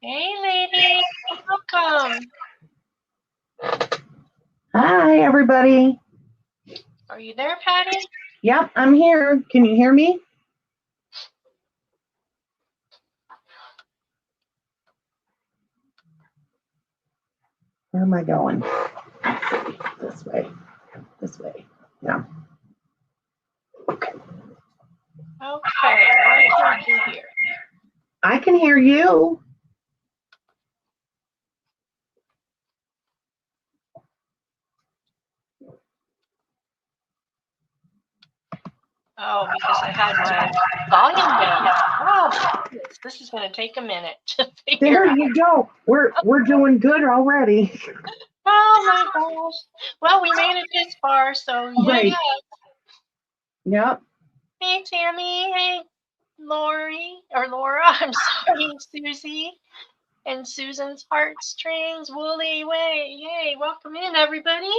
Hey, lady. Welcome. Hi, everybody. Are you there, Patty? Yep, I'm here. Can you hear me? Where am I going? This way. This way. Yeah. Okay. Okay, what can I do here? I can hear you. Oh, because I had my volume down. Oh, my goodness. This is going to take a minute to figure There out. you go. We're doing good already. Oh, my gosh. Well, we made it this far, so yeah. Right. Yep. Hey, Tammy. Hey, Lori. Or Laura. I'm sorry, Susie. And Susan's heartstrings. Woolly way. Yay. Welcome in, everybody.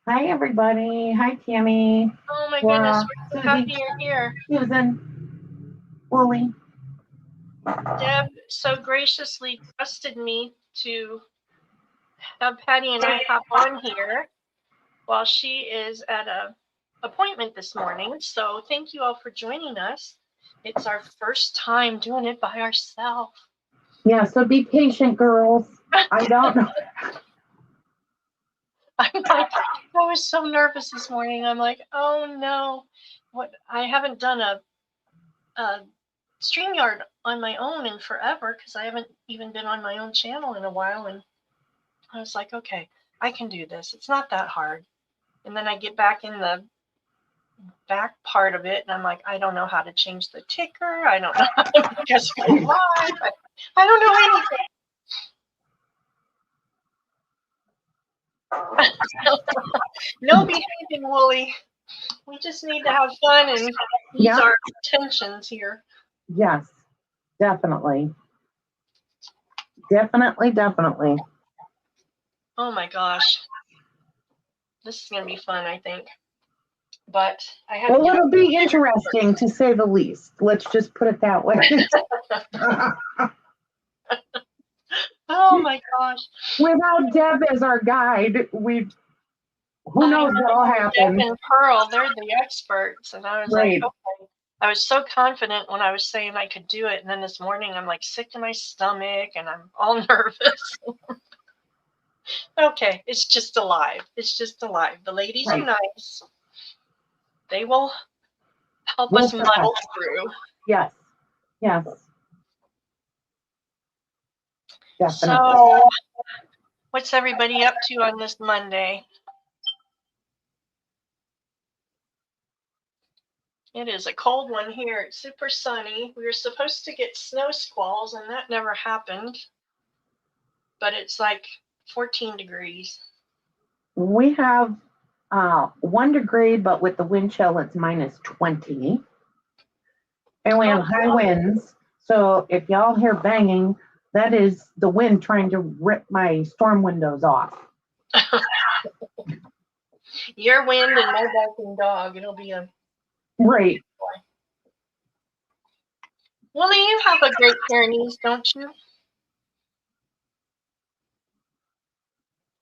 Hi, everybody. Hi, Tammy. Oh, my goodness. Laura, We're so happy Susie, you're here. Susan, Wooly. Deb so graciously trusted me to have Patty and I hop on here while she is at a appointment this morning. So thank you all for joining us. It's our first time doing it by ourselves. Yeah, so be patient, girls. I don't know. I'm like, I was so nervous this morning. I'm like, oh no, what? I haven't done a StreamYard on my own in forever because I haven't even been on my own channel in a while. And I was like, okay, I can do this. It's not that hard. And then I get back in the back part of it and I'm like, I don't know how to change the ticker. I don't know how to just go live. I don't know anything. No behaving, Wooly. We just need to have fun and ease Yeah. our tensions here. Yes, definitely. Definitely. Oh my gosh. This is going to be fun, I think. But I had to Well, get it'll be interesting to say the least. Let's just put it that way. Oh my gosh. Without Deb as our guide, who knows what'll Deb happen. and Pearl, they're the experts. And I was like, Right. okay. I was so confident when I was saying I could do it. And then this morning I'm like sick to my stomach and I'm all nervous. Okay, it's just alive. It's just alive. The ladies are nice. They will help us muddle through. Yes. Yes. Definitely. So, what's everybody up to on this Monday? It is a cold one here. It's super sunny. We were supposed to get snow squalls, and that never happened. But it's like 14 degrees. We have 1 degree, but with the wind chill, it's minus 20. And we have high winds. So if y'all hear banging, that is the wind trying to rip my storm windows off. Your wind and my barking dog. It'll be a right. Willie, you have a Great Pyrenees, don't you?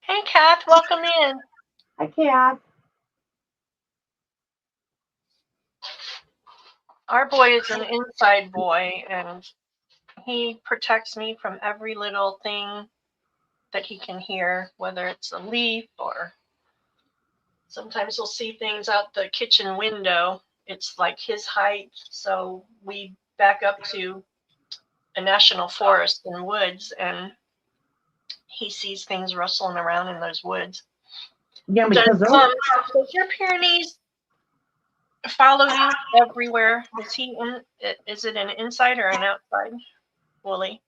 Hey, Kath, welcome in. Hi, Kath. Our boy is an inside boy, and he protects me from every little thing that he can hear, whether it's a leaf or sometimes we'll see things out the kitchen window. It's like his height, so we back up to a national forest and woods, and he sees things rustling around in those woods. Yeah, because does your Pyrenees follow you everywhere? Is it an inside or an outside, Wooly?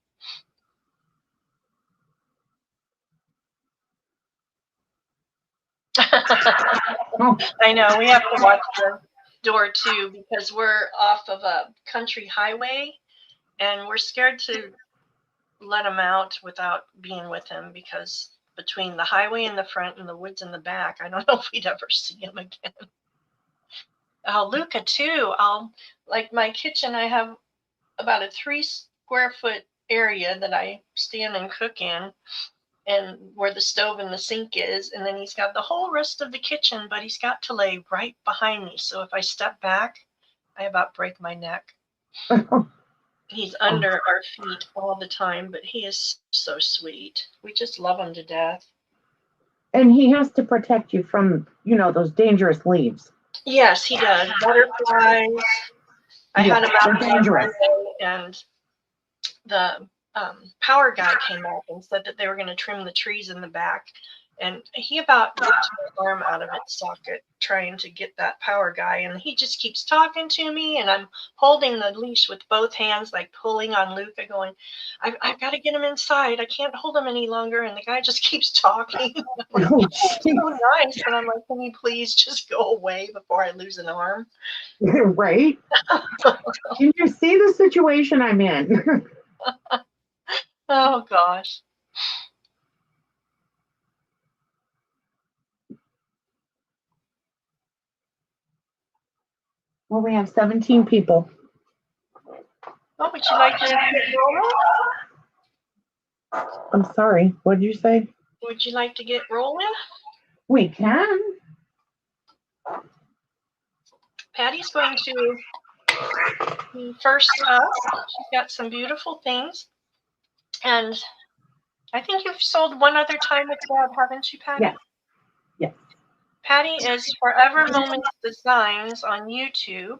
I know, we have to watch the door too because we're off of a country highway and we're scared to let him out without being with him because between the highway in the front and the woods in the back, I don't know if we'd ever see him again. Oh, Luca too. Like my kitchen, I have about a 3 square foot area that I stand and cook in, and where the stove and the sink is, and then he's got the whole rest of the kitchen, but he's got to lay right behind me. So if I step back, I about break my neck. He's under our feet all the time, but he is so sweet. We just love him to death. And he has to protect you from, those dangerous leaves. Yes, he does. Butterflies. I had him out they're dangerous. and the power guy came up and said that they were going to trim the trees in the back. And he about ripped my arm out of its socket trying to get that power guy. And he just keeps talking to me. And I'm holding the leash with both hands, like pulling on Luca, going, I've got to get him inside. I can't hold him any longer. And the guy just keeps talking. Like, oh, so nice. And I'm like, can you please just go away before I lose an arm? Right? Can you see the situation I'm in? Oh, gosh. Well, we have 17 people. Oh, would you like to get rolling? I'm sorry. What did you say? Would you like to get rolling? We can. Patty's going to be first up. She's got some beautiful things. And I think you've sold one other time with Dad, haven't you, Patty? Yes. Yes. Patty is Forever Moments Designs on YouTube.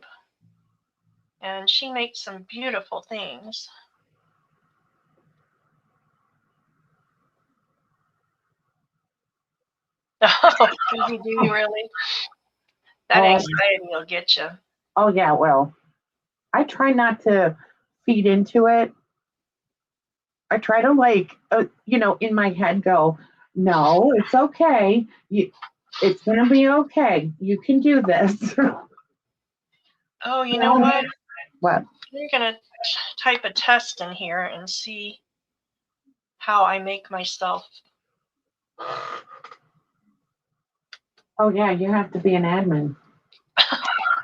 And she makes some beautiful things. Oh, do you really? That anxiety will get you. Oh, yeah, well, I try not to feed into it. I try to in my head go, no, it's okay. It's going to be okay. You can do this. Oh, you know what? What? We're going to type a test in here and see how I make myself. Oh, yeah, you have to be an admin. I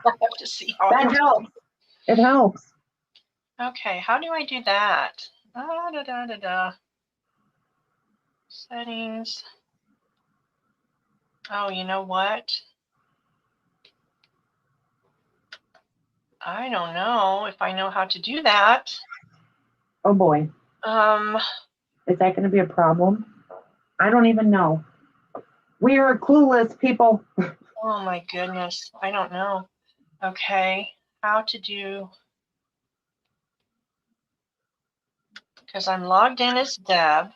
have to see how that helps. It helps. Okay, how do I do that? Settings. Oh, you know what? I don't know if I know how to do that. Oh boy. Is that going to be a problem? I don't even know. We are clueless people. Oh my goodness. I don't know. Okay, how to do. Because I'm logged in as Deb.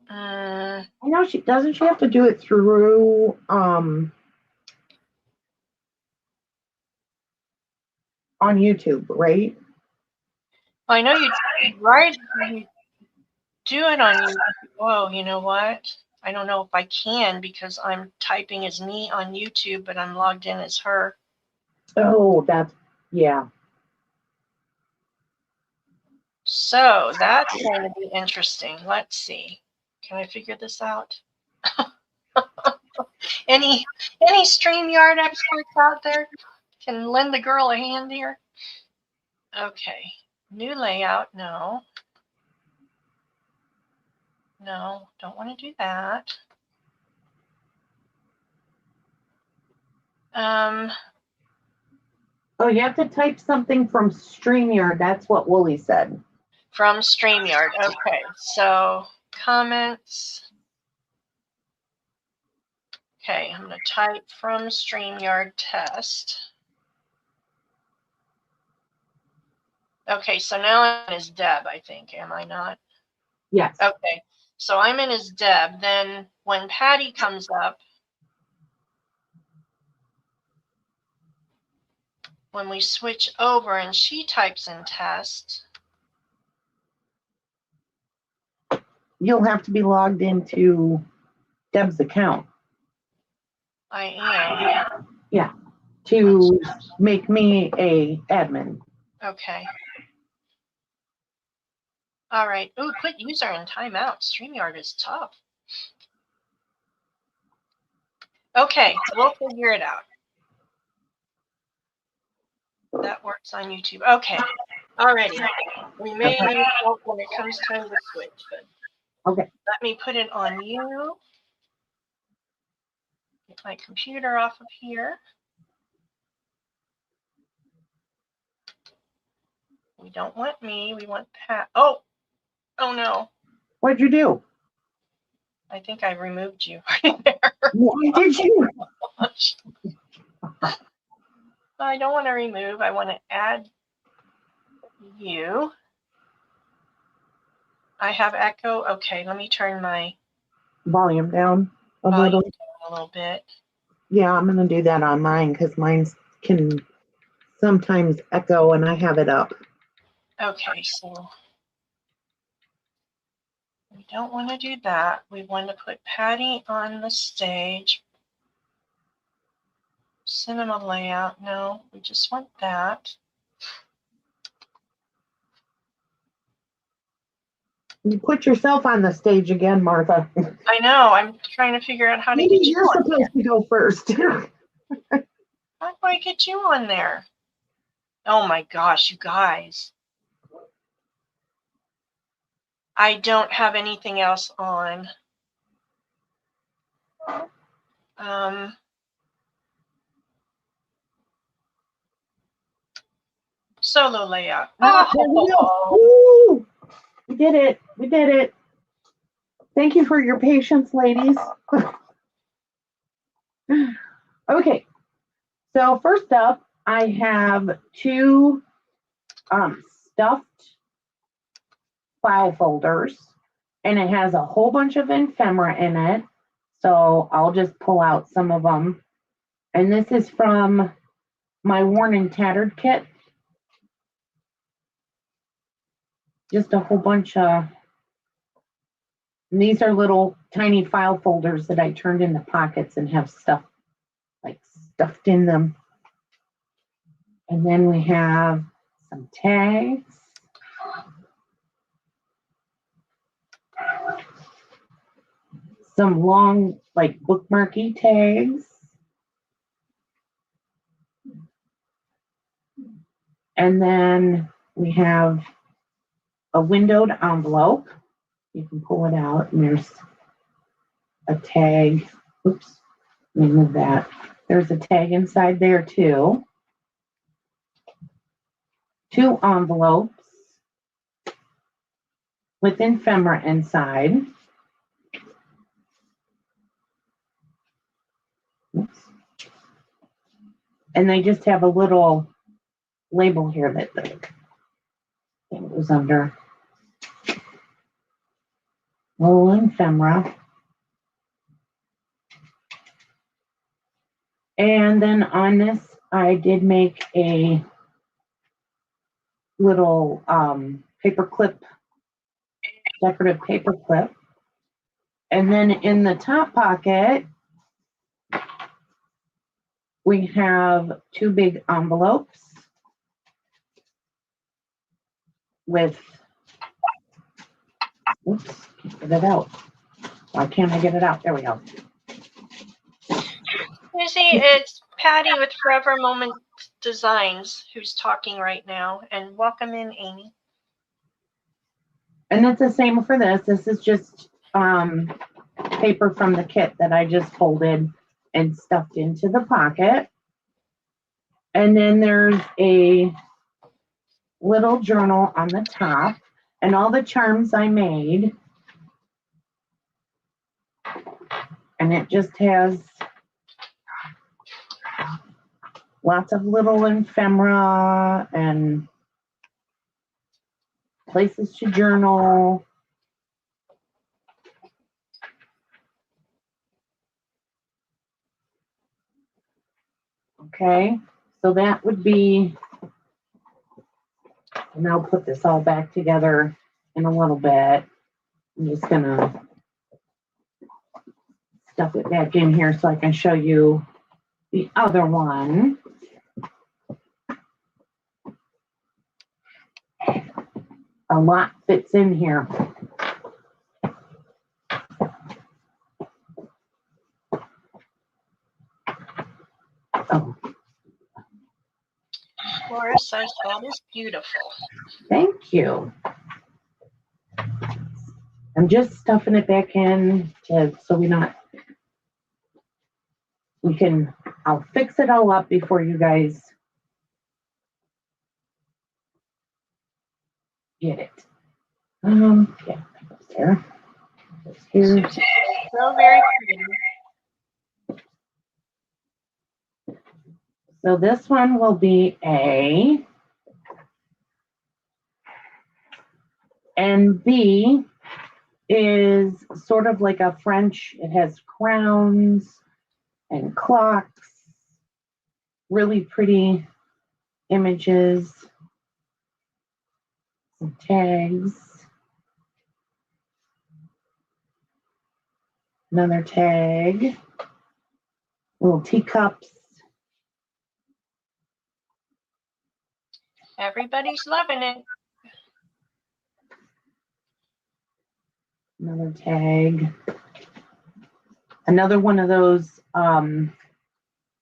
I know she have to do it through on YouTube, right? I know you do it on YouTube. Oh, you know what? I don't know if I can because I'm typing as me on YouTube, but I'm logged in as her. Oh, yeah. So that's going to be interesting. Let's see. Can I figure this out? Any StreamYard experts out there can lend the girl a hand here? Okay. New layout. No. No, don't want to do that. Oh, you have to type something from StreamYard. That's what Wooly said. From StreamYard. Okay, so comments. Okay, I'm going to type from StreamYard test. Okay, so now I'm in as Deb, I think. Am I not? Yes. Okay, so I'm in as Deb. Then when Patty comes up, when we switch over and she types in test. You'll have to be logged into Deb's account. I am. Yeah, to make me a admin. Okay. All right. Ooh, put user in timeout. StreamYard is tough. Okay, we'll figure it out. That works on YouTube. Okay. Alrighty. We may need help when it comes time to switch, but Okay. let me put it on you. Get my computer off of here. We don't want me. We want Pat. Oh no. What'd you do? I think I removed you right there. Why did you? I don't want to remove. I want to add you. I have echo. Okay, let me turn my Volume down a volume little. down a little bit. Yeah, I'm going to do that on mine because mine can sometimes echo and I have it up. Okay, so we don't want to do that. We want to put Patty on the stage. Cinema layout. No, we just want that. You put yourself on the stage again, Martha. I know. I'm trying to figure out how to Maybe get you you're on supposed to go first. How do I get you on there? Oh my gosh, you guys. I don't have anything else on. Solo layout. Oh, we did it. We did it. Thank you for your patience, ladies. Okay. So first up, I have two stuffed file folders, and it has a whole bunch of ephemera in it. So I'll just pull out some of them. And this is from my worn and tattered kit. Just a whole bunch of, and these are little tiny file folders that I turned into pockets and have stuff like stuffed in them. And then we have some tags. Some long, like bookmarky tags. And then we have a windowed envelope. You can pull it out and there's a tag. Oops, let me move that. There's a tag inside there too. Two envelopes with ephemera inside. Oops. And they just have a little label here that the thing goes under. Little ephemera. And then on this, I did make a little paper clip, decorative paper clip. And then in the top pocket, we have two big envelopes with, oops, can't get it out. Why can't I get it out? There we go. You see, it's Patty with Forever Moment Designs who's talking right now. And welcome in, Amy. And it's the same for this. This is just paper from the kit that I just folded and stuffed into the pocket. And then there's a little journal on the top and all the charms I made. And it just has lots of little ephemera and places to journal. Okay, so that would be, and I'll put this all back together in a little bit. I'm just gonna stuff it back in here so I can show you the other one. A lot fits in here. Laura says that is beautiful. Thank you. I'm just stuffing it back in I'll fix it all up before you guys get it. Yeah, there. Here. So very pretty. So this one will be a NB, is sort of like a French. It has crowns and clocks, really pretty images, some tags, another tag, little teacups. Everybody's loving it. Another tag. Another one of those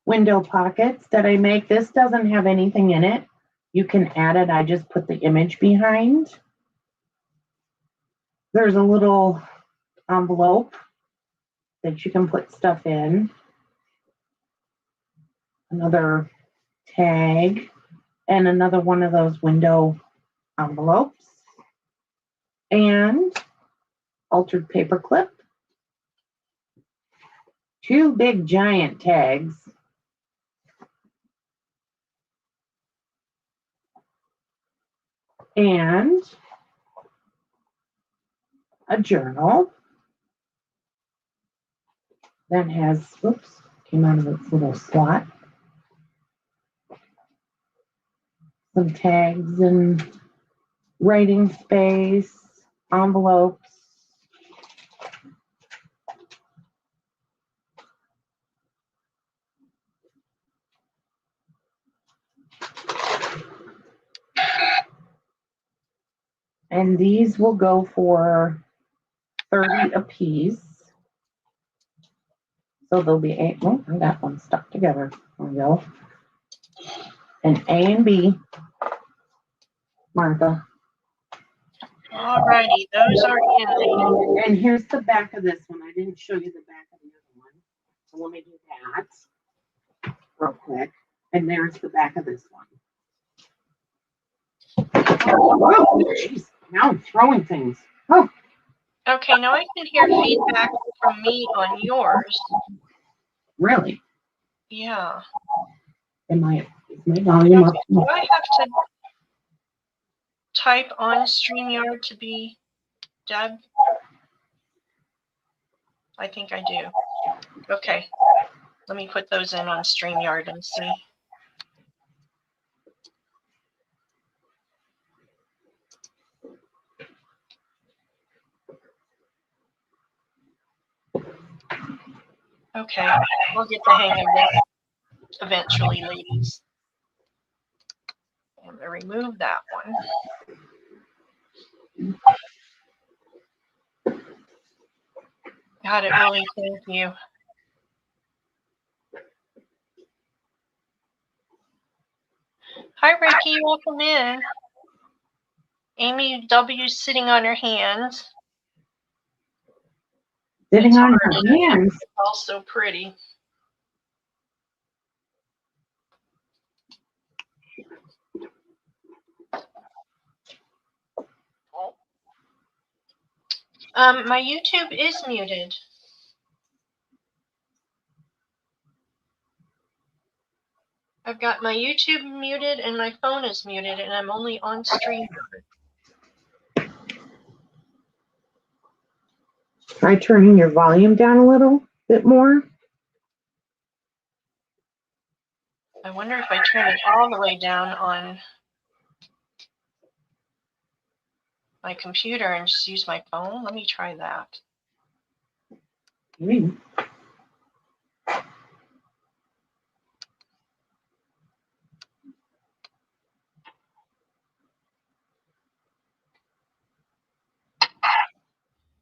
window pockets that I make. This doesn't have anything in it. You can add it. I just put the image behind. There's a little envelope that you can put stuff in. Another tag and another one of those window envelopes. And altered paper clip. 2 big giant tags. And a journal that has, oops, came out of its little slot. Some tags and writing space, envelopes. And these will go for 30 a piece. So there'll be 8. Oh, I got one stuck together. There we go. And A and B. Martha. Alrighty, those are in. And here's the back of this one. I didn't show you the back of the other one. So let me do that real quick. And there's the back of this one. Oh, jeez. Now I'm throwing things. Oh. Okay, now I can hear feedback from me on yours. Really? Yeah. Is my volume up? Do I have to type on StreamYard to be Deb? I think I do. Okay. Let me put those in on StreamYard and see. Okay, we'll get the hang of this eventually, ladies. I'm going to remove that one. Got it, Willie. Thank you. Hi, Ricky. Welcome in. Amy W. sitting on her hands. Sitting on her hands. It's also pretty. My YouTube is muted. I've got my YouTube muted and my phone is muted, and I'm only on StreamYard. Try turning your volume down a little bit more. I wonder if I turn it all the way down on my computer and just use my phone. Let me try that. Mm.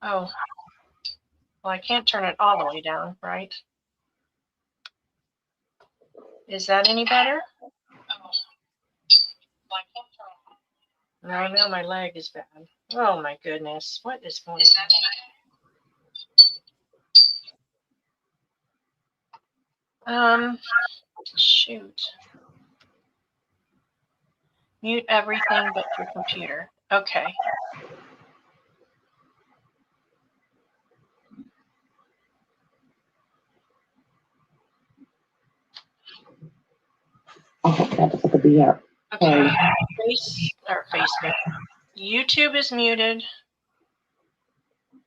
Oh, well, I can't turn it all the way down, right? Is that any better? I know my leg is bad. Oh my goodness. What is going on? Shoot. Mute everything but your computer. Okay. I hope that's going to be up. Okay. Facebook. YouTube is muted.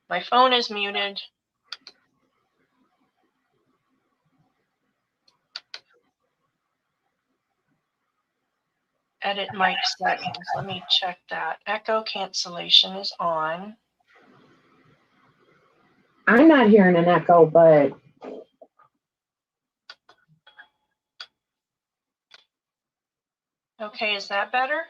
My phone is muted. Edit mic settings. Let me check that. Echo cancellation is on. I'm not hearing an echo, but Okay, is that better?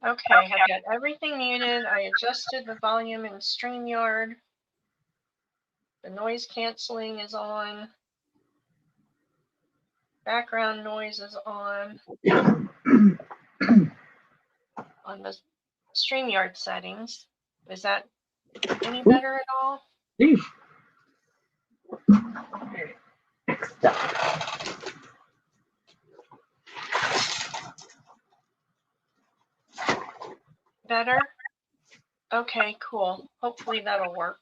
Okay, I've got everything muted. I adjusted the volume in StreamYard. The noise canceling is on. Background noise is on the StreamYard settings. Is that any better at all? next up. Better? Okay, cool. Hopefully that'll work.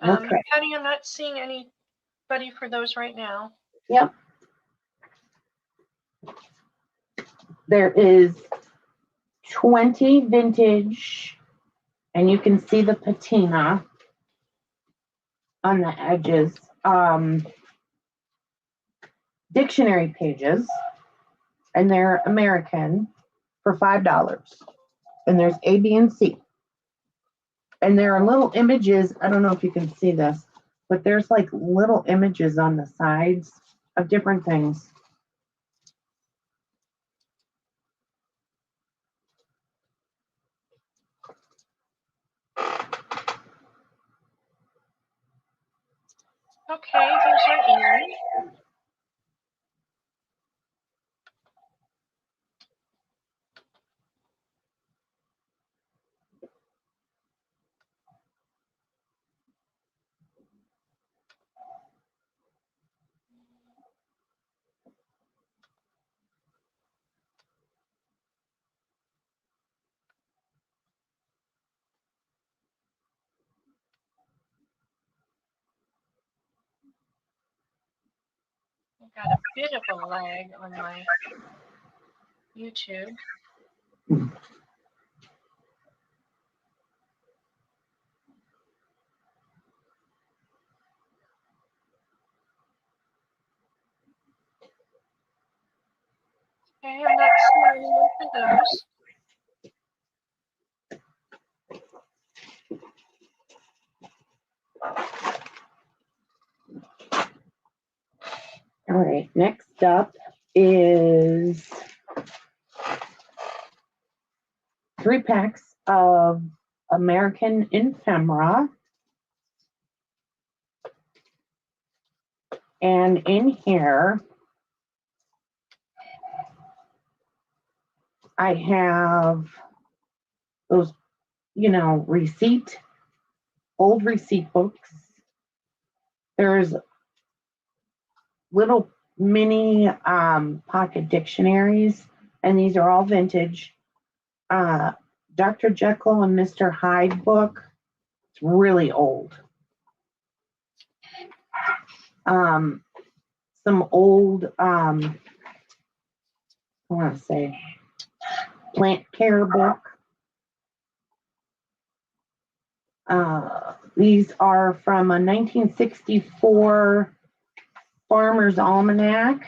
Okay. Patty, I'm not seeing anybody for those right now. Yep. There is 20 vintage, and you can see the patina on the edges. Dictionary pages, and they're American for $5. And there's A, B, and C. And there are little images. I don't know if you can see this, but there's like little images on the sides of different things. Okay, those are in. I've got a bit of a lag on my YouTube. Okay, I'm not seeing anyone for those. All right, next up is 3 packs of American ephemera. And in here, I have those, old receipt books. There's little mini pocket dictionaries, and these are all vintage. Dr. Jekyll and Mr. Hyde book. It's really old. Some old, I want to say, plant care book. These are from a 1964 Farmer's Almanac.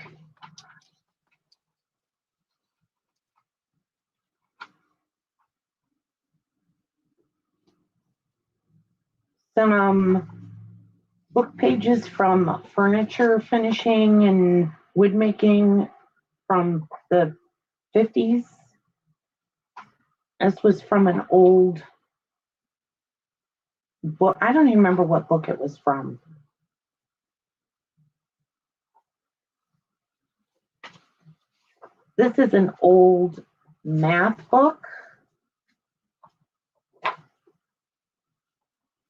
some book pages from furniture finishing and wood making from the 50s. This was from an old book. I don't even remember what book it was from. This is an old math book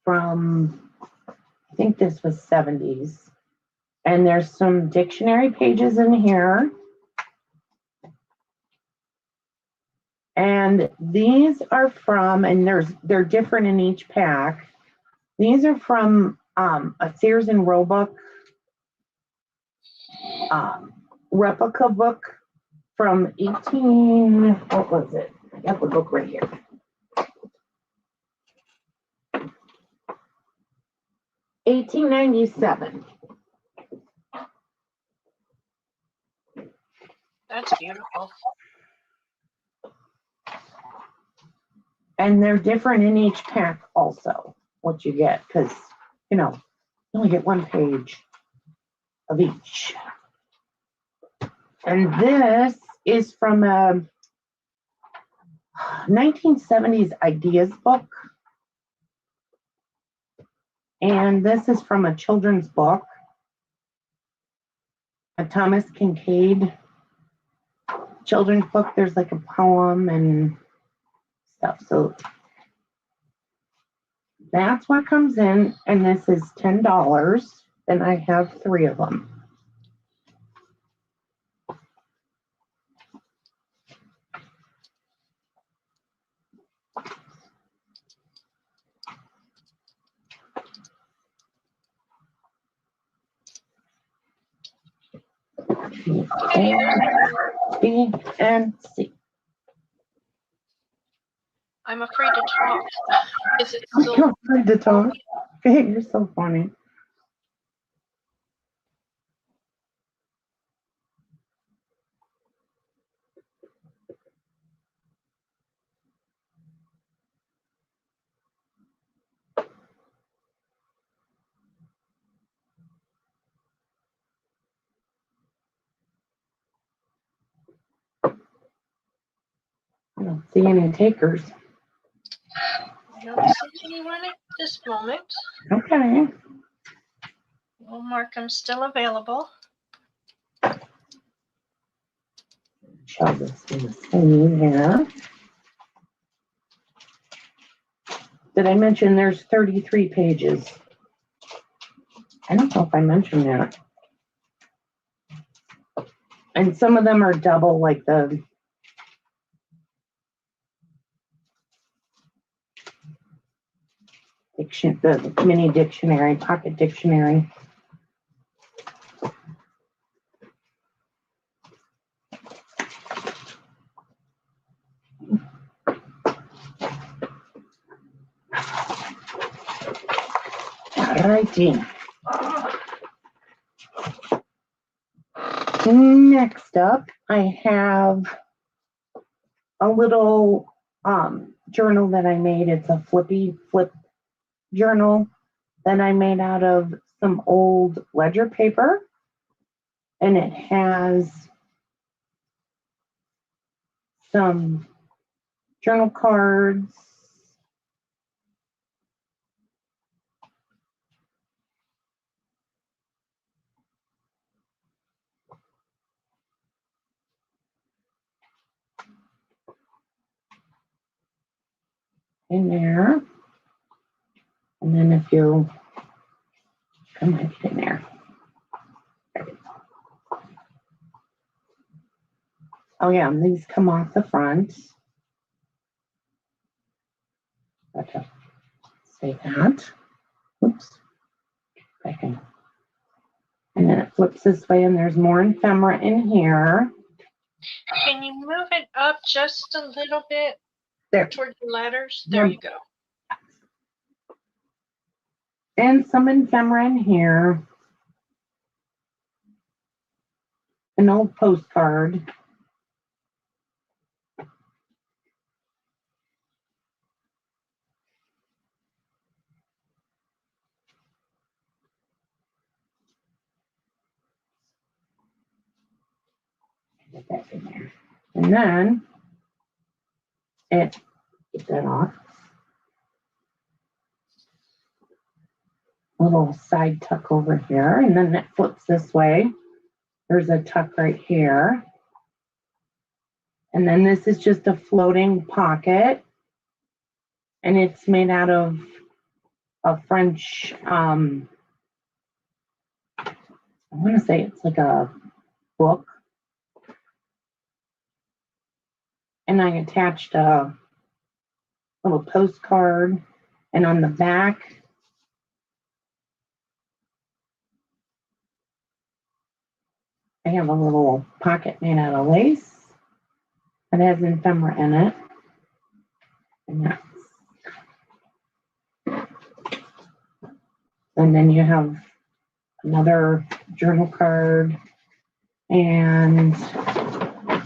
from, I think this was 70s. And there's some dictionary pages in here. And these are from, and they're different in each pack. These are from a Sears and Roebuck replica book from 18, what was it? I got the book right here. 1897. That's beautiful. And they're different in each pack also, what you get, because, you know, you only get one page of each. And this is from a 1970s ideas book. And this is from a children's book, a Thomas Kincaid children's book. There's like a poem and stuff. So that's what comes in. And this is $10. And I have 3 of them. B and C. I'm afraid to talk. Is it I'm still afraid to talk. Okay, you're so funny. I don't see any takers. I don't see anyone at this moment. Okay. We'll mark them still available. Shove this in the sleeve here. Did I mention there's 33 pages? I don't know if I mentioned that. And some of them are double, like the mini dictionary, pocket dictionary. Alrighty. Next up, I have a little journal that I made. It's a flip journal that I made out of some old ledger paper. And it has some journal cards. In there. And then if you come right in there. Oh yeah, and these come off the front. Gotcha. Say that. Oops. Second. And then it flips this way, and there's more ephemera in here. Can you move it up just a little bit There. toward the letters? There you go. And some ephemera in here. An old postcard. Get that in there. And then get that off. Little side tuck over here, and then it flips this way. There's a tuck right here. And then this is just a floating pocket. And it's made out of a French, I want to say it's like a book. And I attached a little postcard. And on the back, I have a little pocket made out of lace that has ephemera in it. And then you have another journal card and a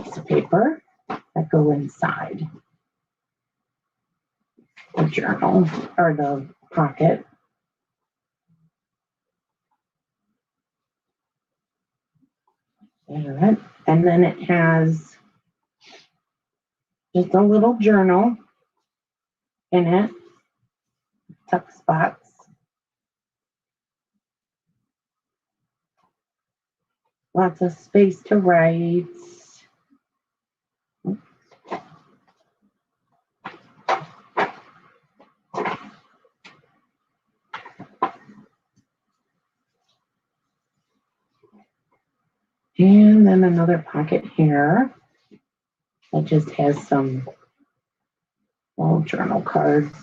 piece of paper that go inside the journal or the pocket. And then it has just a little journal in it, tuck spots. Lots of space to write. And then another pocket here that just has some little journal cards,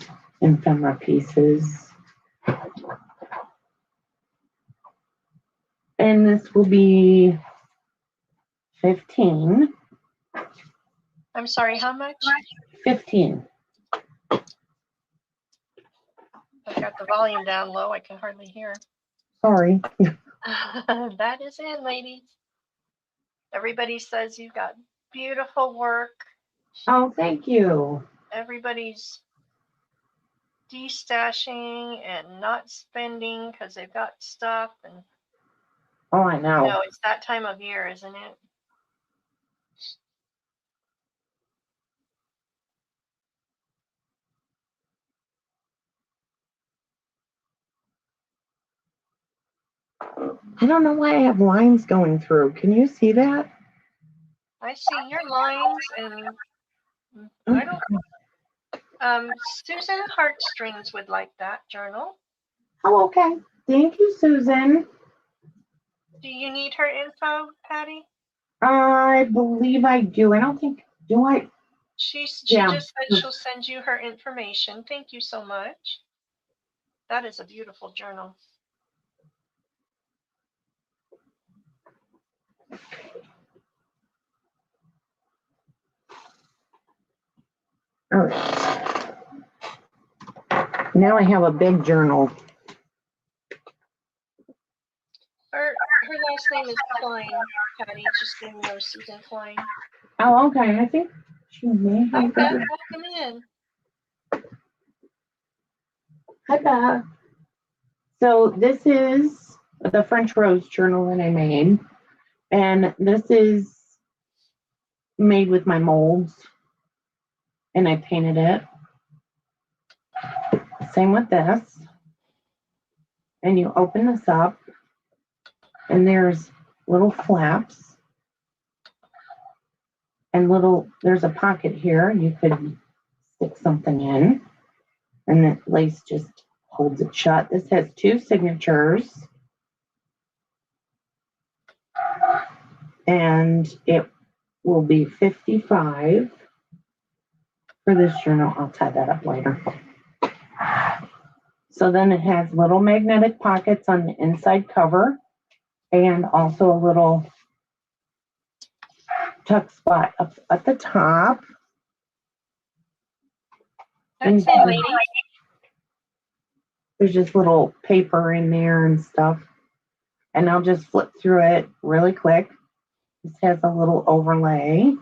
ephemera pieces. And this will be 15. I'm sorry, how much? 15. I've got the volume down low. I can hardly hear. Sorry. That is it, ladies. Everybody says you've got beautiful work. Oh, thank you. Everybody's destashing and not spending because they've got stuff. And Oh, I know. you know, it's that time of year, isn't it? I don't know why I have lines going through. Can you see that? I see your lines, and I don't. Susan Heartstrings would like that journal. Oh, okay. Thank you, Susan. Do you need her info, Patty? I believe I do. I don't think, do I? She Yeah. just said she'll send you her information. Thank you so much. That is a beautiful journal. All right. Now I have a big journal. Her last name is Klein, Patty. Just so you know, Susan Klein. Oh, okay. I think she may Hi, have. Beth. Welcome in. Hi, Beth. So this is the French Rose journal that I made. And this is made with my molds. And I painted it. Same with this. And you open this up. And there's little flaps. And there's a pocket here. You could stick something in. And the lace just holds it shut. This has 2 signatures. And it will be $55 for this journal. I'll tie that up later. So then it has little magnetic pockets on the inside cover and also a little tuck spot up at the top. That's it, lady. There's just little paper in there and stuff. And I'll just flip through it really quick. This has a little overlay.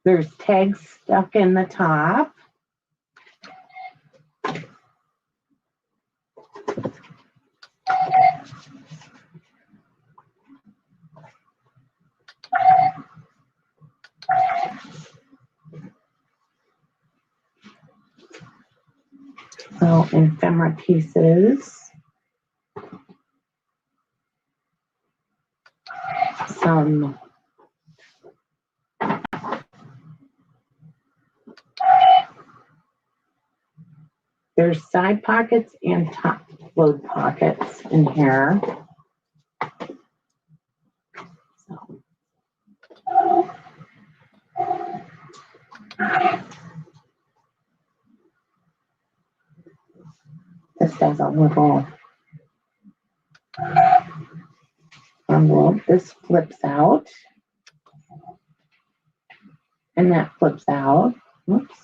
There's tags stuck in the top. So ephemera pieces. Some there's side pockets and top load pockets in here. So. This has a little envelope. This flips out. And that flips out. Whoops.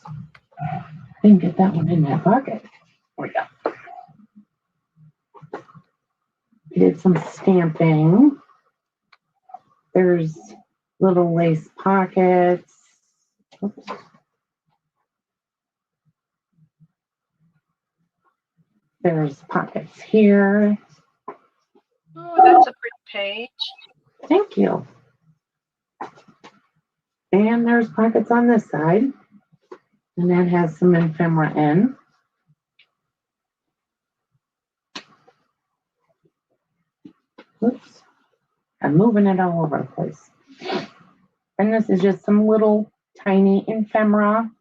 I didn't get that one in that pocket. There we go. We did some stamping. There's little lace pockets. Oops. There's pockets here. Oh, that's a pretty page. Thank you. And there's pockets on this side. And that has some ephemera in. Oops. I'm moving it all over the place. And this is just some little tiny ephemera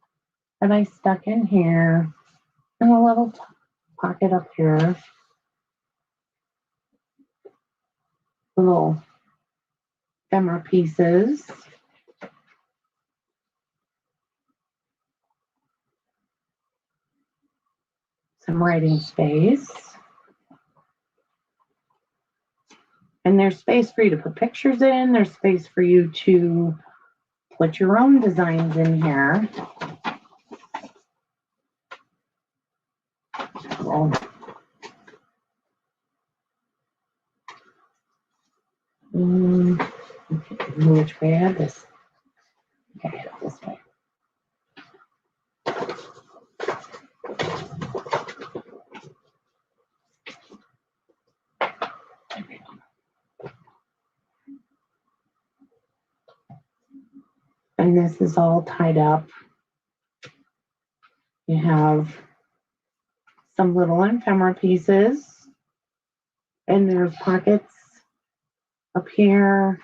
that I stuck in here. And a little pocket up here. Little ephemera pieces. Some writing space. And there's space for you to put pictures in. There's space for you to put your own designs in here. Well, okay, which way I have this? Okay, this way. And this is all tied up. You have some little ephemera pieces. And there's pockets up here.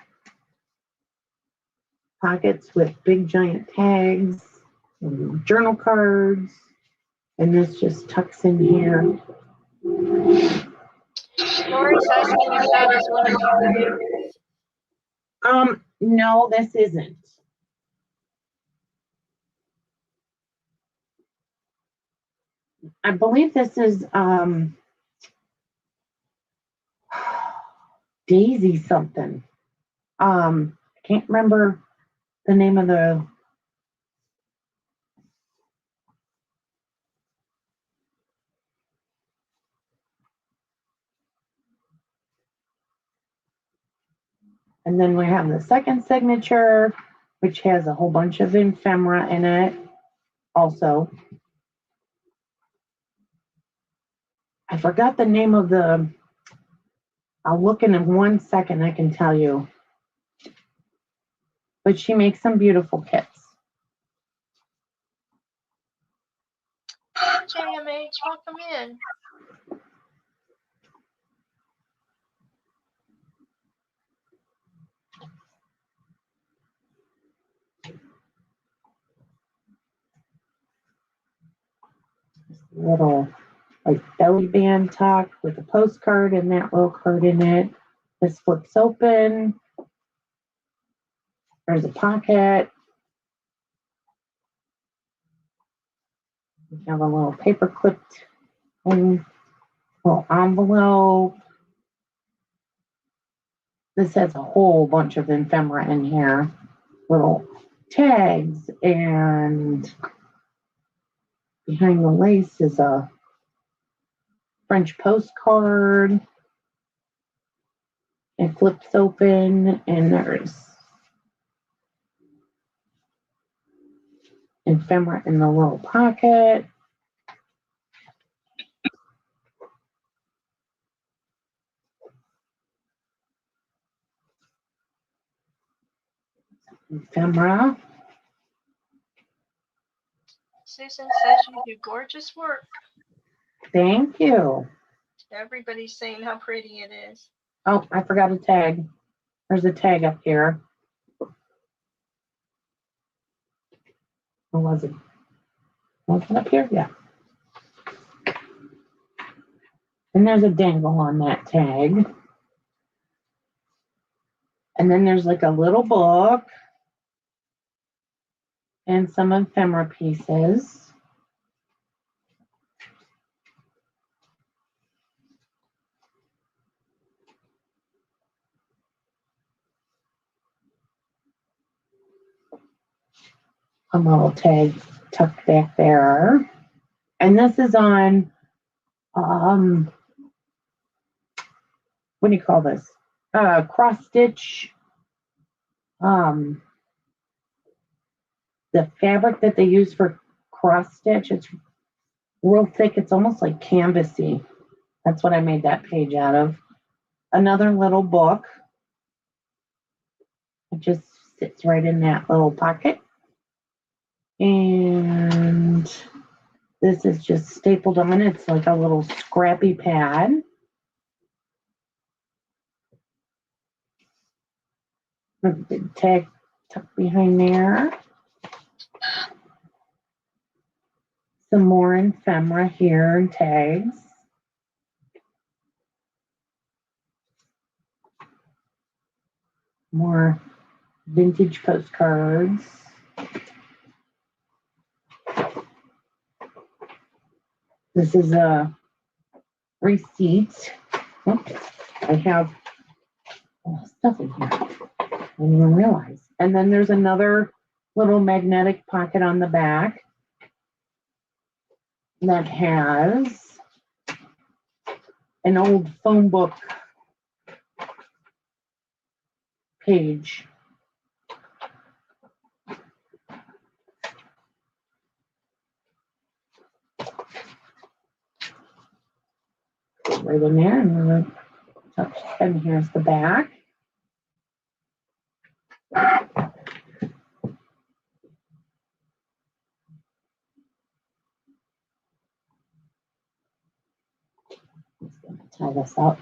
Pockets with big giant tags. And journal cards. And this just tucks in here. Lori's asking if that is one of your favorites. No, this isn't. I believe this is Daisy something. I can't remember the name of the and then we have the second signature, which has a whole bunch of ephemera in it also. I forgot the name of the, I'll look in 1 second, I can tell you. But she makes some beautiful kits. JMH, welcome in. Little like belly band tuck with a postcard and that little card in it. This flips open. There's a pocket. We have a little paper clipped little envelope. This has a whole bunch of ephemera in here. Little tags, and behind the lace is a French postcard. It flips open and there's ephemera in the little pocket. Ephemera. Susan says you do gorgeous work. Thank you. Everybody's saying how pretty it is. Oh, I forgot a tag. There's a tag up here. Or was it? Was it up here? Yeah. And there's a dangle on that tag. And then there's like a little book and some ephemera pieces. A little tag tucked back there. And this is on, what do you call this? Cross stitch. The fabric that they use for cross stitch, it's real thick. It's almost like canvasy. That's what I made that page out of. Another little book. It just sits right in that little pocket. And this is just stapled on. It's like a little scrappy pad. A big tag tucked behind there. Some more ephemera here and tags. More vintage postcards. This is a receipt. Oops, I have stuff in here. I didn't even realize. And then there's another little magnetic pocket on the back that has an old phone book page. Right in there, and here's the back. Just gonna tie this up.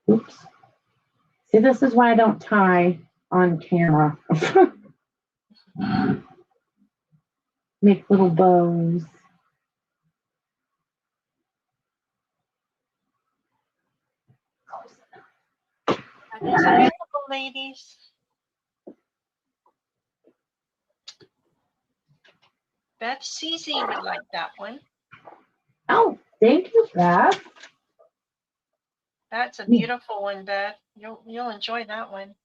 Oops. See, this is why I don't tie on camera. Make little bows. That is beautiful, ladies. Beth CZ would like that one. Oh, thank you, Beth. That's a beautiful one, Beth. You'll enjoy that one.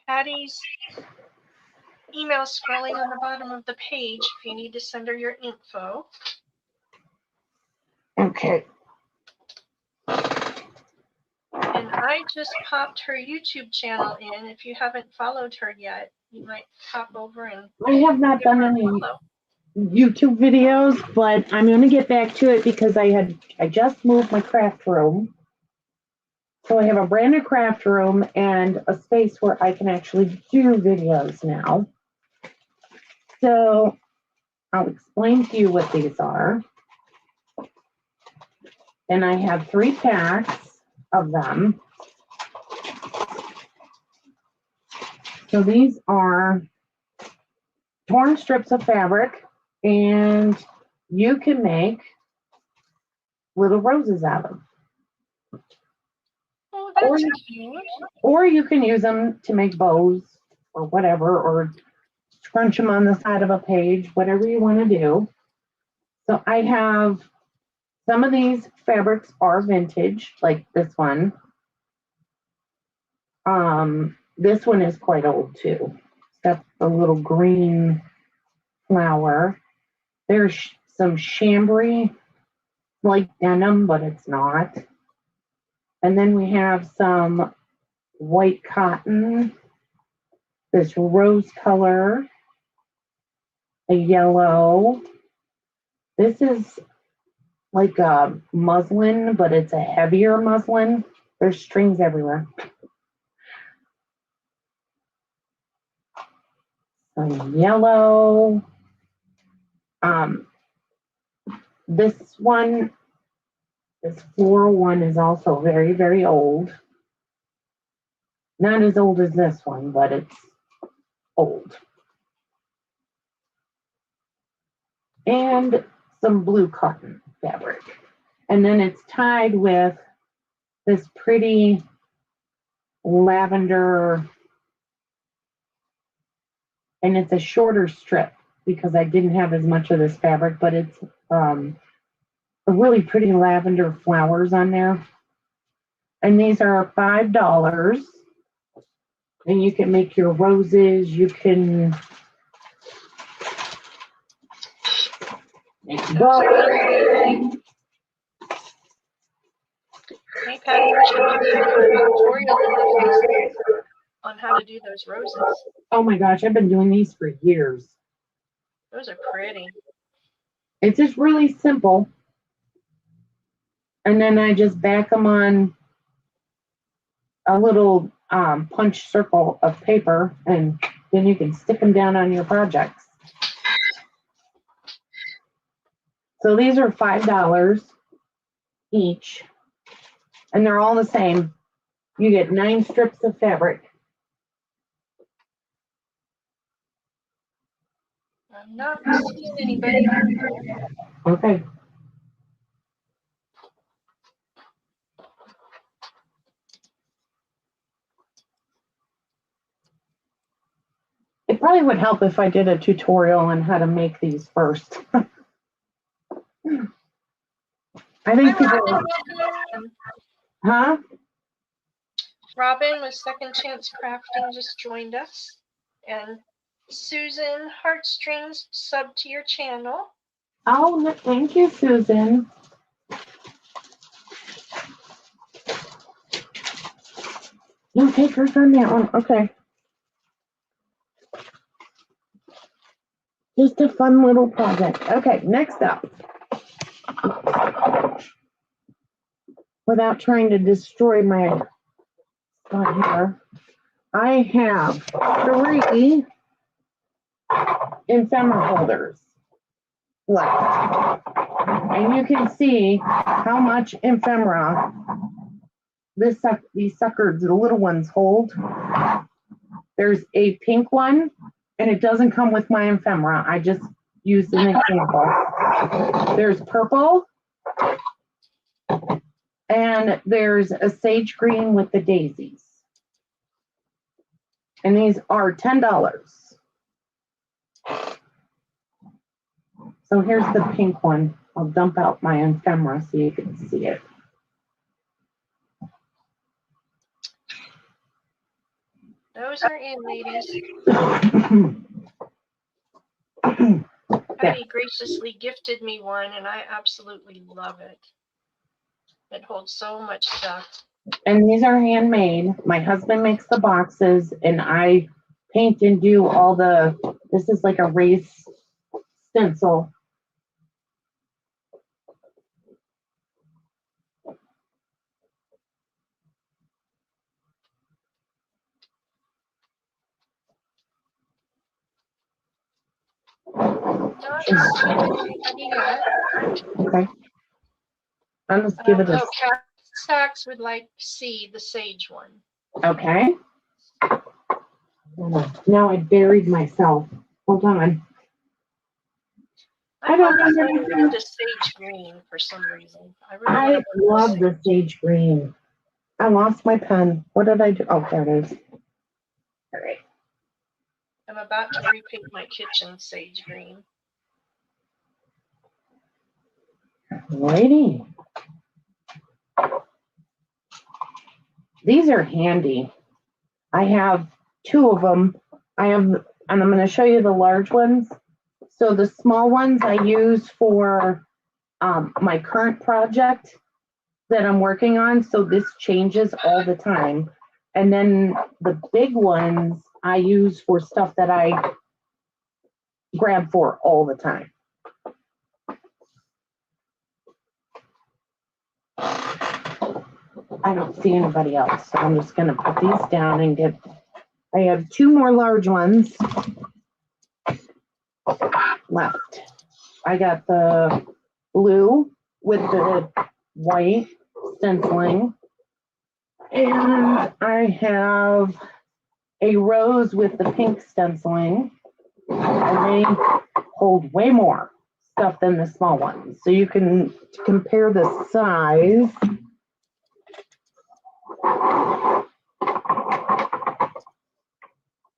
Patty's email scrolling on the bottom of the page if you need to send her your info. Okay. And I just popped her YouTube channel in. If you haven't followed her yet, you might pop over and I have not done any YouTube videos, but I'm going to get back to it because I just moved my craft room. So I have a brand new craft room and a space where I can actually do videos now. So I'll explain to you what these are. And I have 3 packs of them. So these are torn strips of fabric, and you can make little roses out of them. Oh, that's cute. Or you can use them to make bows or whatever, or scrunch them on the side of a page, whatever you want to do. So I have some of these fabrics are vintage, like this one. This one is quite old too. It's got a little green flower. There's some chambray, like denim, but it's not. And then we have some white cotton, this rose color, a yellow. This is like a muslin, but it's a heavier muslin. There's strings everywhere. Some yellow. This one, this floral one is also very, very old. Not as old as this one, but it's old. And some blue cotton fabric. And then it's tied with this pretty lavender, and it's a shorter strip because I didn't have as much of this fabric, but it's a really pretty lavender flowers on there. And these are $5. And you can make your roses, you can make bows. Hey, Patty, we should do a tutorial in the Facebook on how to do those roses. Oh my gosh, I've been doing these for years. Those are pretty. It's just really simple. And then I just back them on a little punch circle of paper, and then you can stick them down on your projects. So these are $5 each, and they're all the same. You get 9 strips of fabric. I'm not seeing anybody here. Okay. It probably would help if I did a tutorial on how to make these first. I think people. Huh? Robin with Second Chance Crafting just joined us. And Susan Heartstrings subbed to your channel. Oh, no, thank you, Susan. No takers on that one. Okay. Just a fun little project. Okay, next up. Without trying to destroy my spot here, I have 3 ephemera holders left. And you can see how much ephemera these suckers, the little ones, hold. There's a pink one, and it doesn't come with my ephemera. I just used an example. There's purple, and there's a sage green with the daisies. And these are $10. So here's the pink one. I'll dump out my ephemera so you can see it. Those are in, ladies. Patty graciously gifted me one, and I absolutely love it. It holds so much stuff. And these are handmade. My husband makes the boxes, and I paint and do all the, this is like a raised stencil. Not seeing anybody yet. Okay. I'll just give it a. Oh, Cat Stacks would like to see the sage one. Okay. Now I buried myself. Hold on. I don't know the sage green for some reason. I love the sage green. I lost my pen. What did I do? Oh, there it is. All right. I'm about to repaint my kitchen sage green. Alrighty. These are handy. I have 2 of them. And I'm going to show you the large ones. So the small ones I use for my current project that I'm working on. So this changes all the time. And then the big ones I use for stuff that I grab for all the time. I don't see anybody else, so I'm just gonna put these down and get, I have 2 more large ones left. I got the blue with the white stenciling, and I have a rose with the pink stenciling, and they hold way more stuff than the small ones. So you can compare the size.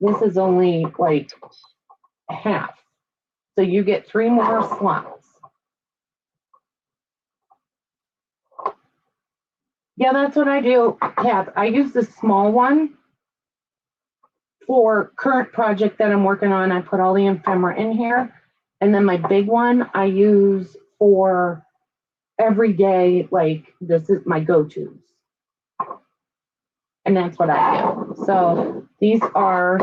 This is only like half. So you get 3 more slots. Yeah, that's what I do, Kath. I use the small one for current project that I'm working on. I put all the ephemera in here. And then my big one I use for every day, like this is my go-tos. And that's what I do. So these are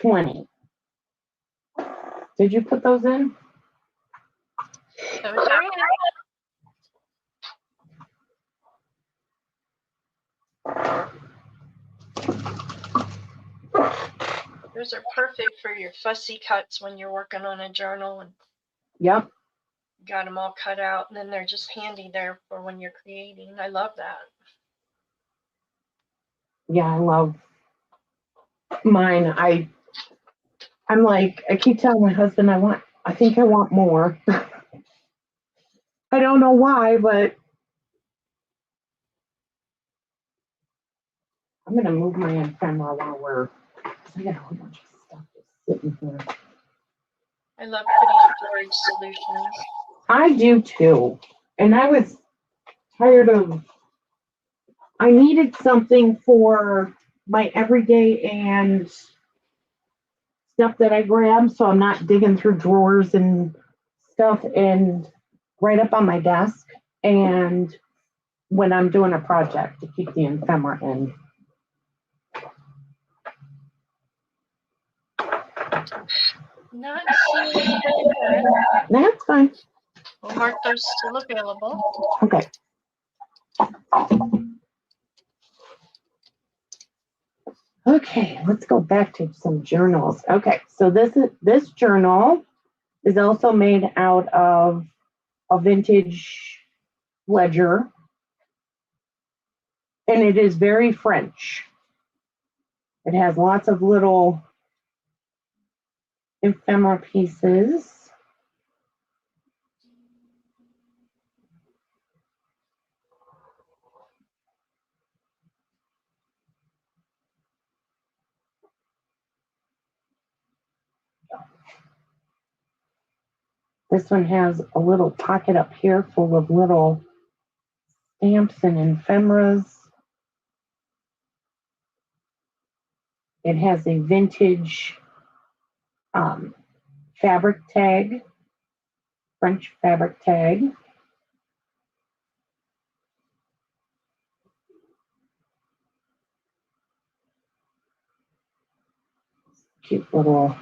20. Did you put those in? Those are in. Those are perfect for your fussy cuts when you're working on a journal and Yep. got them all cut out, and then they're just handy there for when you're creating. I love that. Yeah, I love mine. I'm like, I keep telling my husband I think I want more. I don't know why, but I'm gonna move my ephemera while I got a whole bunch of stuff just sitting here. I love pretty storage solutions. I do too. And I was tired of, I needed something for my everyday and stuff that I grab, so I'm not digging through drawers and stuff, and right up on my desk, and when I'm doing a project to keep the ephemera in. Not seeing anything yet. That's fine. We'll mark those still available. Okay. Okay, let's go back to some journals. Okay, so this journal is also made out of a vintage ledger, and it is very French. It has lots of little ephemera pieces. This one has a little pocket up here full of little stamps and ephemeras. It has a vintage fabric tag, French fabric tag. Cute little.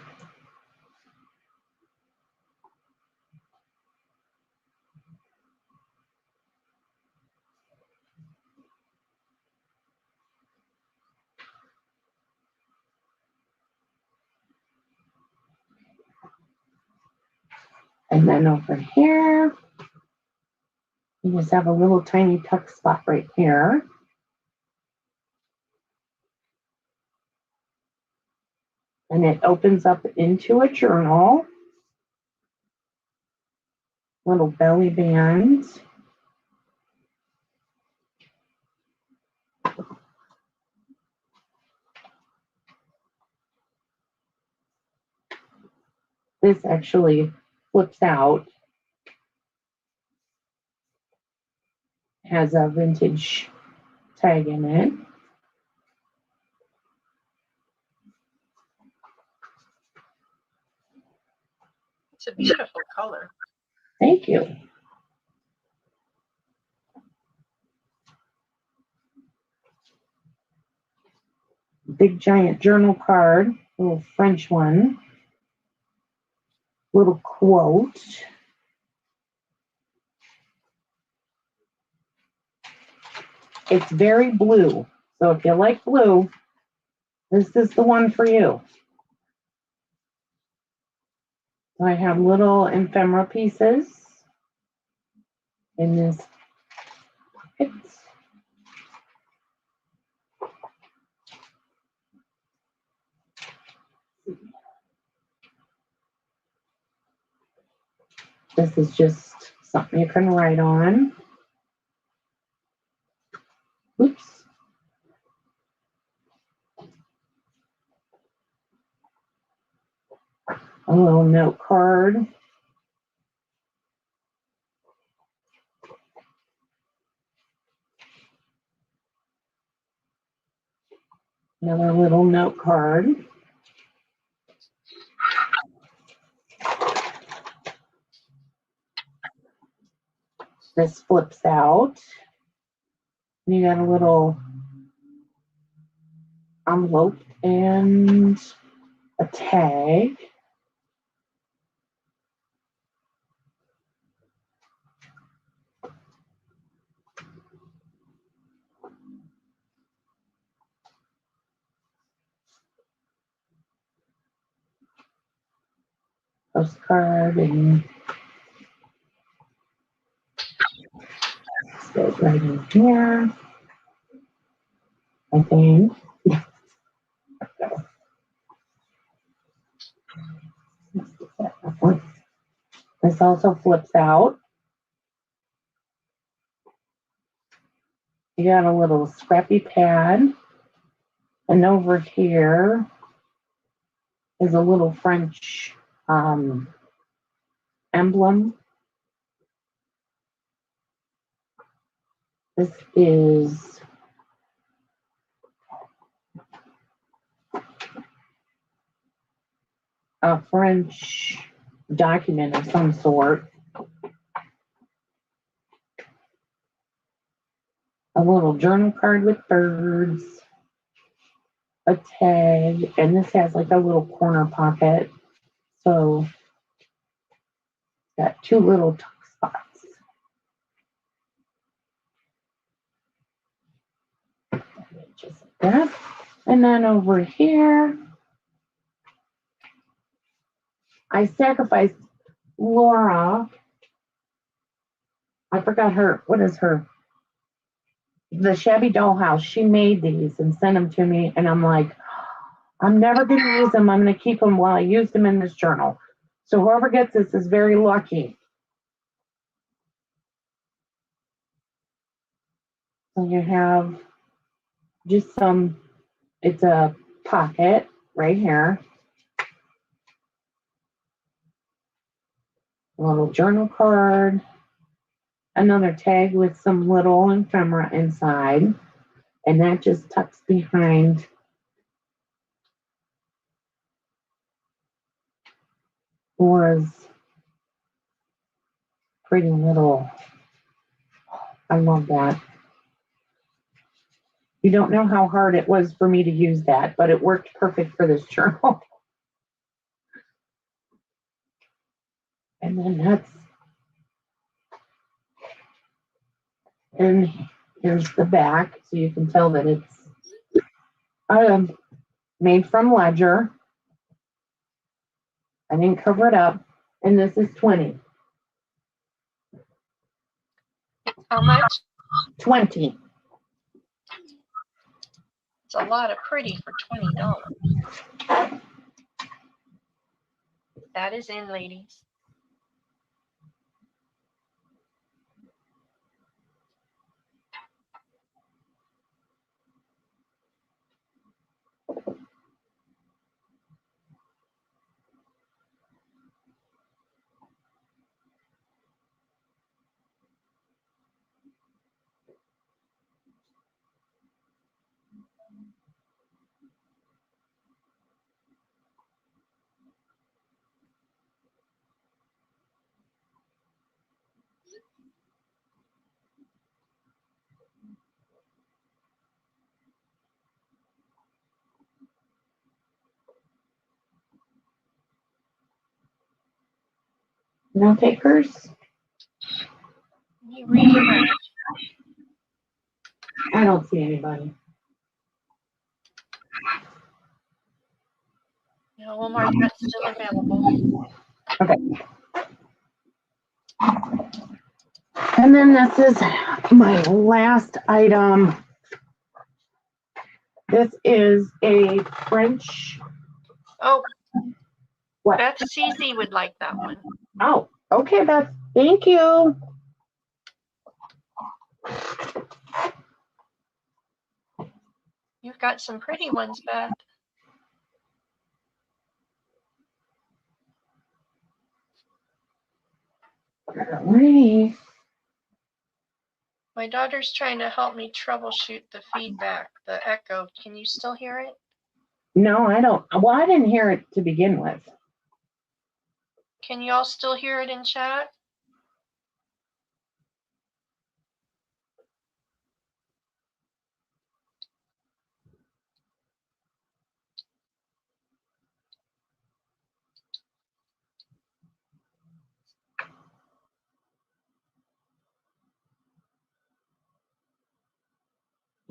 And then over here, you just have a little tiny tuck spot right here. And it opens up into a journal. Little belly band. This actually flips out. Has a vintage tag in it. It's a beautiful color. Thank you. Big giant journal card, little French one. Little quote. It's very blue. So if you like blue, this is the one for you. So I have little ephemera pieces in this pocket. This is just something you can write on. Oops. A little note card. Another little note card. This flips out. You got a little envelope and a tag. Postcard and this goes right in here, I think. This also flips out. You got a little scrappy pad, and over here is a little French emblem. This is a French document of some sort. A little journal card with birds, a tag, and this has like a little corner pocket. So got two little tuck spots. Just like that. And then over here, I sacrificed Laura. I forgot her. What is her? The Shabby Dollhouse. She made these and sent them to me. And I'm like, I'm never going to use them. I'm going to keep them while I use them in this journal. So whoever gets this is very lucky. So you have just some, it's a pocket right here. A little journal card. Another tag with some little ephemera inside. And that just tucks behind Laura's pretty little, I love that. You don't know how hard it was for me to use that, but it worked perfect for this journal. And then that's, and here's the back, so you can tell that it's made from ledger. I didn't cover it up, and this is 20. How much? 20. It's a lot of pretty for $20. That is in, ladies. No takers? You read your mind. I don't see anybody. No, we'll mark that still available. Okay. And then this is my last item. This is a French. Oh, What? Beth CZ would like that one. Oh, okay, Beth. Thank you. You've got some pretty ones, Beth. Alrighty. My daughter's trying to help me troubleshoot the feedback, the echo. Can you still hear it? No, I don't. Well, I didn't hear it to begin with. Can you all still hear it in chat?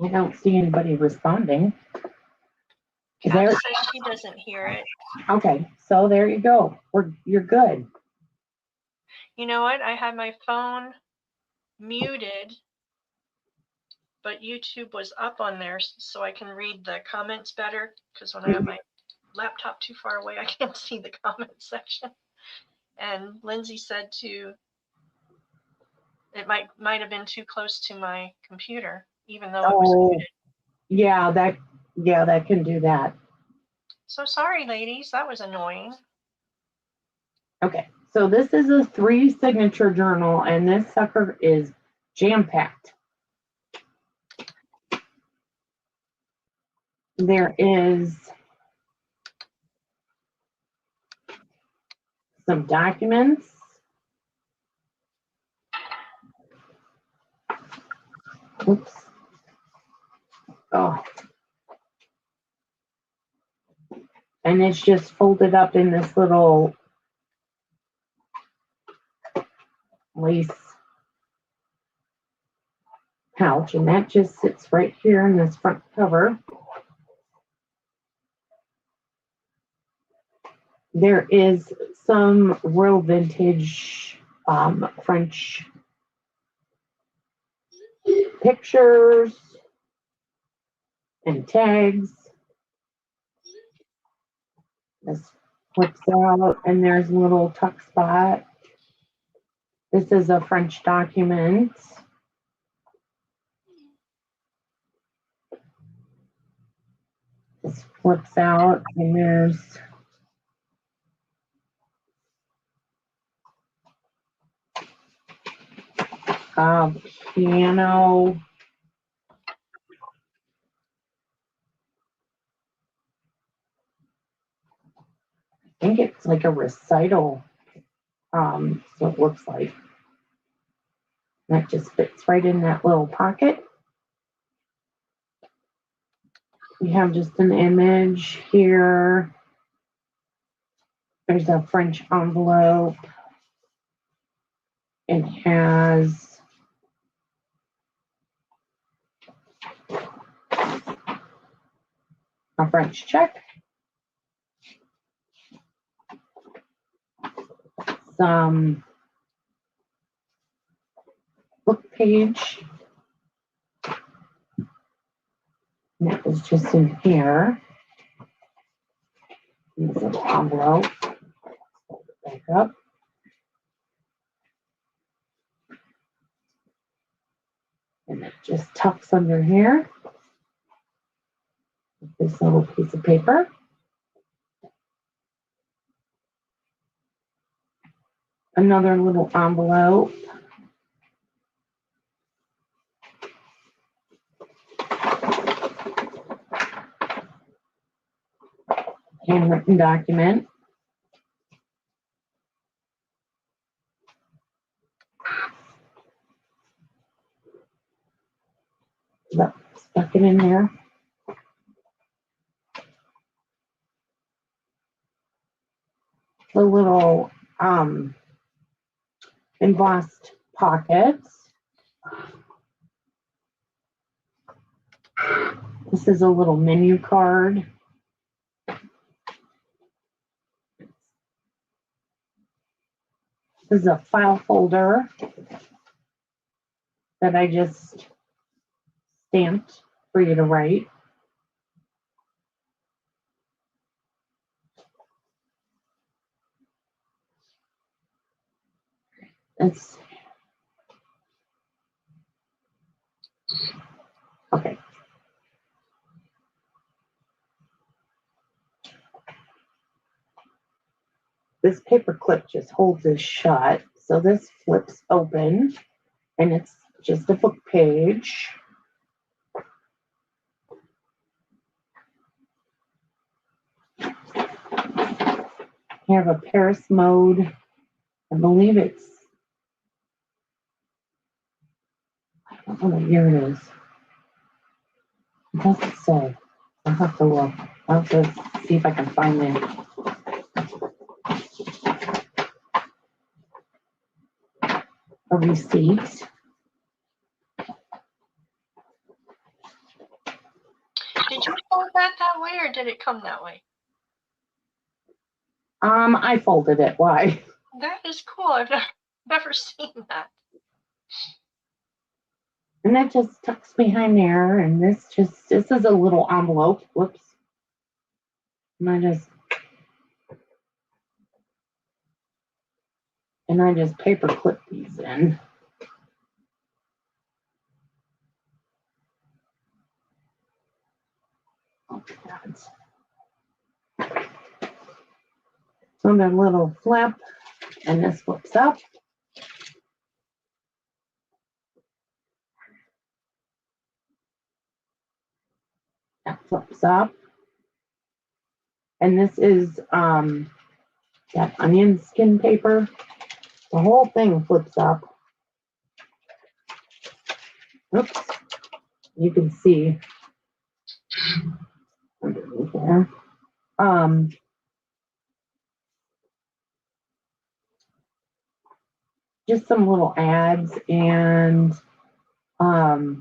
I don't see anybody responding. Kat says she doesn't hear it. Okay, so there you go. You're good. You know what? I had my phone muted, but YouTube was up on there so I can read the comments better, because when I have my laptop too far away, I can't see the comment section. And Lindsay said it might have been too close to my computer, even though it was muted. Yeah, that can do that. So sorry, ladies, that was annoying. Okay, so this is a 3 signature journal, and this sucker is jam-packed. There is some documents. Oops. Oh. And it's just folded up in this little lace pouch, and that just sits right here in this front cover. There is some real vintage French pictures and tags. This flips out, and there's a little tuck spot. This is a French document. This flips out, and there's a piano. I think it's like a recital. So it looks like. That just fits right in that little pocket. We have just an image here. There's a French envelope. It has a French check. Some book page. And that was just in here. This little envelope. Fold it back up. And it just tucks under here. With this little piece of paper. Another little envelope. Handwritten document. Stuck it in there. The little embossed pockets. This is a little menu card. This is a file folder that I just stamped for you to write. It's okay. This paper clip just holds this shut. So this flips open and it's just a book page. You have a Paris mode. I believe it's, I don't know what year it is. It doesn't say. I'll have to look. I'll have to see if I can find it. A receipt. Did you fold that way, or did it come that way? I folded it. Why? That is cool. I've never seen that. And that just tucks behind there. And this is a little envelope. Whoops. And I just paper clip these in. Oh, God. So the little flip, and this flips up. That flips up. And this is that onion skin paper. The whole thing flips up. Oops. You can see underneath there. Just some little ads and a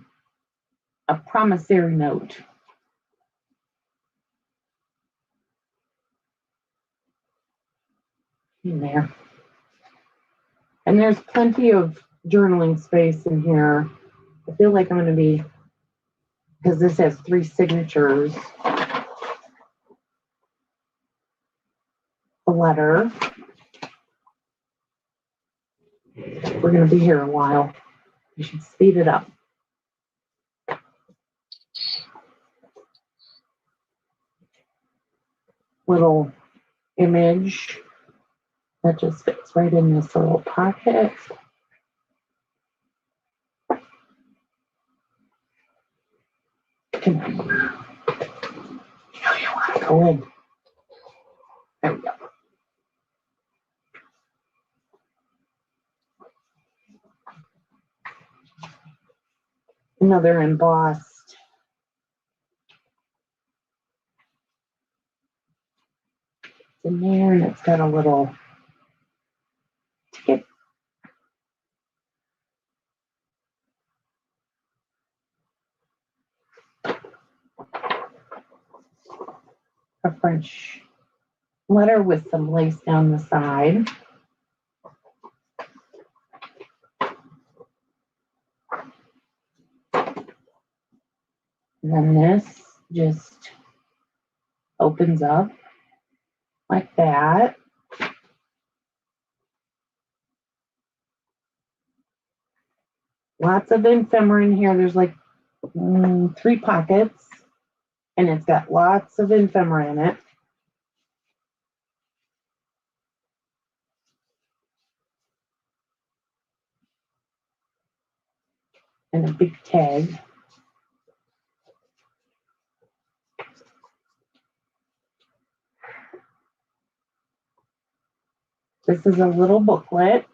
promissory note. In there. And there's plenty of journaling space in here. I feel like I'm going to be, because this has 3 signatures. A letter. We're going to be here a while. I should speed it up. Little image that just fits right in this little pocket. Come on. You know you want to go in. There we go. Another embossed. It's in there, and it's got a little ticket. A French letter with some lace down the side. And then this just opens up like that. Lots of ephemera in here. There's like 3 pockets, and it's got lots of ephemera in it. And a big tag. This is a little booklet.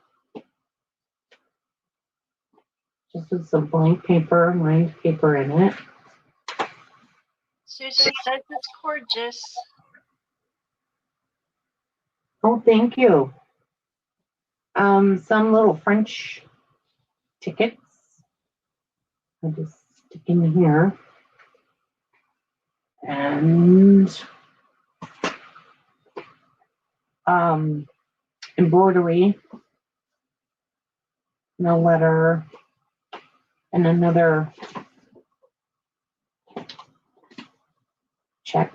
Just with some blank paper, lined paper in it. Susan says it's gorgeous. Oh, thank you. Some little French tickets. I just stick in here. and embroidery, and a letter, and another check,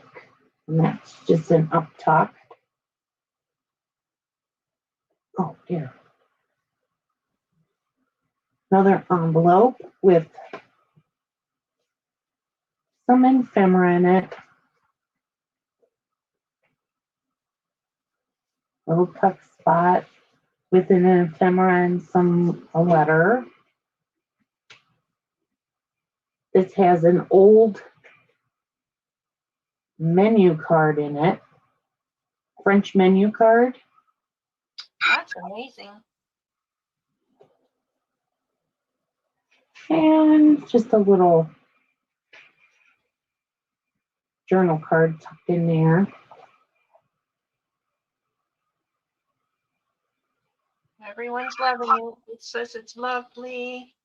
and that's just an up tuck. Oh dear. Another envelope with some ephemera in it. Little tuck spot with an ephemera and a letter. This has an old menu card in it. French menu card. That's amazing. And just a little journal card tucked in there. Everyone's loving it. It says it's lovely.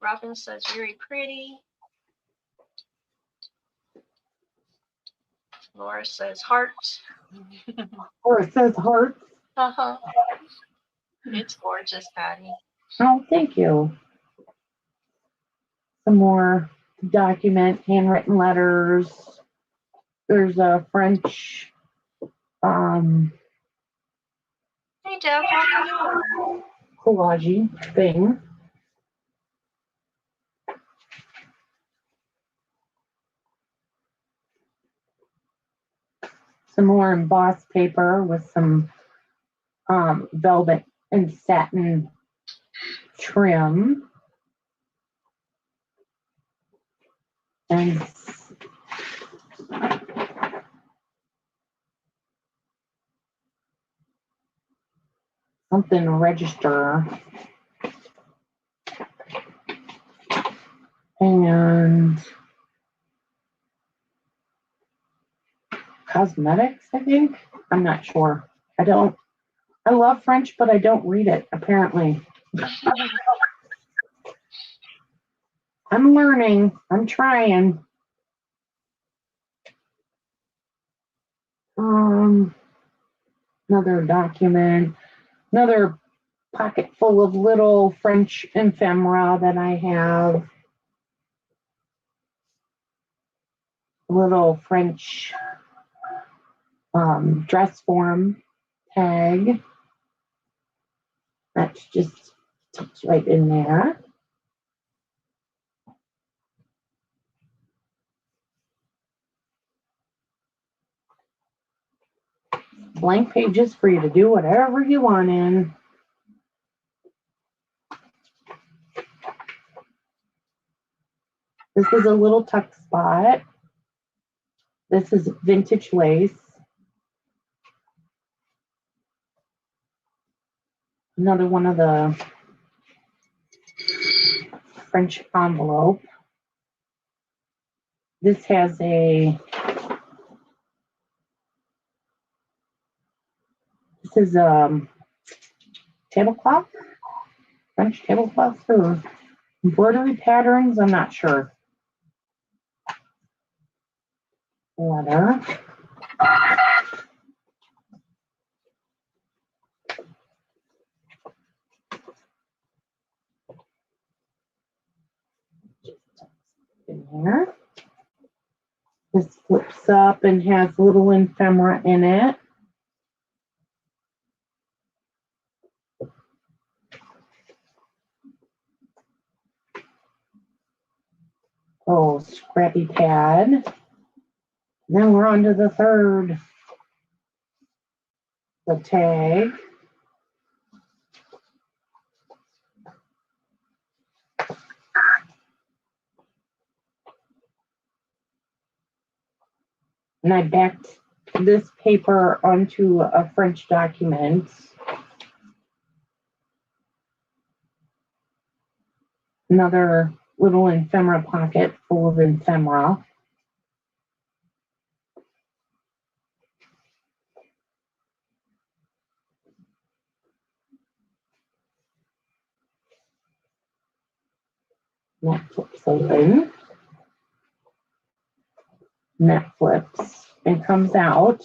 Robin says very pretty. Laura says heart. Or it says heart. Uh-huh. It's gorgeous, Patty. Oh, thank you. Some more document, handwritten letters. There's a French Hey, Deb, how are you? collage thing. Some more embossed paper with some velvet and satin trim. And something to register. And cosmetics, I think. I'm not sure. I love French, but I don't read it, apparently. I'm learning. I'm trying. Another document, another pocket full of little French ephemera that I have. Little French dress form tag. That's just tucked right in there. Blank pages for you to do whatever you want in. This is a little tuck spot. This is vintage lace. Another one of the French envelope. This has a tablecloth, French tablecloth or embroidery patterns. I'm not sure. Letter. In here. This flips up and has little ephemera in it. Oh, scrappy pad. Then we're on to the third. The tag. And I backed this paper onto a French document. Another little ephemera pocket full of ephemera. And that flips open. And that flips and comes out.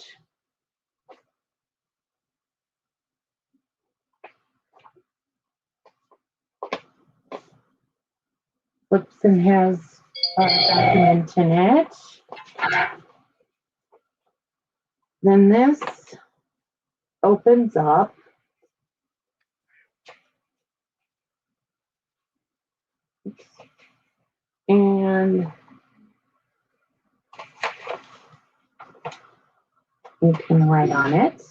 Flips and has a document in it. Then this opens up. And you can write on it.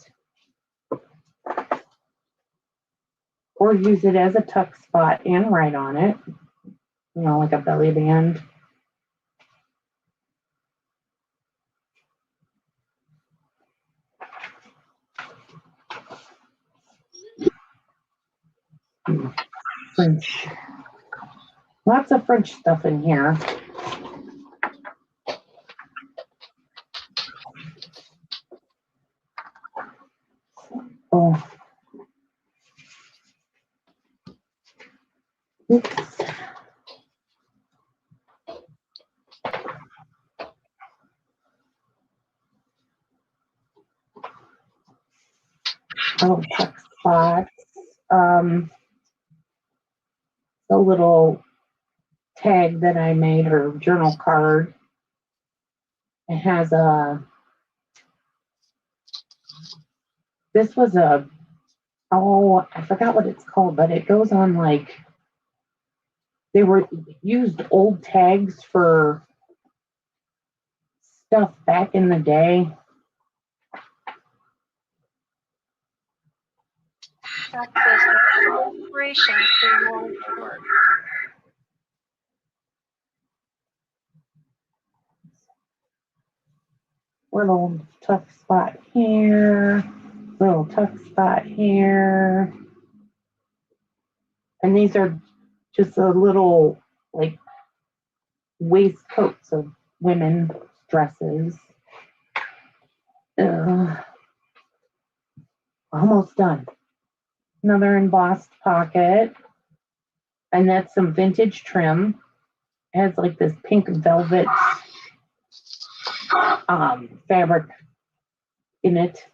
Or use it as a tuck spot and write on it. You know, like a belly band. French. Lots of French stuff in here. Oh. Oops. Oh, tuck spots. The little tag that I made, or journal card. It has this was a, oh, I forgot what it's called, but it goes on like, they were used old tags for stuff back in the day. That was inspiration for long short. Little tuck spot here, little tuck spot here. And these are just a little like waistcoats of women's dresses. Almost done. Another embossed pocket. And that's some vintage trim. It has like this pink velvet fabric in it.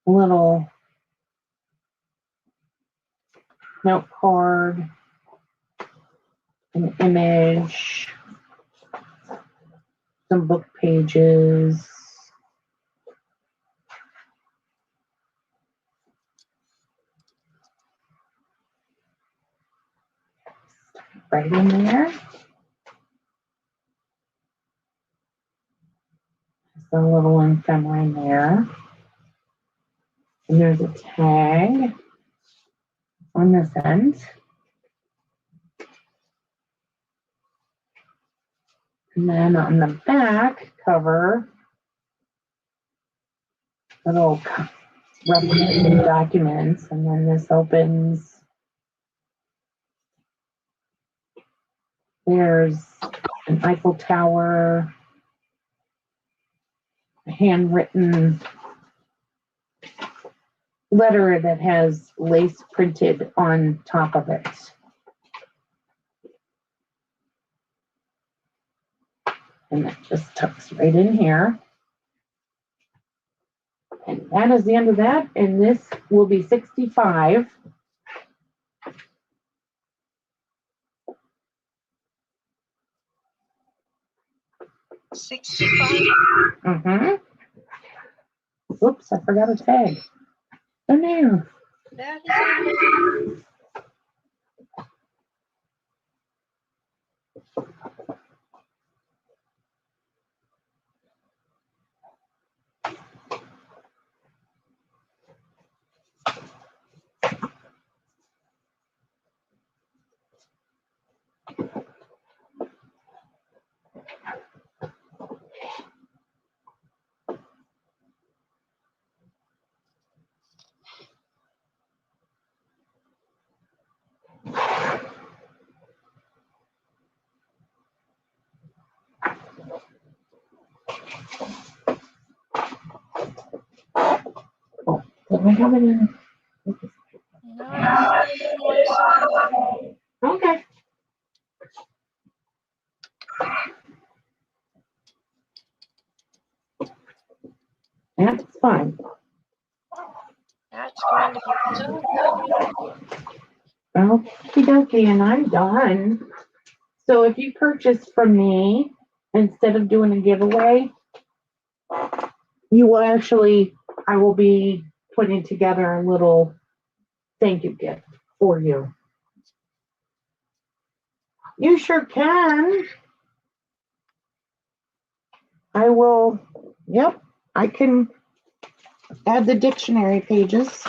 A little note card, an image, some book pages. Right in there. Just a little ephemera in there. And there's a tag on this end. And then on the back cover, little replicating documents. And then this opens. There's an Eiffel Tower, a handwritten letter that has lace printed on top of it. And that just tucks right in here. And that is the end of that. And this will be $65. $65. Mm-hmm. Oops, I forgot a tag. Oh no. That is Did I have it in? no, I don't want so far. Okay. That's fine. That's going to be so good. Okie dokie, and I'm done. So if you purchase from me, instead of doing a giveaway, you will actually, I will be putting together a little thank you gift for you. You sure can. I will, yep, I can add the dictionary pages.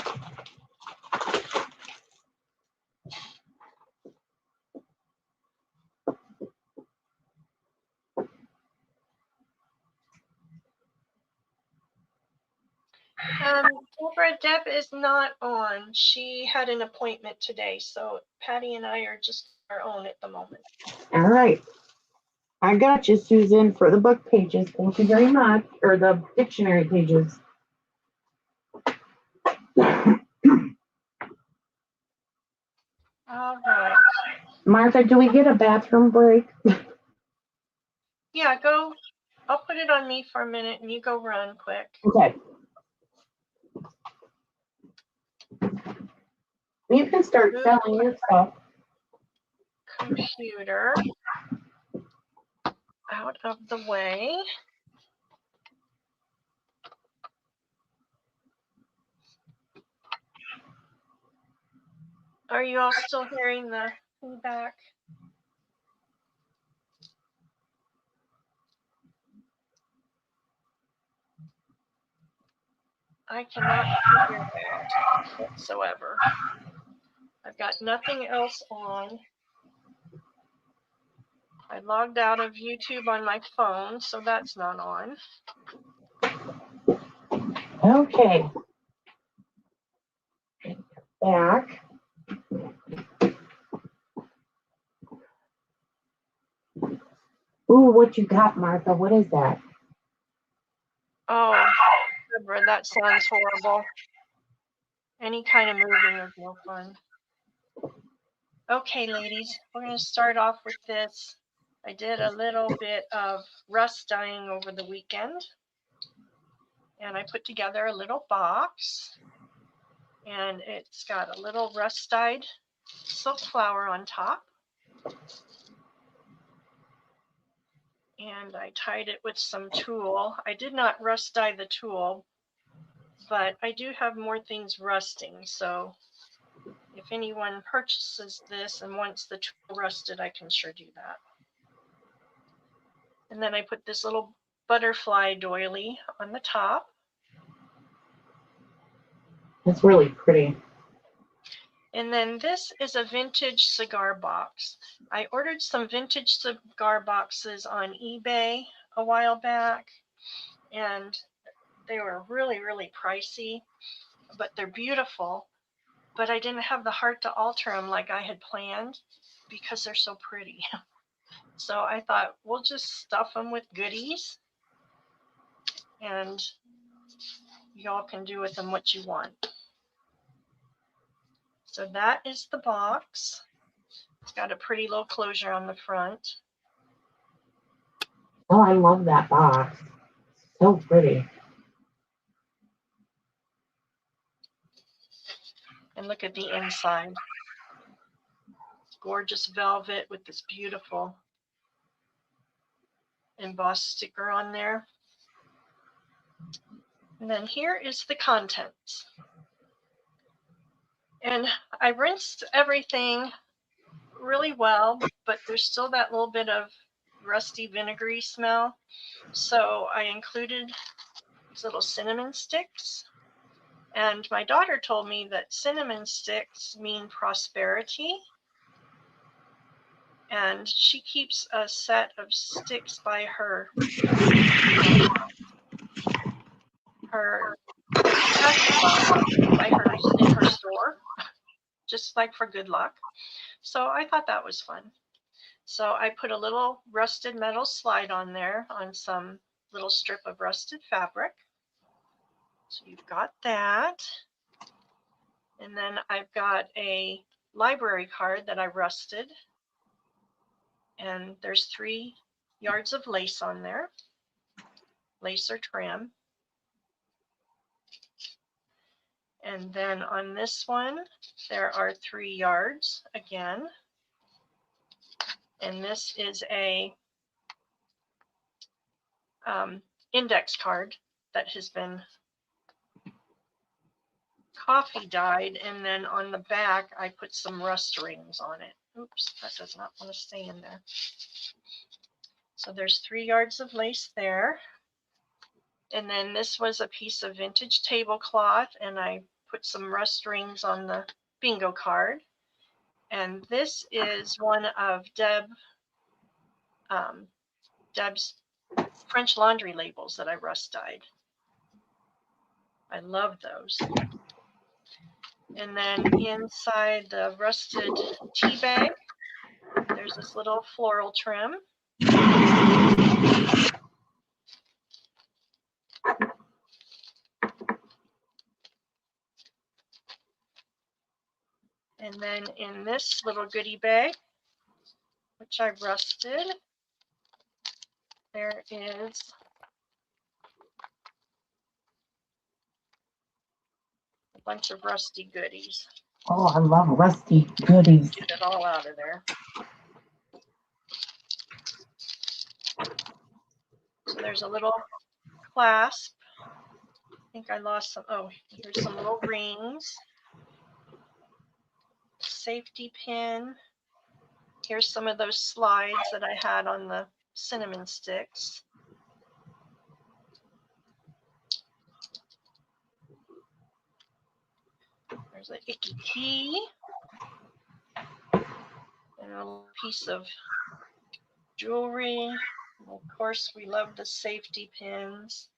Deborah, Deb is not on. She had an appointment today, so Patty and I are just our own at the moment. All right. I got you, Susan, for the book pages. Thank you very much. Or the dictionary pages. All right. Martha, do we get a bathroom break? Yeah, go. I'll put it on me for a minute and you go run quick. Okay. You can start selling your stuff. Computer out of the way. Are you all still hearing the feedback? I cannot hear that whatsoever. I've got nothing else on. I logged out of YouTube on my phone, so that's not on. Okay. Back. Ooh, what you got, Martha? What is that? Oh, Deborah, that sounds horrible. Any kind of moving is no fun. Okay, ladies, we're going to start off with this. I did a little bit of rust dyeing over the weekend, and I put together a little box, and it's got a little rust dyed silk flower on top. And I tied it with some tulle. I did not rust dye the tulle, but I do have more things rusting. So if anyone purchases this and wants the tulle rusted, I can sure do that. And then I put this little butterfly doily on the top. It's really pretty. And then this is a vintage cigar box. I ordered some vintage cigar boxes on eBay a while back, and they were really, really pricey, but they're beautiful. But I didn't have the heart to alter them like I had planned because they're so pretty. So I thought we'll just stuff them with goodies, and y'all can do with them what you want. So that is the box. It's got a pretty little closure on the front. Oh, I love that box. So pretty. And look at the inside. Gorgeous velvet with this beautiful embossed sticker on there. And then here is the contents. And I rinsed everything really well, but there's still that little bit of rusty vinegary smell. So I included these little cinnamon sticks. And my daughter told me that cinnamon sticks mean prosperity. And she keeps a set of sticks by her in her store, just like for good luck. So I thought that was fun. So I put a little rusted metal slide on there on some little strip of rusted fabric. So you've got that. And then I've got a library card that I rusted. And there's 3 yards of lace on there, lace or trim. And then on this one, there are 3 yards again. And this is a index card that has been coffee dyed, and then on the back I put some rust rings on it. Oops, that does not want to stay in there. So there's 3 yards of lace there. And then this was a piece of vintage tablecloth, and I put some rust rings on the bingo card. And this is one of Deb's French laundry labels that I rust dyed. I love those. And then inside the rusted tea bag, there's this little floral trim. And then in this little goodie bag, which I rusted, there is a bunch of rusty goodies. Oh, I love rusty goodies. Get it all out of there. So there's a little clasp. I think I lost some. Oh, here's some little rings. Safety pin. Here's some of those slides that I had on the cinnamon sticks. There's an icky tea. And a little piece of jewelry. And of course, we love the safety pins.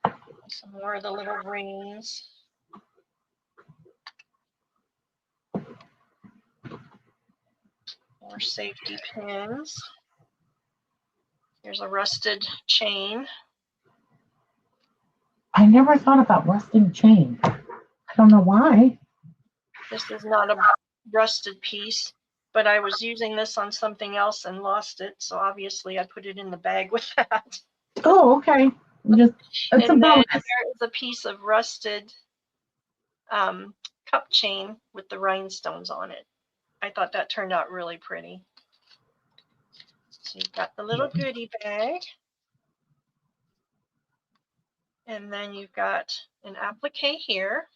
Some more of the little rings. More safety pins. Here's a rusted chain. I never thought about rusted chain. I don't know why. This is not a rusted piece, but I was using this on something else and lost it. So obviously I put it in the bag with that. Oh, okay. It's and a then bonus. there is a piece of rusted cup chain with the rhinestones on it. I thought that turned out really pretty. So you've got the little goodie bag. And then you've got an applique here.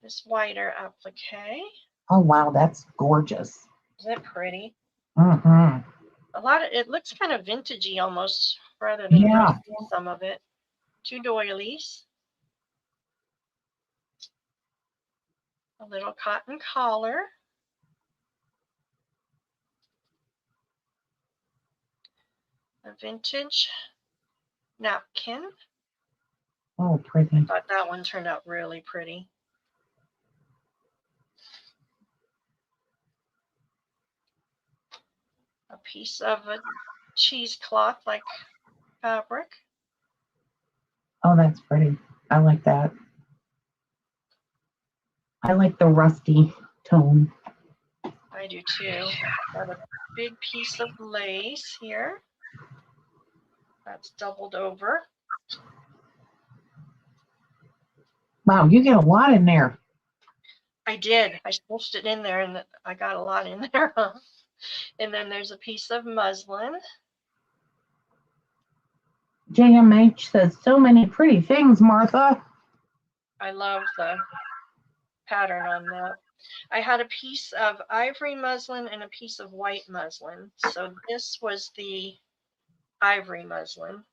This wider applique. Oh, wow, that's gorgeous. Isn't it pretty? Mm-hmm. It looks kind of vintagey almost, rather than rusty, some of it. 2 doilies. A little cotton collar. A vintage napkin. Oh, pretty. I thought that one turned out really pretty. A piece of a cheesecloth like fabric. Oh, that's pretty. I like that. I like the rusty tone. I do too. Got a big piece of lace here. That's doubled over. Wow, you get a lot in there. I did. I stitched it in there and I got a lot in there. And then there's a piece of muslin. JMH says, so many pretty things, Martha. I love the pattern on that. I had a piece of ivory muslin and a piece of white muslin. So this was the ivory muslin.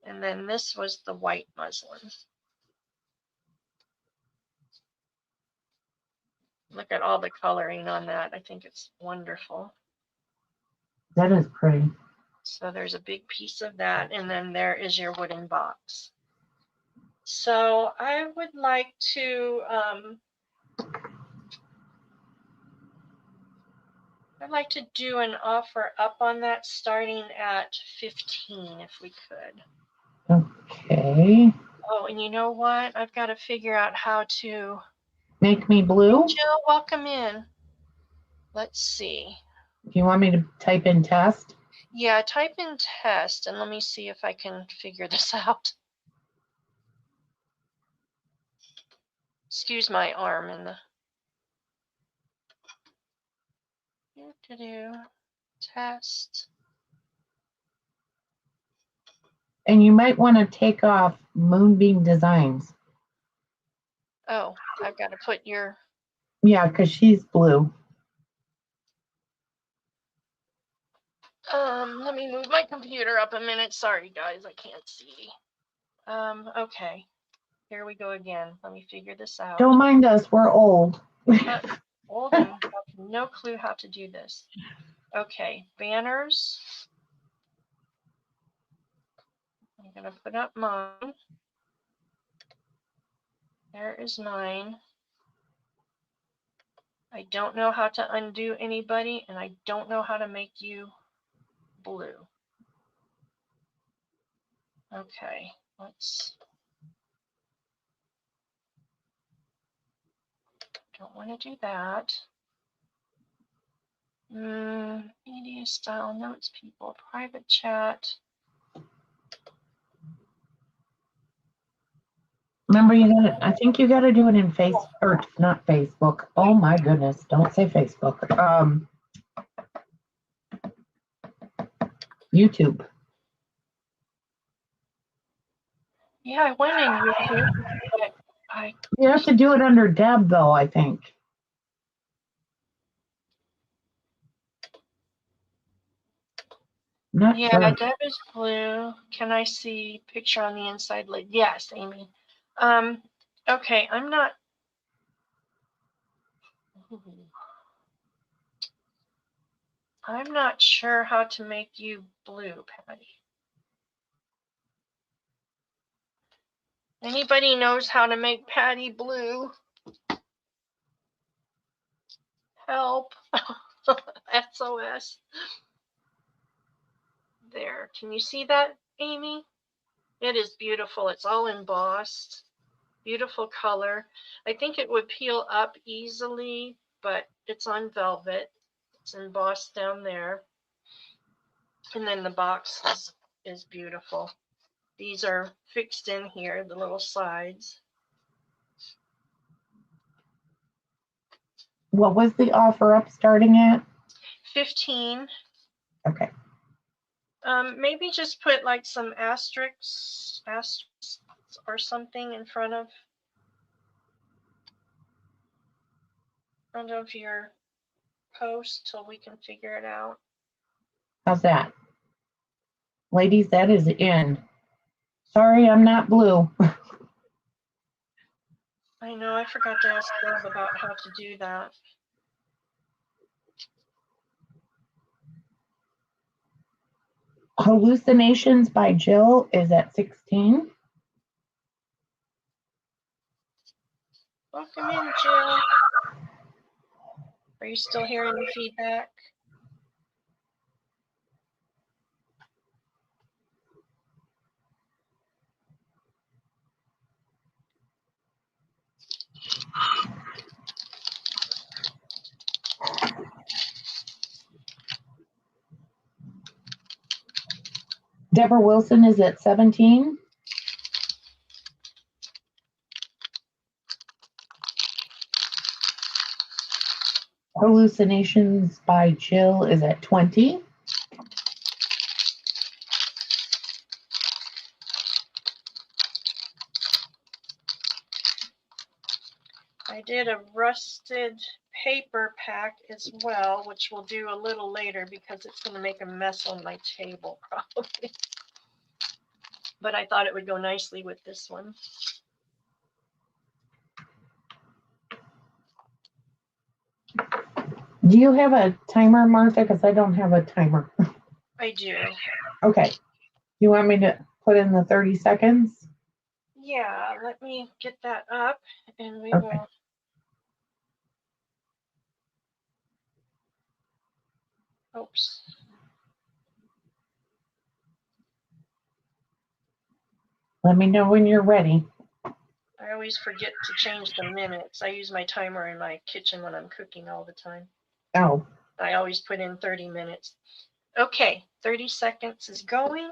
And then this was the white muslin. Look at all the coloring on that. I think it's wonderful. That is pretty. So there's a big piece of that. And then there is your wooden box. So I would like to, I'd like to do an offer up on that starting at 15 if we could. Okay. Oh, and you know what? I've got to figure out how to make me blue. Jill, welcome in. Let's see. Do you want me to type in test? Yeah, type in test and let me see if I can figure this out. Excuse my arm in the test. And you might want to take off Moonbeam Designs. Oh, I've got to put your. Yeah, because she's blue. Let me move my computer up a minute. Sorry, guys, I can't see. Okay. Here we go again. Let me figure this out. Don't mind us, we're old. Old and have no clue how to do this. Okay, banners. I'm going to put up mine. There is mine. I don't know how to undo anybody, and I don't know how to make you blue. Okay, let's. Don't want to do that. Media style, notes, people, private chat. Remember, I think you gotta do it in or not Facebook. Oh my goodness, don't say Facebook. YouTube. Yeah, I went in YouTube, but You have to do it under Deb though, I think. Not yeah, sure. Deb is blue. Can I see picture on the inside lid? Yes, Amy. Okay, I'm not. I'm not sure how to make you blue, Patty. Anybody knows how to make Patty blue? Help. SOS. There. Can you see that, Amy? It is beautiful. It's all embossed. Beautiful color. I think it would peel up easily, but it's on velvet. It's embossed down there. And then the box is beautiful. These are fixed in here, the little sides. What was the offer up starting at? 15. Okay. Maybe just put like some asterisks or something in front of your post till we can figure it out. How's that? Ladies, that is in. Sorry, I'm not blue. I know, I forgot to ask Deb about how to do that. Hallucinations by Jill is at 16. Welcome in, Jill. Are you still hearing the feedback? Deborah Wilson is at 17. Hallucinations by Jill is at 20. I did a rusted paper pack as well, which we'll do a little later because it's going to make a mess on my table probably. But I thought it would go nicely with this one. Do you have a timer, Martha? Because I don't have a timer. I do. Okay. You want me to put in the 30 seconds? Yeah, let me get that up and we Okay. will. Oops. Let me know when you're ready. I always forget to change the minutes. I use my timer in my kitchen when I'm cooking all the time. Oh, I always put in 30 minutes. Okay, 30 seconds is going.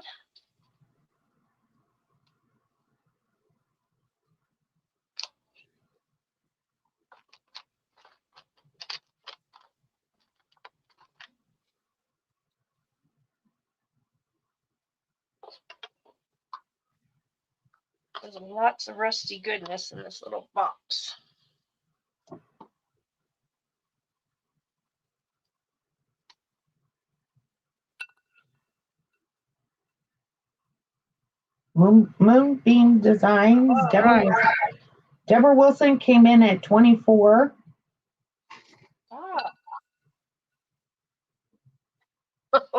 There's lots of rusty goodness in this little box. Moonbeam Designs. All right. Deborah Wilson came in at 24. Ah.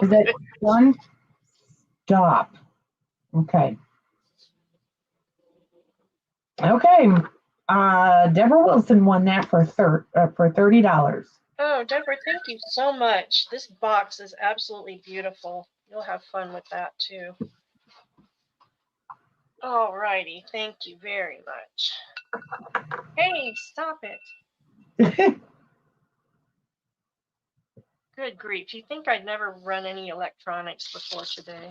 Is it one? Stop. Okay. Okay. Deborah Wilson won that for $30. Oh, Deborah, thank you so much. This box is absolutely beautiful. You'll have fun with that too. All righty. Thank you very much. Hey, stop it. Good grief. You think I'd never run any electronics before today?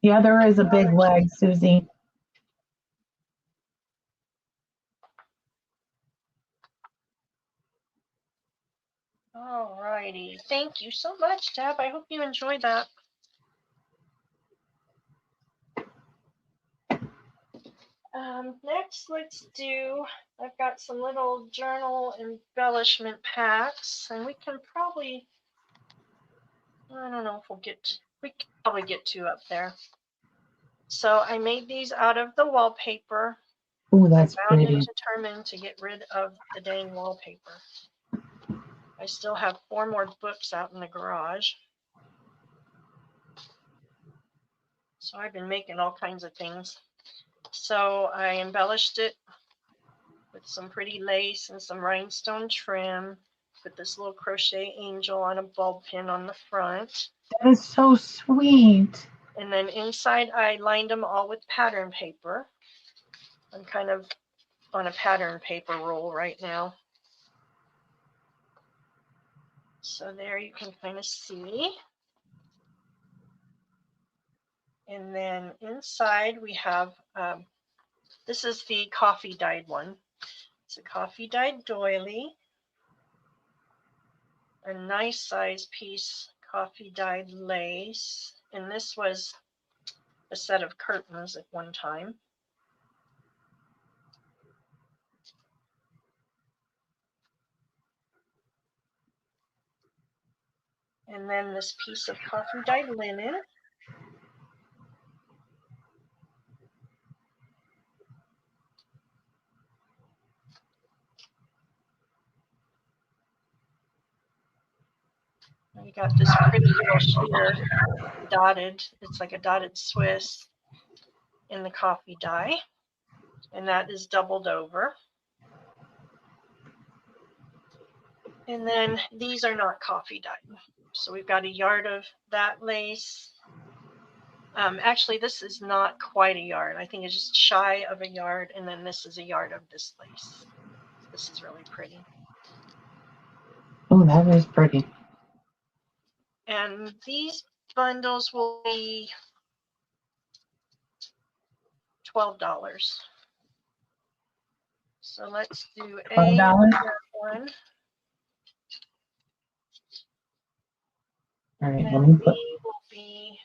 Yeah, there is a big lag, Susie. All righty. Thank you so much, Deb. I hope you enjoyed that. Next, let's do, I've got some little journal embellishment packs, and we can probably, I don't know if we can probably get 2 up there. So I made these out of the wallpaper. Oh, that's pretty. pretty. Determined to get rid of the dang wallpaper. I still have 4 more books out in the garage. So I've been making all kinds of things. So I embellished it with some pretty lace and some rhinestone trim. Put this little crochet angel on a bulb pin on the front. That is so sweet. And then inside I lined them all with pattern paper. I'm kind of on a pattern paper roll right now. So there you can kind of see. And then inside we have, this is the coffee dyed one. It's a coffee dyed doily. A nice size piece coffee dyed lace. And this was a set of curtains at one time. And then this piece of coffee dyed linen. We got this pretty little sheer dotted, it's like a dotted Swiss in the coffee dye. And that is doubled over. And then these are not coffee dyed. So we've got a yard of that lace. Actually, this is not quite a yard. I think it's just shy of a yard. And then this is a yard of this lace. This is really pretty. Oh, that is pretty. And these bundles will be $12. So let's do $12? one. All right, And let me put. B will be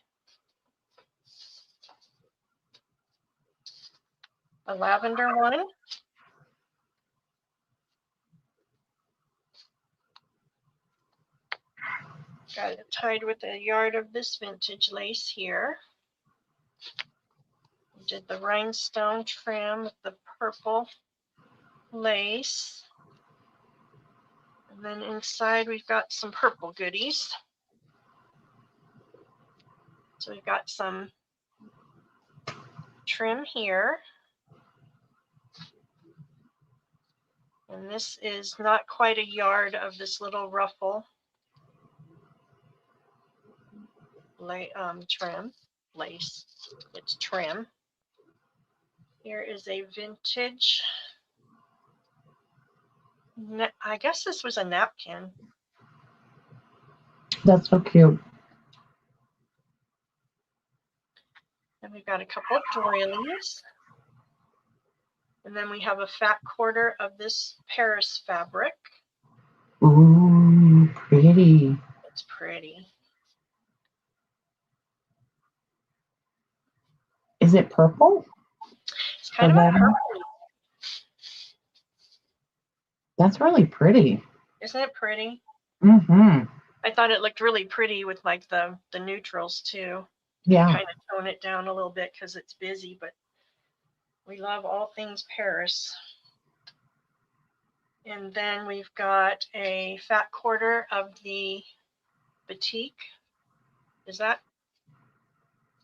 a lavender one. Got it tied with a yard of this vintage lace here. We did the rhinestone trim with the purple lace. And then inside we've got some purple goodies. So we've got some trim here. And this is not quite a yard of this little ruffle trim, lace. It's trim. Here is a vintage I guess this was a napkin. That's so cute. And we've got a couple of doilies. And then we have a fat quarter of this Paris fabric. Ooh, pretty. It's pretty. Is it purple? It's kind of a purple. That's really pretty. Isn't it pretty? Mm-hmm. I thought it looked really pretty with like the neutrals too. Yeah. Kind of tone it down a little bit because it's busy, but we love all things Paris. And then we've got a fat quarter of the batik. Is that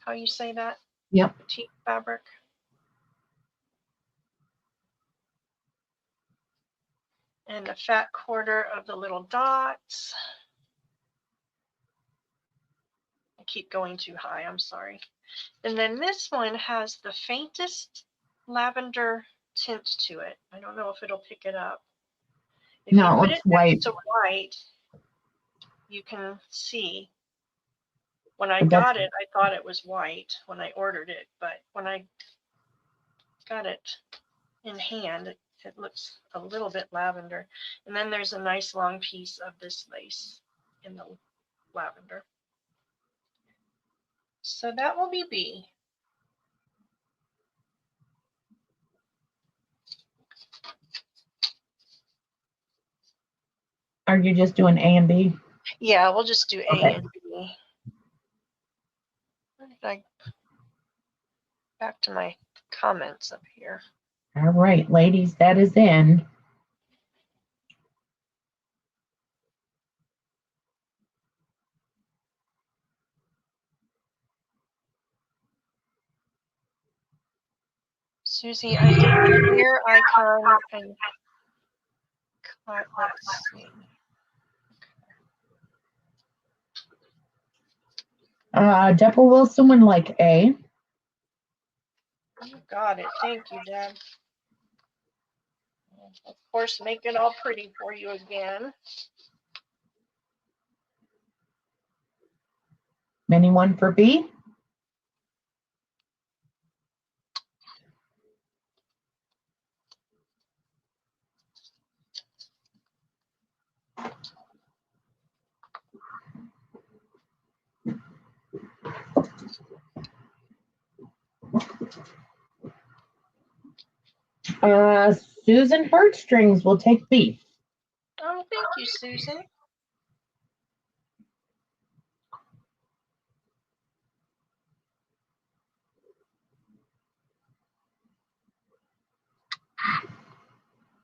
how you say that? Yep. Batik fabric. And a fat quarter of the little dots. I keep going too high, I'm sorry. And then this one has the faintest lavender tint to it. I don't know if it'll pick it up. If you put it next to white, you can see. When I got it, I thought it was white when I ordered it, but when I got it in hand, it looks a little bit lavender. And then there's a nice long piece of this lace in the lavender. So that will be B. Are you just doing A and B? Yeah, we'll just do A and B. Where did I back to my comments up here? All right, ladies, that is in. Susie, I did the clear icon and cut. Let's see. Deborah Wilson would like A. You got it. Thank you, Deb. Of course, make it all pretty for you again. Anyone for B? Susan Heartstrings will take B. Oh, thank you, Susan.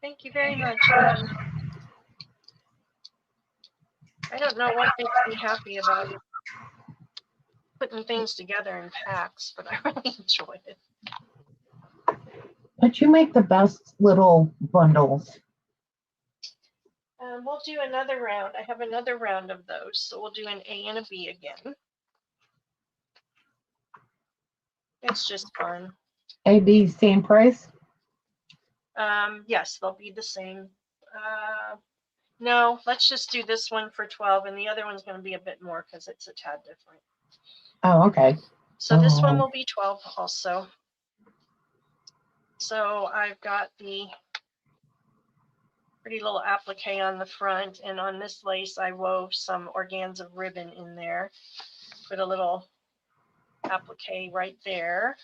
Thank you very much, Angie. I don't know what makes me happy about putting things together in packs, but I really enjoy it. But you make the best little bundles. We'll do another round. I have another round of those, so we'll do an A and a B again. It's just fun. A, B, same price? Yes, they'll be the same. No, let's just do this one for 12, and the other one's going to be a bit more because it's a tad different. Oh, okay. So this one will be 12 also. So I've got the pretty little applique on the front, and on this lace I wove some organza ribbon in there. Put a little applique right there,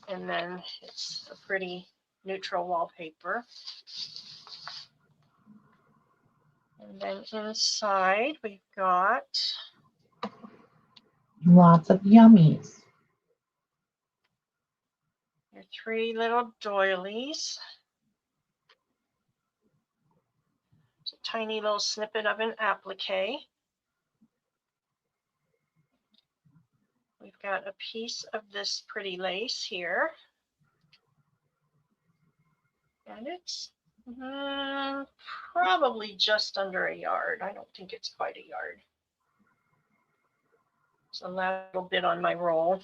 and then it's a pretty neutral wallpaper. And then inside we've got lots of yummies. your 3 little doilies. It's a tiny little snippet of an applique. We've got a piece of this pretty lace here. And it's probably just under a yard. I don't think it's quite a yard. So a little bit on my roll.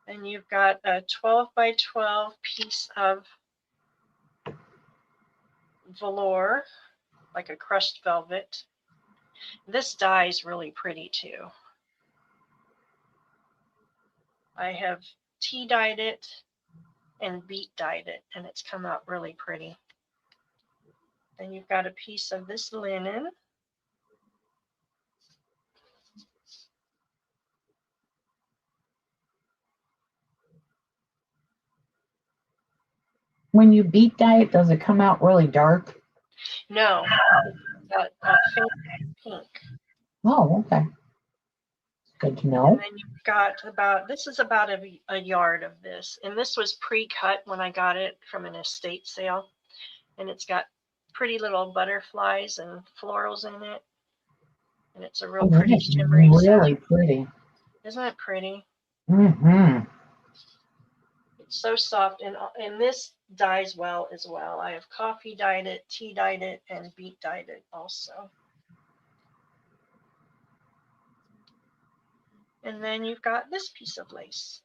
And you've got a 12 by 12 piece of velour, like a crushed velvet. This dye is really pretty too. I have tea dyed it and beet dyed it, and it's come out really pretty. Then you've got a piece of this linen. When you beet dye it, does it come out really dark? No, a faint pink. Oh, okay. Good to know. And then you've got this is about a yard of this. And this was pre-cut when I got it from an estate sale. And it's got pretty little butterflies and florals in it. And it's a real pretty shimmery really pretty. Isn't it pretty? Mm-hmm. It's so soft. And this dyes well as well. I have coffee dyed it, tea dyed it, and beet dyed it also. And then you've got this piece of lace.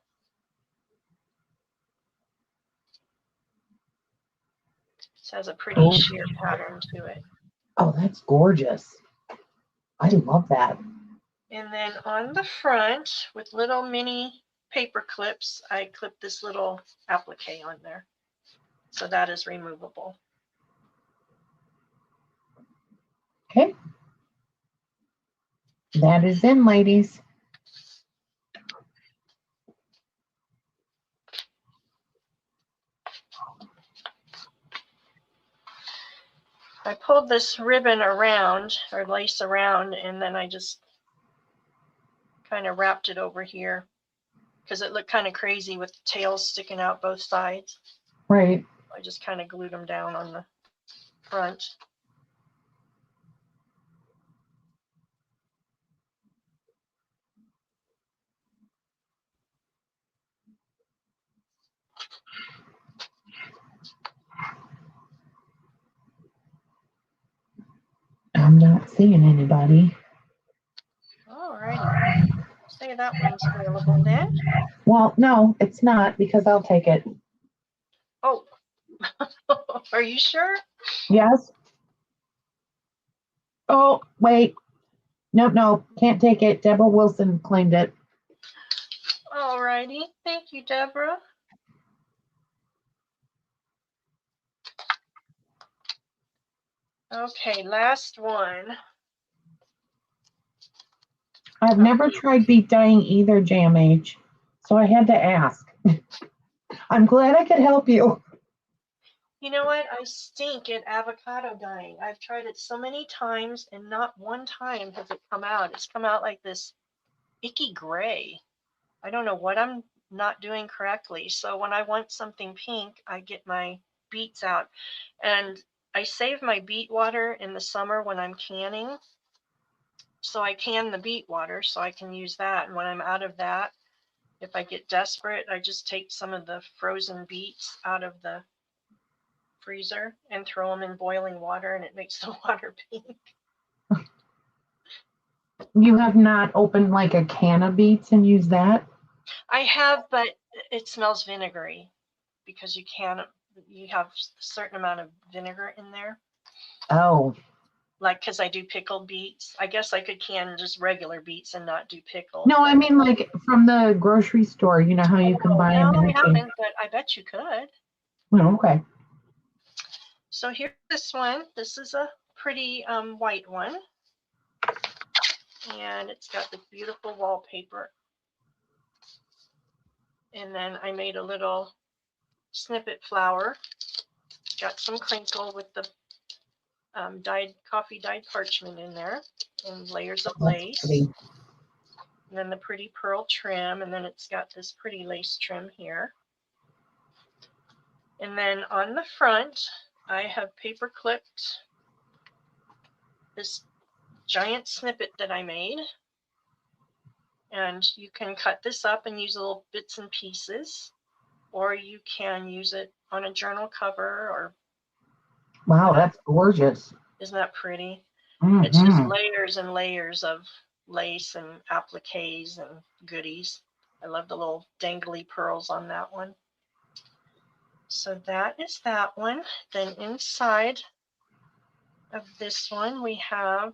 It has a pretty sheer pattern to it. Oh, that's gorgeous. I love that. And then on the front, with little mini paper clips, I clipped this little applique on there. So that is removable. Okay. That is in, ladies. I pulled this ribbon around, or lace around, and then I just kind of wrapped it over here because it looked kind of crazy with the tails sticking out both sides. Right. I just kind of glued them down on the front. I'm not seeing anybody. All righty. Say that one's available then. Well, no, it's not because I'll take it. Oh, are you sure? Yes. Oh, wait. Nope. Can't take it. Deborah Wilson claimed it. All righty. Thank you, Deborah. Okay, last one. I've never tried beet dyeing either, Jam Age, so I had to ask. I'm glad I could help you. You know what? I stink at avocado dyeing. I've tried it so many times, and not one time has it come out. It's come out like this icky gray. I don't know what I'm not doing correctly. So when I want something pink, I get my beets out. And I save my beet water in the summer when I'm canning. So I can the beet water so I can use that. And when I'm out of that, if I get desperate, I just take some of the frozen beets out of the freezer and throw them in boiling water, and it makes the water pink. You have not opened like a can of beets and used that? I have, but it smells vinegary because you have a certain amount of vinegar in there. Oh. Like, because I do pickled beets. I guess I could can just regular beets and not do pickled. No, I mean like from the grocery store. You know how you can buy them? No, I haven't, but I bet you could. Oh, okay. So here's this one. This is a pretty white one. And it's got this beautiful wallpaper. And then I made a little snippet flower. Got some crinkle with the coffee dyed parchment in there, and layers of lace. And then the pretty pearl trim, and then it's got this pretty lace trim here. And then on the front, I have paper clipped this giant snippet that I made. And you can cut this up and use little bits and pieces, or you can use it on a journal cover. Or wow, that's gorgeous. Isn't that pretty? Mm-hmm. It's just layers and layers of lace and appliques and goodies. I love the little dangly pearls on that one. So that is that one. Then inside, of this one, we have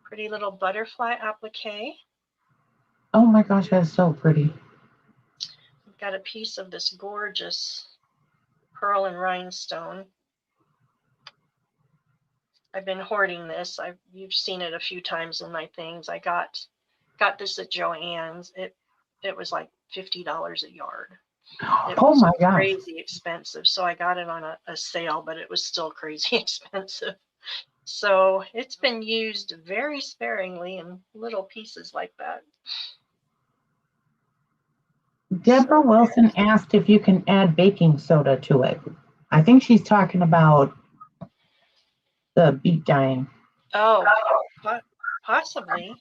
pretty little butterfly applique. Oh my gosh, that's so pretty. We've got a piece of this gorgeous pearl and rhinestone. I've been hoarding this. You've seen it a few times in my things. I got this at Joann's. It was like $50 a yard. It Oh was my gosh. crazy expensive. So I got it on a sale, but it was still crazy expensive. So it's been used very sparingly in little pieces like that. Deborah Wilson asked if you can add baking soda to it. I think she's talking about the beet dyeing. Oh, possibly.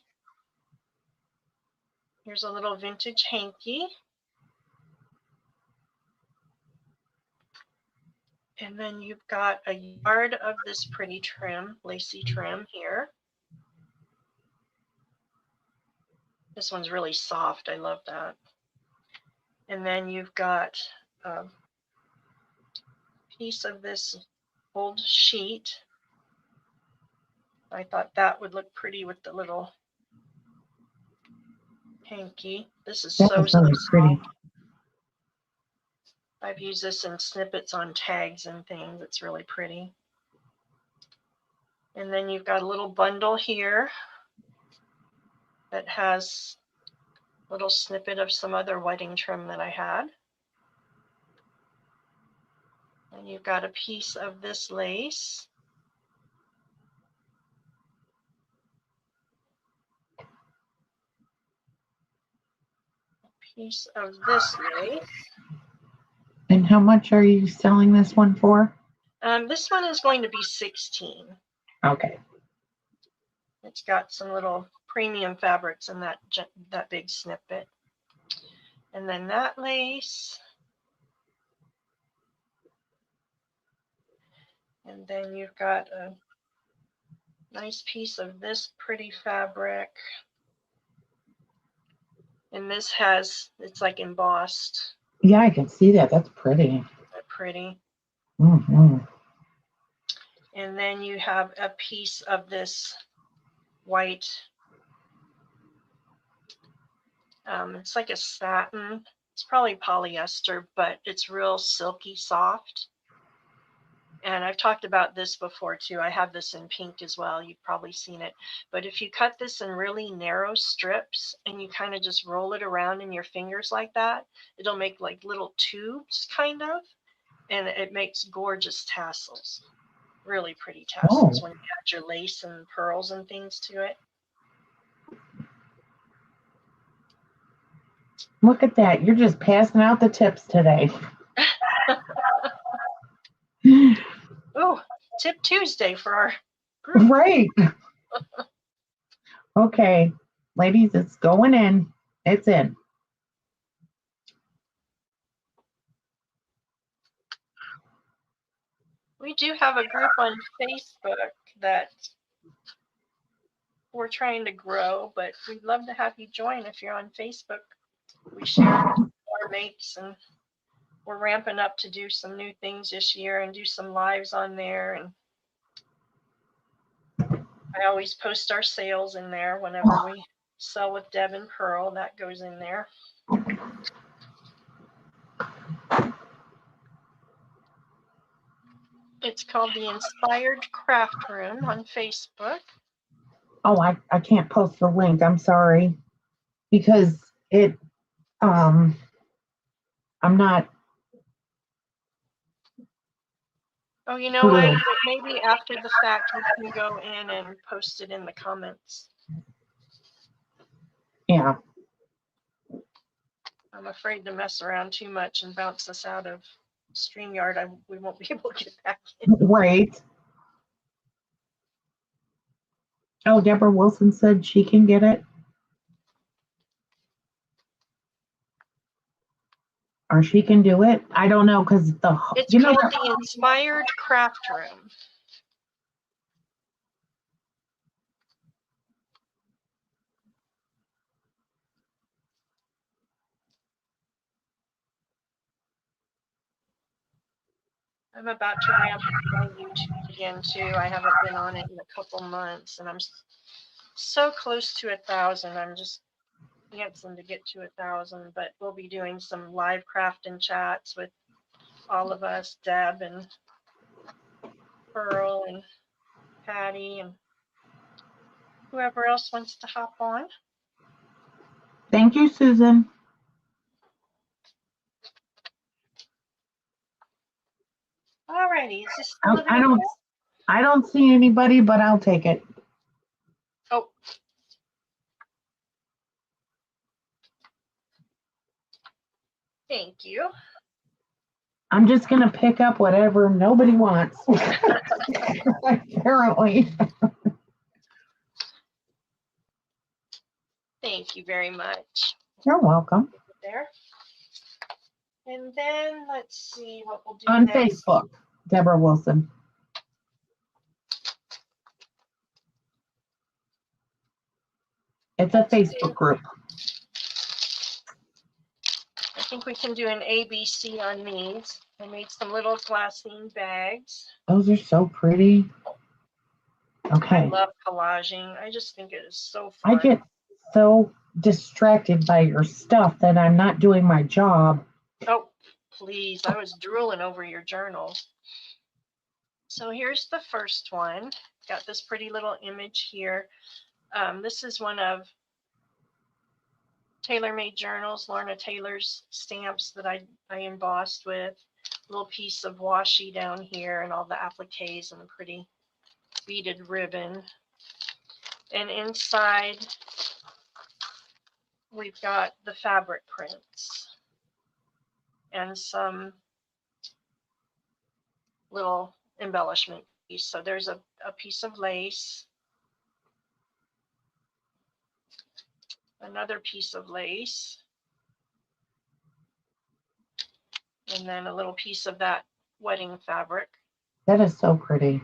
Here's a little vintage hanky. And then you've got a yard of this pretty trim, lacy trim here. This one's really soft. I love that. And then you've got a piece of this old sheet. I thought that would look pretty with the little hanky. This is so pretty. I've used this in snippets on tags and things. It's really pretty. And then you've got a little bundle here that has a little snippet of some other wedding trim that I had. And you've got a piece of this lace. A piece of this lace. And how much are you selling this one for? This one is going to be $16. Okay. It's got some little premium fabrics in that big snippet. And then that lace. And then you've got a nice piece of this pretty fabric. And this it's like embossed. Yeah, I can see that. That's pretty. Pretty. Mm-hmm. And then you have a piece of this white. It's like a satin. It's probably polyester, but it's real silky soft. And I've talked about this before too. I have this in pink as well. You've probably seen it. But if you cut this in really narrow strips and you kind of just roll it around in your fingers like that, it'll make like little tubes kind of. And it makes gorgeous tassels. Really pretty tassels when you add your lace and pearls and things to it. Look at that. You're just passing out the tips today. Oh, Tip Tuesday for our group. Right. Okay, ladies, it's going in. It's in. We do have a group on Facebook that we're trying to grow, but we'd love to have you join if you're on Facebook. We share our makes, and we're ramping up to do some new things this year and do some lives on there. And I always post our sales in there whenever we sell with Deb and Pearl. That goes in there. It's called the Inspired Craft Room on Facebook. Oh, I can't post the link. I'm sorry. Because I'm not. Oh, you know what? Maybe after the fact we can go in and post it in the comments. Yeah. I'm afraid to mess around too much and bounce us out of StreamYard. We won't be able to get back in. Right. Oh, Deborah Wilson said she can get it. Or she can do it. I don't know because it's called the Inspired Craft Room. I'm about to ramp up my YouTube again too. I haven't been on it in a couple months, and I'm so close to 1,000. I'm just dancing to get to 1,000. But we'll be doing some live craft and chats with all of us, Deb and Pearl and Patty and whoever else wants to hop on. Thank you, Susan. Alrighty, is this still I available? don't see anybody, but I'll take it. Oh. Thank you. I'm just gonna pick up whatever nobody wants. Apparently. Thank you very much. You're welcome. There. And then let's see what we'll do On next. Facebook, Deborah Wilson. It's a Facebook group. I think we can do an ABC on these. I made some little glassine bags. Those are so pretty. Okay. I love collaging. I just think it is so fun. I get so distracted by your stuff that I'm not doing my job. Oh, please. I was drooling over your journal. So here's the first one. Got this pretty little image here. This is one of Tailor-Made Journals, Lorna Taylor's stamps that I embossed with. A little piece of washi down here and all the appliques and the pretty beaded ribbon. And inside, we've got the fabric prints and some little embellishment piece. So there's a piece of lace, another piece of lace, and then a little piece of that wedding fabric. That is so pretty.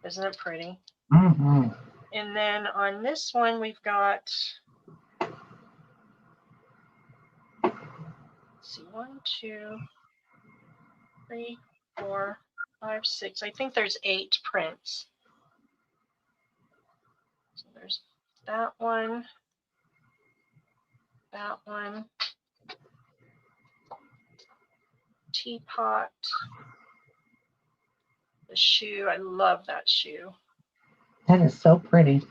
Isn't it pretty? Mm-hmm. And then on this one, we've got, let's see, 1, 2, 3, 4, 5, 6. I think there's 8 prints. So there's that one, teapot, the shoe. I love that shoe. That is so pretty.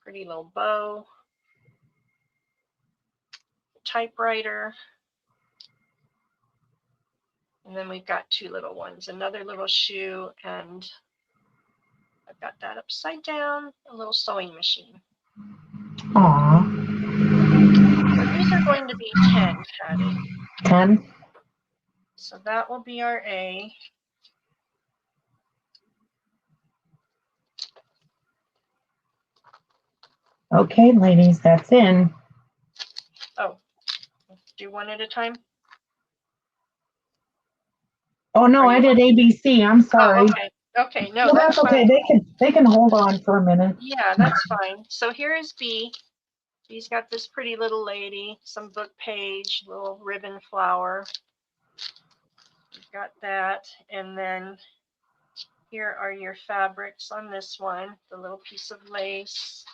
Pretty little bow, typewriter, and then we've got 2 little ones, another little shoe, and I've got that upside down, a little sewing machine. Aww. So these are going to be 10, Patty. 10? So that will be our A. Okay, ladies, that's in. Oh, do one at a time? Oh no, I did ABC. I'm sorry. Oh, okay. Okay, no, Well, that's okay. fine. They can hold on for a minute. Yeah, that's fine. So here is B. B's got this pretty little lady, some book page, little ribbon flower. You've got that, and then here are your fabrics on this one. The little piece of lace,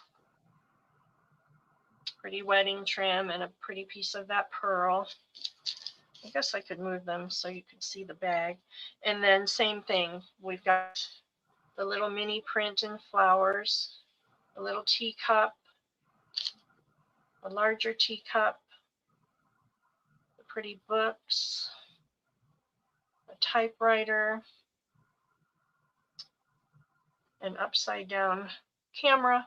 pretty wedding trim, and a pretty piece of that pearl. I guess I could move them so you could see the bag. And then same thing, we've got the little mini print in flowers, a little teacup, a larger teacup, the pretty books, a typewriter, an upside down camera,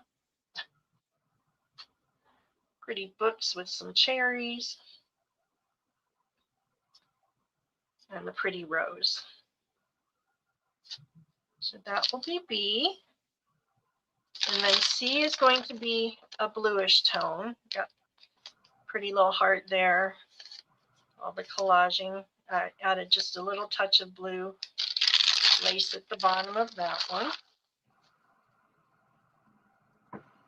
pretty books with some cherries, and the pretty rose. So that will be B. And then C is going to be a bluish tone. Got pretty little heart there. All the collaging. I added just a little touch of blue lace at the bottom of that one.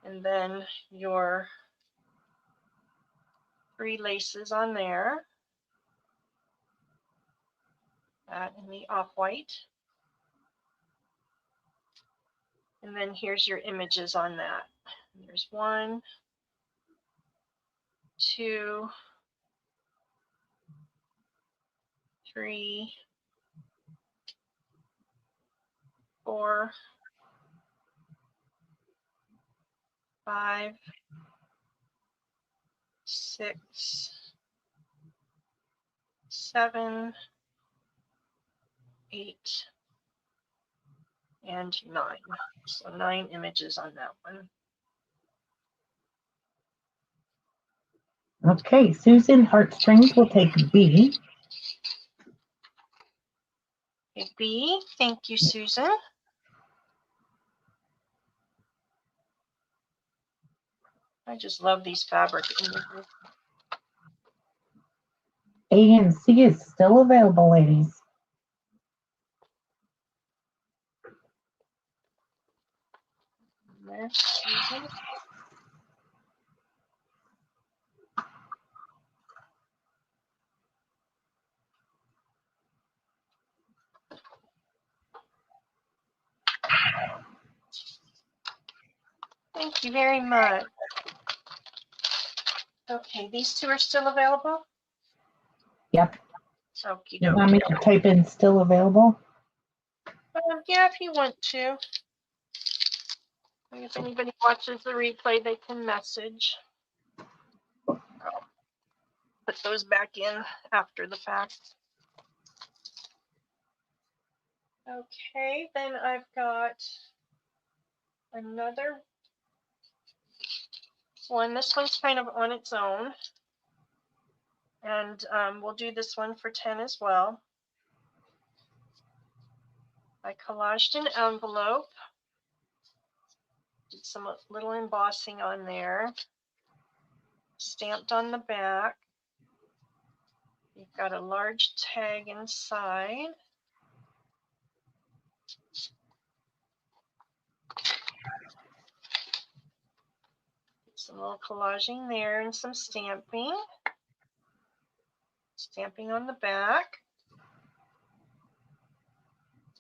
And then your 3 laces on there. That in the off-white. And then here's your images on that. There's 1, 2, 3, 4, 5, 6, 7, 8, and 9. So 9 images on that one. Okay, Susan Heartstrings will take B. Okay, B, thank you, Susan. I just love these fabric images. A and C is still available, ladies. There's Susan. Thank you very much. Okay, these 2 are still available? Yep. Okie You doke. want me to type in still available? Yeah, if you want to. If anybody watches the replay, they can message. I'll put those back in after the fact. Okay, then I've got another one. This one's kind of on its own. And we'll do this one for 10 as well. I collaged an envelope. Did some little embossing on there. Stamped on the back. You've got a large tag inside. Some little collaging there and some stamping. Stamping on the back.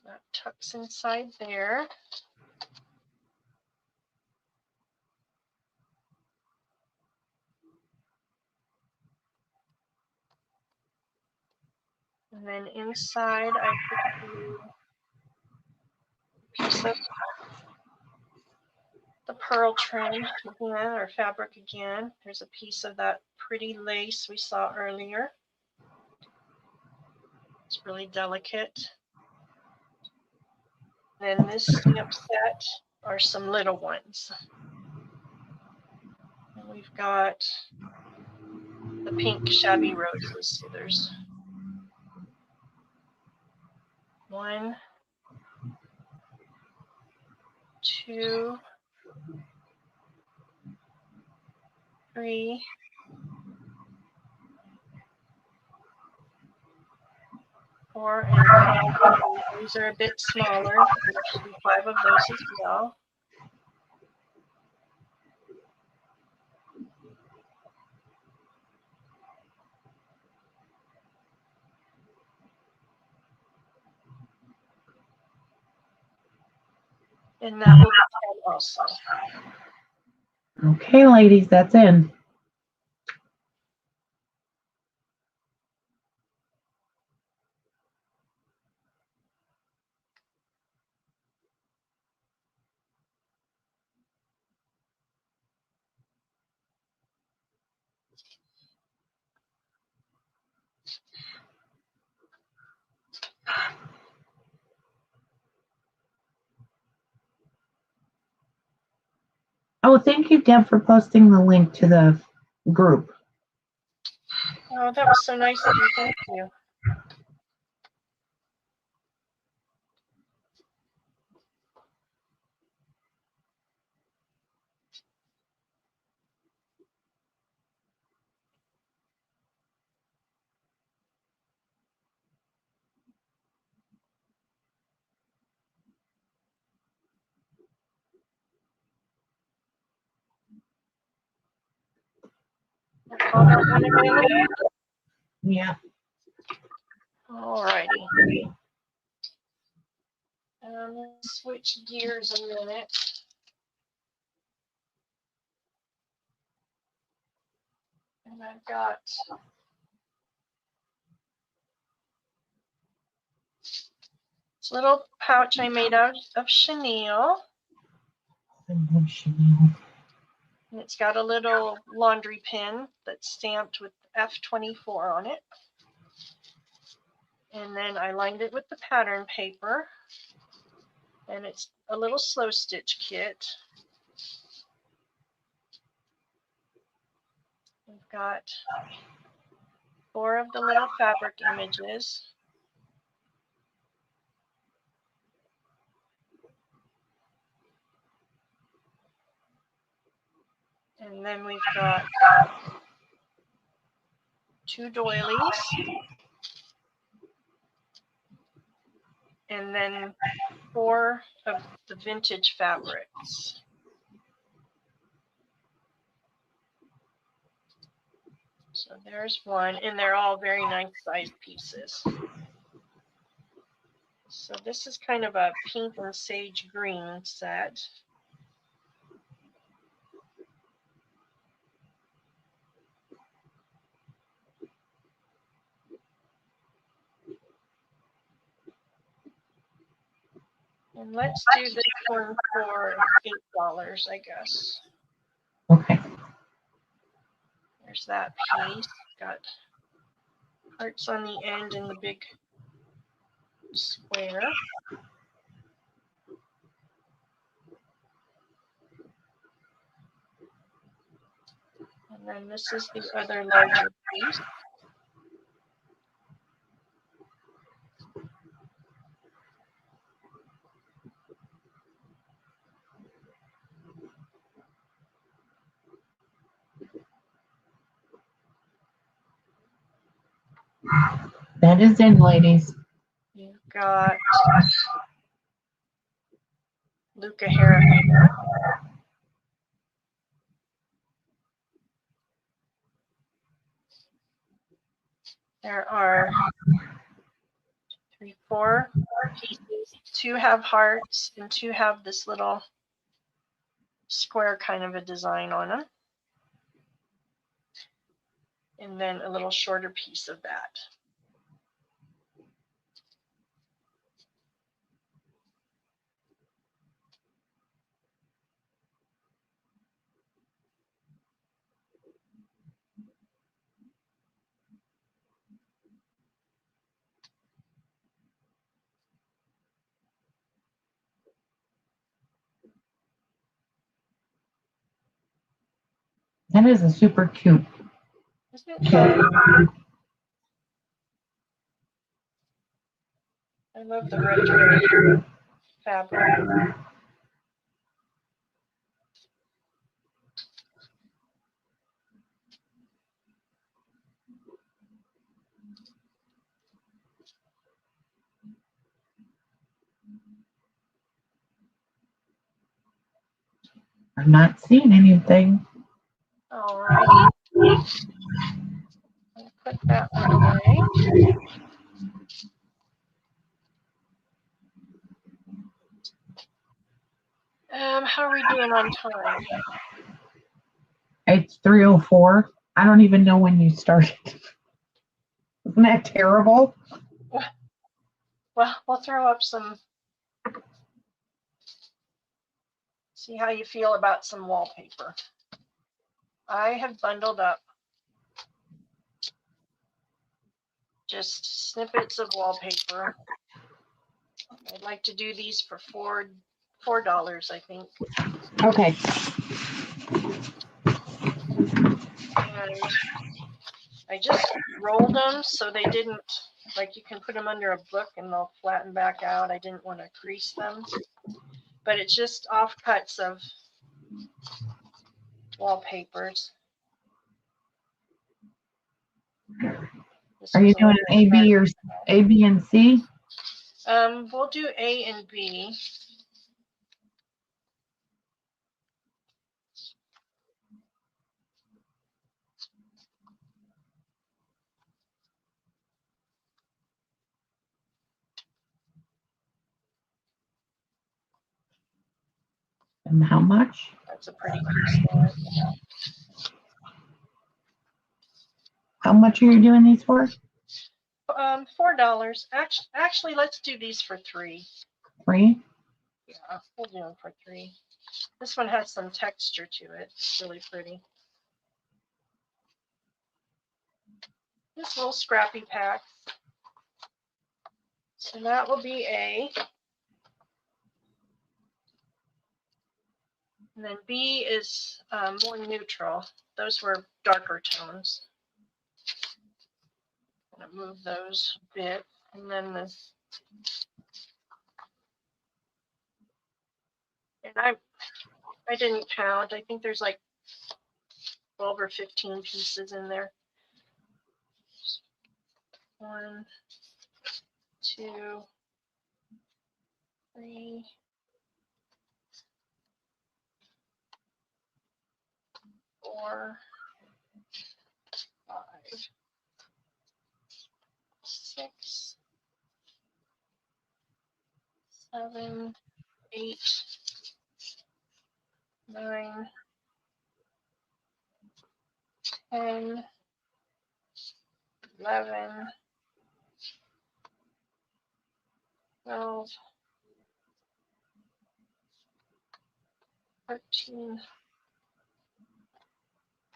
That tucks inside there. And then inside I put a piece of the pearl trim again, or fabric again. There's a piece of that pretty lace we saw earlier. It's really delicate. Then this stamp set are some little ones. And we've got the pink shabby roses. So there's 1, 2, 3, 4, and 5. These are a bit smaller. There should be 5 of those as well. And that will be 10 also. Okay, ladies, that's in. Oh, thank you, Deb, for posting the link to the group. Oh, that was so nice of you. Thank you. Call that one available? Yeah. Alrighty. Let's switch gears a minute. And I've got this little pouch I made out of chenille. And it's got a little laundry pin that's stamped with F24 on it. And then I lined it with the pattern paper. And it's a little slow stitch kit. We've got 4 of the little fabric images. And then we've got 2 doilies. And then 4 of the vintage fabrics. So there's one, and they're all very nice sized pieces. So this is kind of a pink and sage green set. And let's do this one for $8, I guess. Okay. There's that piece. Got hearts on the end in the big square. And then this is the other larger piece. That is in, ladies. You've got Luca Hare. There are 3, 4 pieces. 2 have hearts and 2 have this little square kind of a design on them. And then a little shorter piece of that. That is a super cute. Isn't it fun? I love the retro fabric. I'm not seeing anything. Alrighty. I'll put that one away. How are we doing on time? It's 3:04. I don't even know when you started. Isn't that terrible? Well, we'll throw up some, see how you feel about some wallpaper. I have bundled up just snippets of wallpaper. I'd like to do these for $4, I think. Okay. And I just rolled them so they didn't, like you can put them under a book and they'll flatten back out. I didn't want to crease them. But it's just offcuts of wallpapers. Are you doing an A, B, or A, B, and C? We'll do A and B. And how much? That's a pretty piece there. How much are you doing these for? $4. Actually, let's do these for $3. 3? Yeah, we'll do them for $3. This one has some texture to it. It's really pretty. This little scrappy pack. So that will be A. And then B is more neutral. Those were darker tones. I'm gonna move those a bit. And then this. And I didn't count. I think there's like 12 or 15 pieces in there. 1, 2, 3, 4, 5, 6, 7, 8, 9, 10, 11, 12, 13,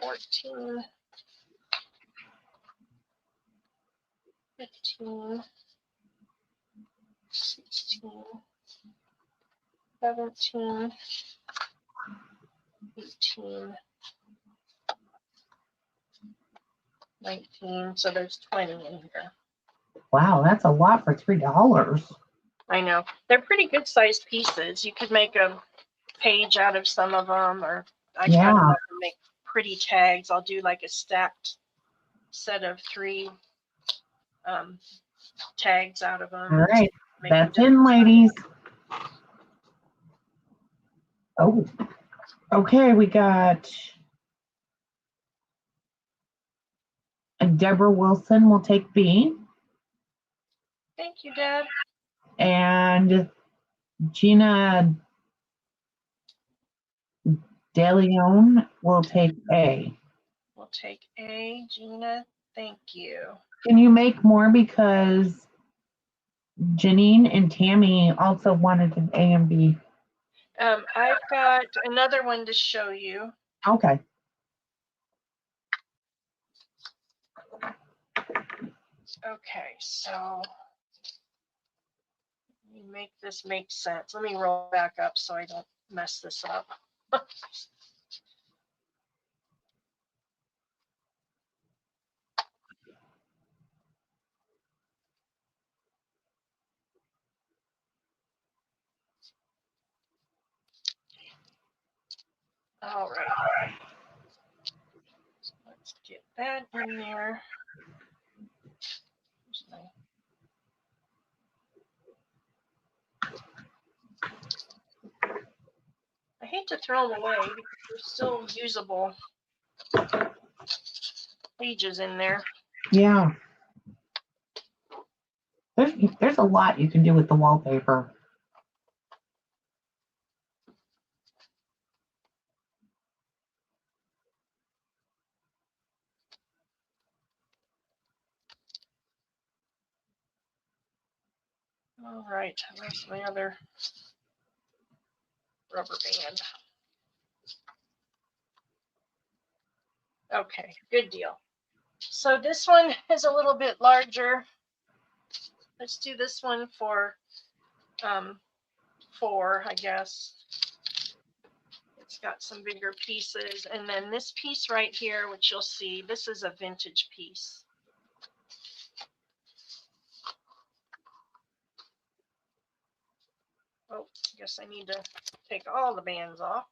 14, 15, 16, 17, 18, 19. So there's 20 in here. Wow, that's a lot for $3. I know. They're pretty good sized pieces. You could make a page out of some of them, or I kind of like to make pretty tags. I'll do like a stacked set of 3 tags out of them. All right, that's in, ladies. Oh, okay, we got Deborah Wilson will take B. Thank you, Dad. And Gina DeLeon will take A. We'll take A. Gina, thank you. Can you make more, because Janine and Tammy also wanted an A and B? I've got another one to show you. Okay. Okay, so let me make this make sense. Let me roll back up so I don't mess this up. All right. Let's get that in there. I hate to throw them away because they're still usable pages in there. Yeah. There's a lot you can do with the wallpaper. All right, where's my other rubber band? Okay, good deal. So this one is a little bit larger. Let's do this one for 4, I guess. It's got some bigger pieces. And then this piece right here, which you'll see, this is a vintage piece. Oh, I guess I need to take all the bands off.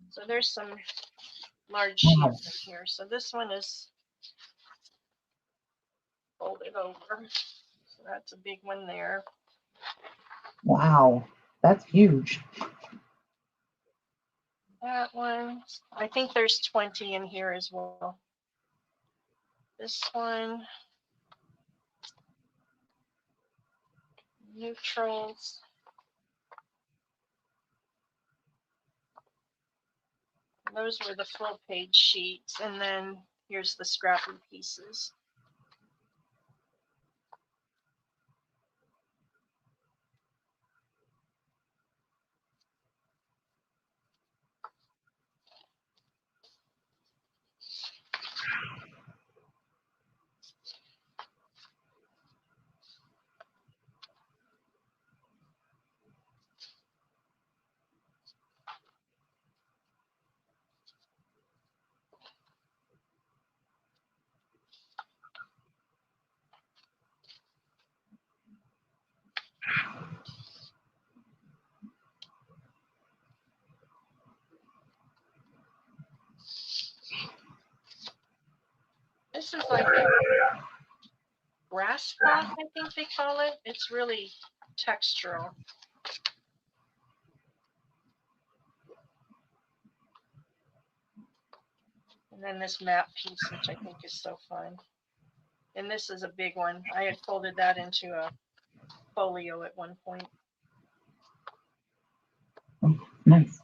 So there's some large sheets in here. So this one is folded over. So that's a big one there. Wow, that's huge. That one, I think there's 20 in here as well. this one. Neutrals. Those were the full page sheets, and then here's the scrappy pieces. This is like a grass cloth, I think they call it. It's really textural. And then this map piece, which I think is so fun. And this is a big one. I had folded that into a folio at one point. Nice.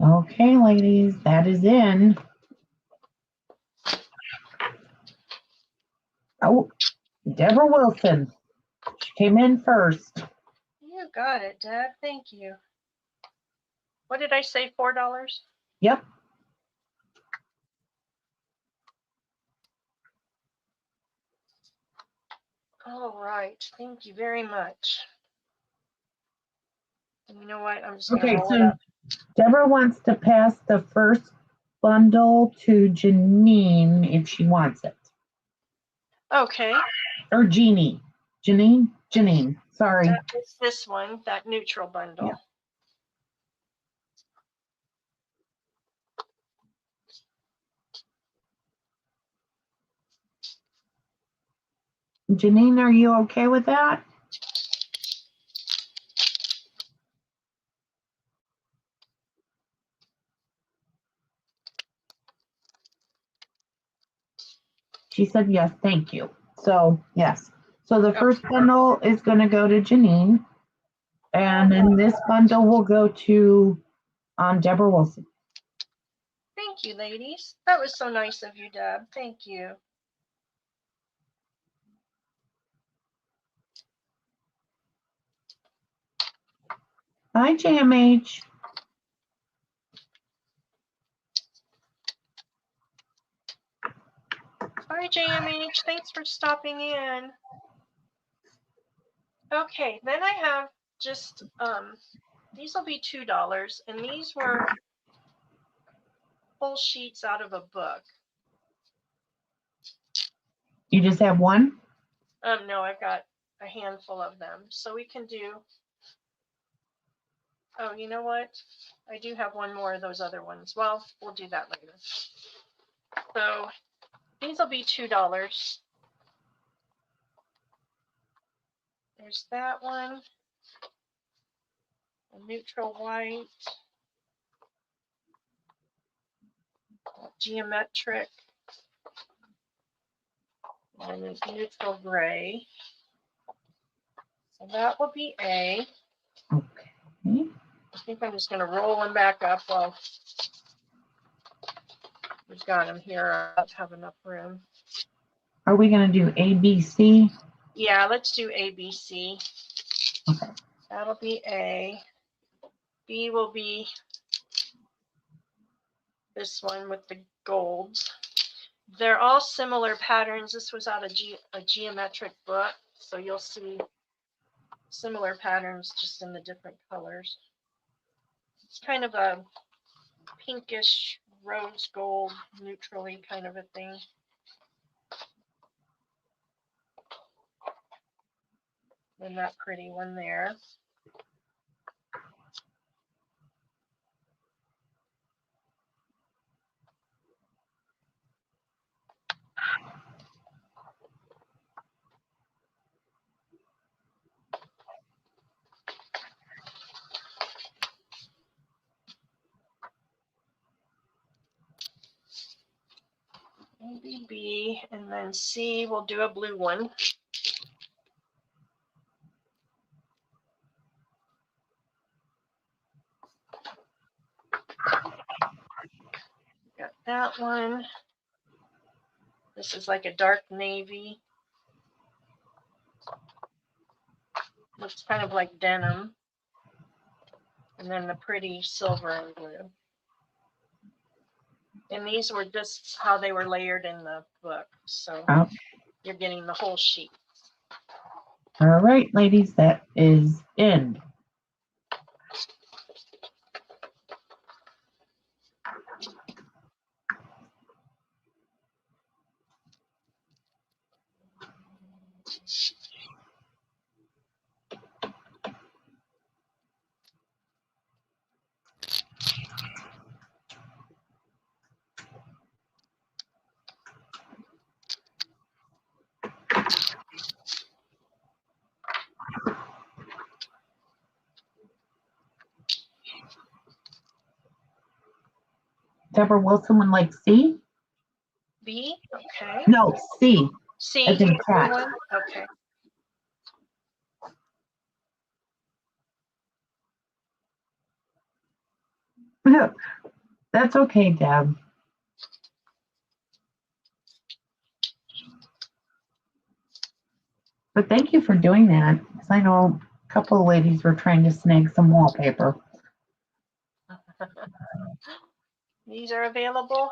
Okay, ladies, that is in. Oh, Deborah Wilson. She came in first. You got it, Dad. Thank you. What did I say, $4? Yep. All right. Thank you very much. And you know what? I'm just going to roll it up. Deborah wants to pass the first bundle to Janine if she wants it. Okay. Or Jeannie. Janine. Sorry. That is this one, that neutral bundle. Yeah. Janine, are you okay with that? She said yes, thank you. So, yes. So the first bundle is going to go to Janine. And then this bundle will go to Deborah Wilson. Thank you, ladies. That was so nice of you, Deb. Thank you. Hi, JMH. Hi, JMH. Thanks for stopping in. Okay, then I have just, these will be $2, and these were full sheets out of a book. You just have one? No, I've got a handful of them. So we can do, oh, you know what? I do have one more of those other ones. Well, we'll do that later. So these will be $2. There's that one. A neutral white. Geometric. And a neutral gray. So that will be A. Okay. I think I'm just going to roll them back up while we've got them here. I have enough room. Are we going to do A, B, C? Yeah, let's do A, B, C. Okay. That'll be A. B will be this one with the golds. They're all similar patterns. This was out of a geometric book, so you'll see similar patterns just in the different colors. It's kind of a pinkish rose gold neutrally kind of a thing. And that pretty one there. be B, and then C, we'll do a blue one. Got that one. This is like a dark navy. Looks kind of like denim. And then the pretty silver and blue. And these were just how they were layered in the book. So you're getting the whole sheet. All right, ladies, that is in. Deborah Wilson would like C? B, okay. No, C. C, As in the blue cat. one? Okay. That's okay, Deb. But thank you for doing that, because I know a couple of ladies were trying to snag some wallpaper. These are available.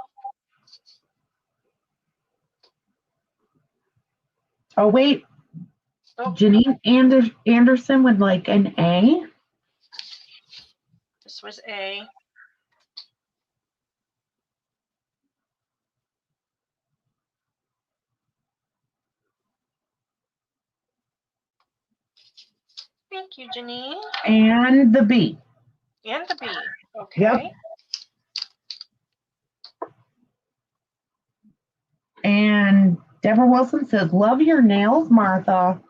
Oh, wait. Oh. Janine Anderson would like an A. This was A. Thank you, Janine. And the B. And the B. Okay. Yep. And Deborah Wilson says, love your nails, Martha.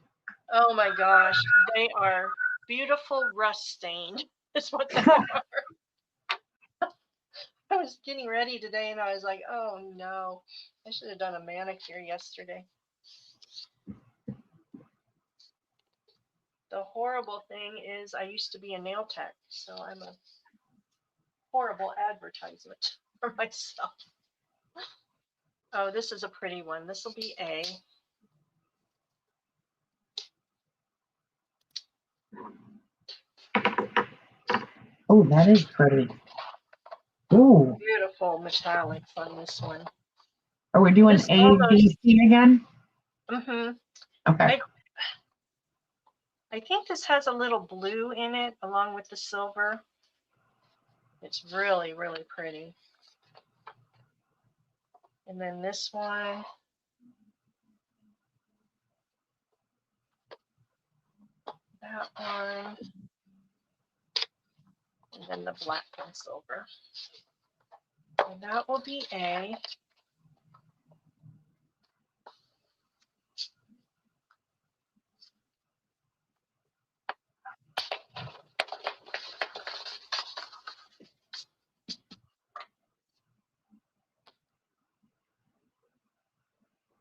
Oh my gosh, they are beautiful rust stained. Is what they are. I was getting ready today and I was like, oh no, I should have done a manicure yesterday. The horrible thing is I used to be a nail tech, so I'm a horrible advertisement for myself. Oh, this is a pretty one. This will be A. Oh, that is pretty. Ooh. Beautiful metallics on this one. Are we doing This A, almost, B, C again? Mm-hmm. Okay. I think this has a little blue in it along with the silver. It's really, really pretty. And then this one. That one. And then the black and silver. And that will be A.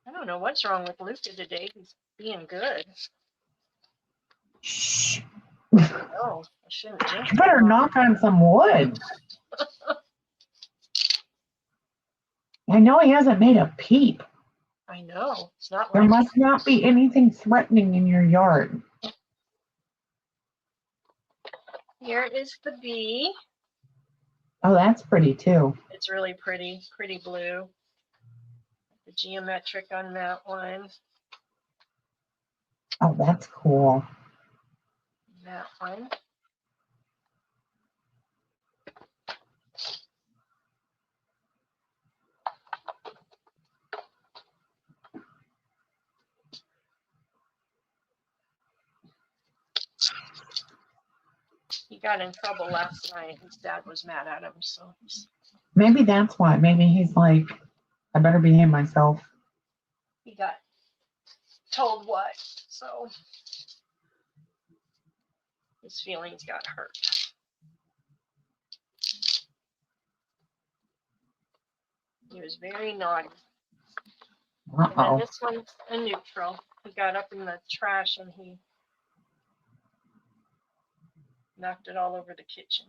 I don't know what's wrong with Luca today. He's being good. Shh. Oh, I shouldn't jinx You better it. knock on some wood. I know he hasn't made a peep. I know. It's not There like must not be anything threatening in your yard. Here is the B. Oh, that's pretty too. It's really pretty, pretty blue. The geometric on that one. Oh, that's cool. That one. He got in trouble last night. His dad was mad at him, so Maybe that's why. Maybe he's like, I better behave myself. he got told what, so his feelings got hurt. He was very naughty. And then Uh-oh. this one's a neutral. He got up in the trash and he knocked it all over the kitchen.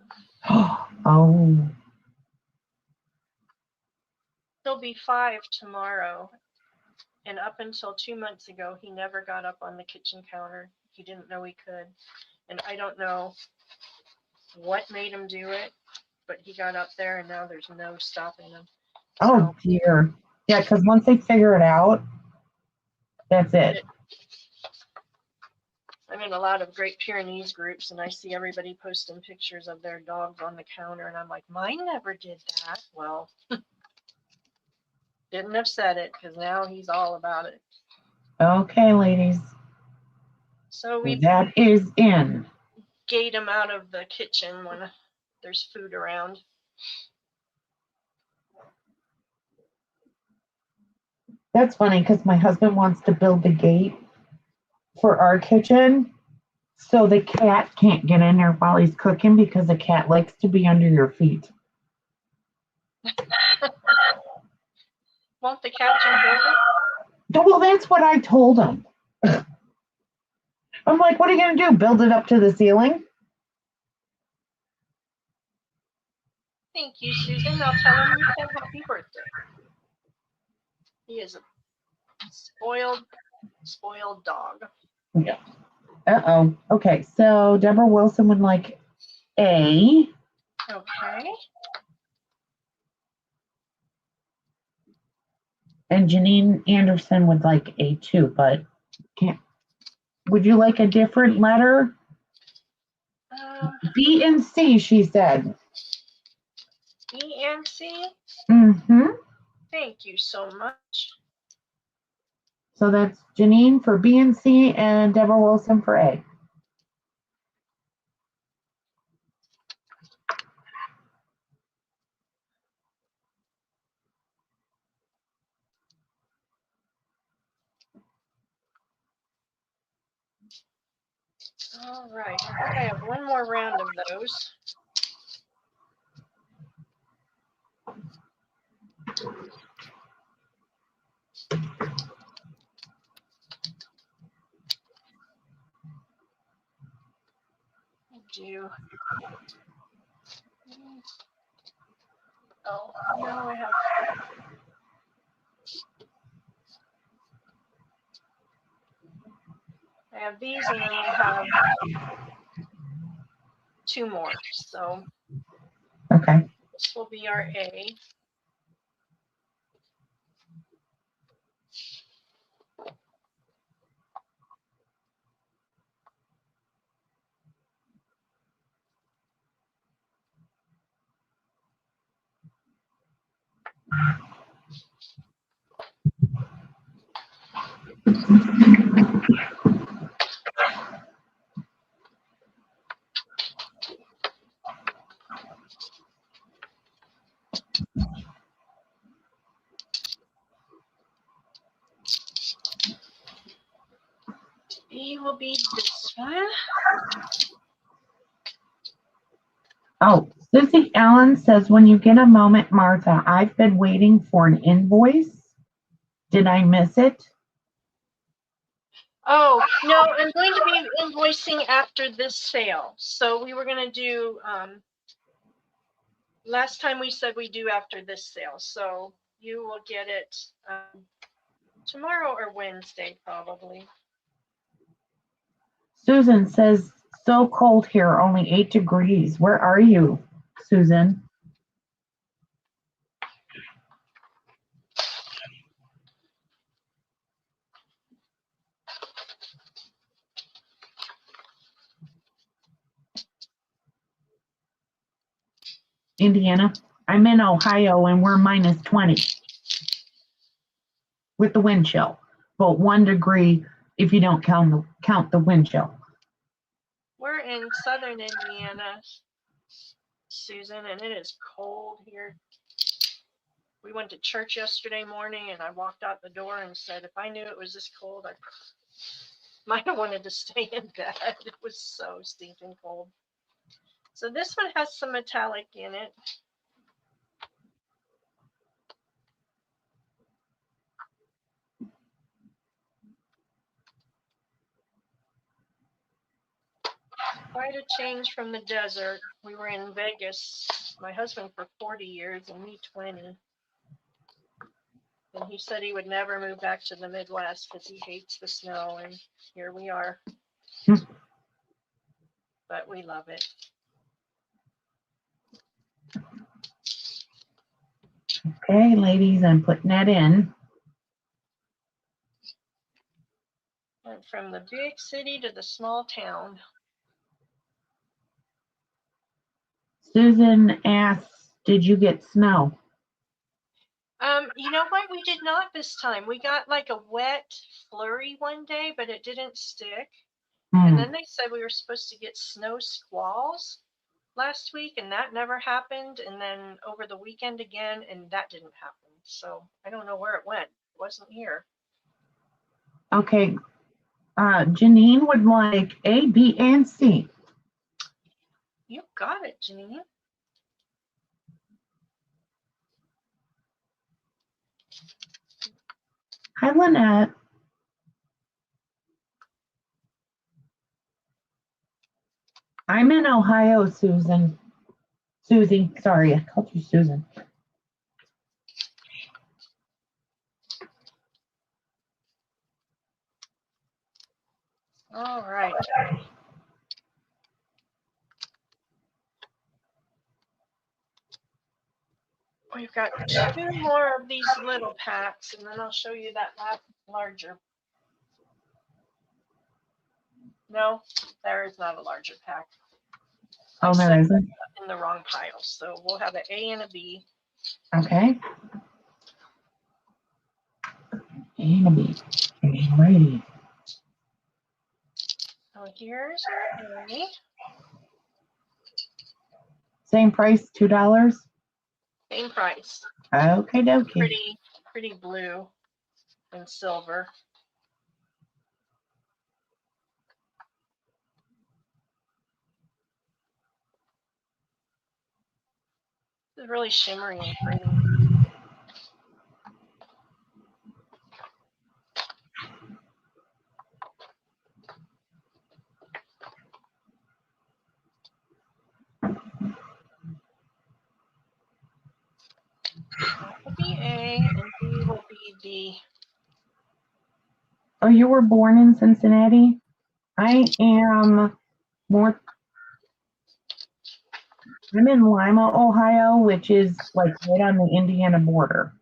Oh. He'll be 5 tomorrow. And up until 2 months ago, he never got up on the kitchen counter. He didn't know he could. And I don't know what made him do it, but he got up there and now there's no stopping him. Oh, dear. Yeah, because once they figure it out, that's it. I'm in a lot of Great Pyrenees groups and I see everybody posting pictures of their dogs on the counter and I'm like, mine never did that. Well, didn't have said it because now he's all about it. Okay, ladies. So we That is in. gate him out of the kitchen when there's food around. That's funny because my husband wants to build the gate for our kitchen so the cat can't get in there while he's cooking because the cat likes to be under your feet. Won't the cat jump over? Well, that's what I told him. I'm like, what are you going to do? Build it up to the ceiling? Thank you, Susan. I'll tell him you said happy birthday. He is a spoiled dog. Yeah. Uh-oh. Okay, so Deborah Wilson would like A. Okay. And Janine Anderson would like A too, but can't. Would you like a different letter? B and C, she said. B and C? Mm-hmm. Thank you so much. So that's Janine for B and C and Deborah Wilson for A. All right. I think I have one more round of those. Do. Oh, no, I have these and then I have 2 more. So Okay. this will be our A. B will be this one. Oh, Susie Allen says, when you get a moment, Martha, I've been waiting for an invoice. Did I miss it? Oh, no, I'm going to be invoicing after this sale. So we were going to do, last time we said we do after this sale. So you will get it tomorrow or Wednesday, probably. Susan says, so cold here, only 8 degrees. Where are you, Susan? Indiana. I'm in Ohio and we're minus 20 with the wind chill, but 1 degree if you don't count the wind chill. We're in southern Indiana, Susan, and it is cold here. We went to church yesterday morning and I walked out the door and said, if I knew it was this cold, I might have wanted to stay in bed. It was so stinking cold. So this one has some metallic in it. quite a change from the desert. We were in Vegas, my husband for 40 years and me 20. And he said he would never move back to the Midwest because he hates the snow. And here we are. But we love it. Okay, ladies, I'm putting that in. Went from the big city to the small town. Susan asks, did you get snow? You know what? We did not this time. We got like a wet flurry one day, but it didn't stick. And then they said we were supposed to get snow squalls last week, and that never happened. And then over the weekend again, and that didn't happen. So I don't know where it went. It wasn't here. Okay. Janine would like A, B, and C. You got it, Janine. Hi, Lynette. I'm in Ohio, Susan. Susie, sorry, I called you Susan. All right. We've got 2 more of these little packs, and then I'll show you that larger. No, there is not a larger pack. Oh, there isn't? In the wrong pile. So we'll have an A and a B. Okay. A and a B. Alrighty. So here's our A. Same price, $2? Same price. Okay, dokie. Pretty blue and silver. It's really shimmery and pretty. That will be A and B will be D. Oh, you were born in Cincinnati? I am more. I'm in Lima, Ohio, which is like right on the Indiana border.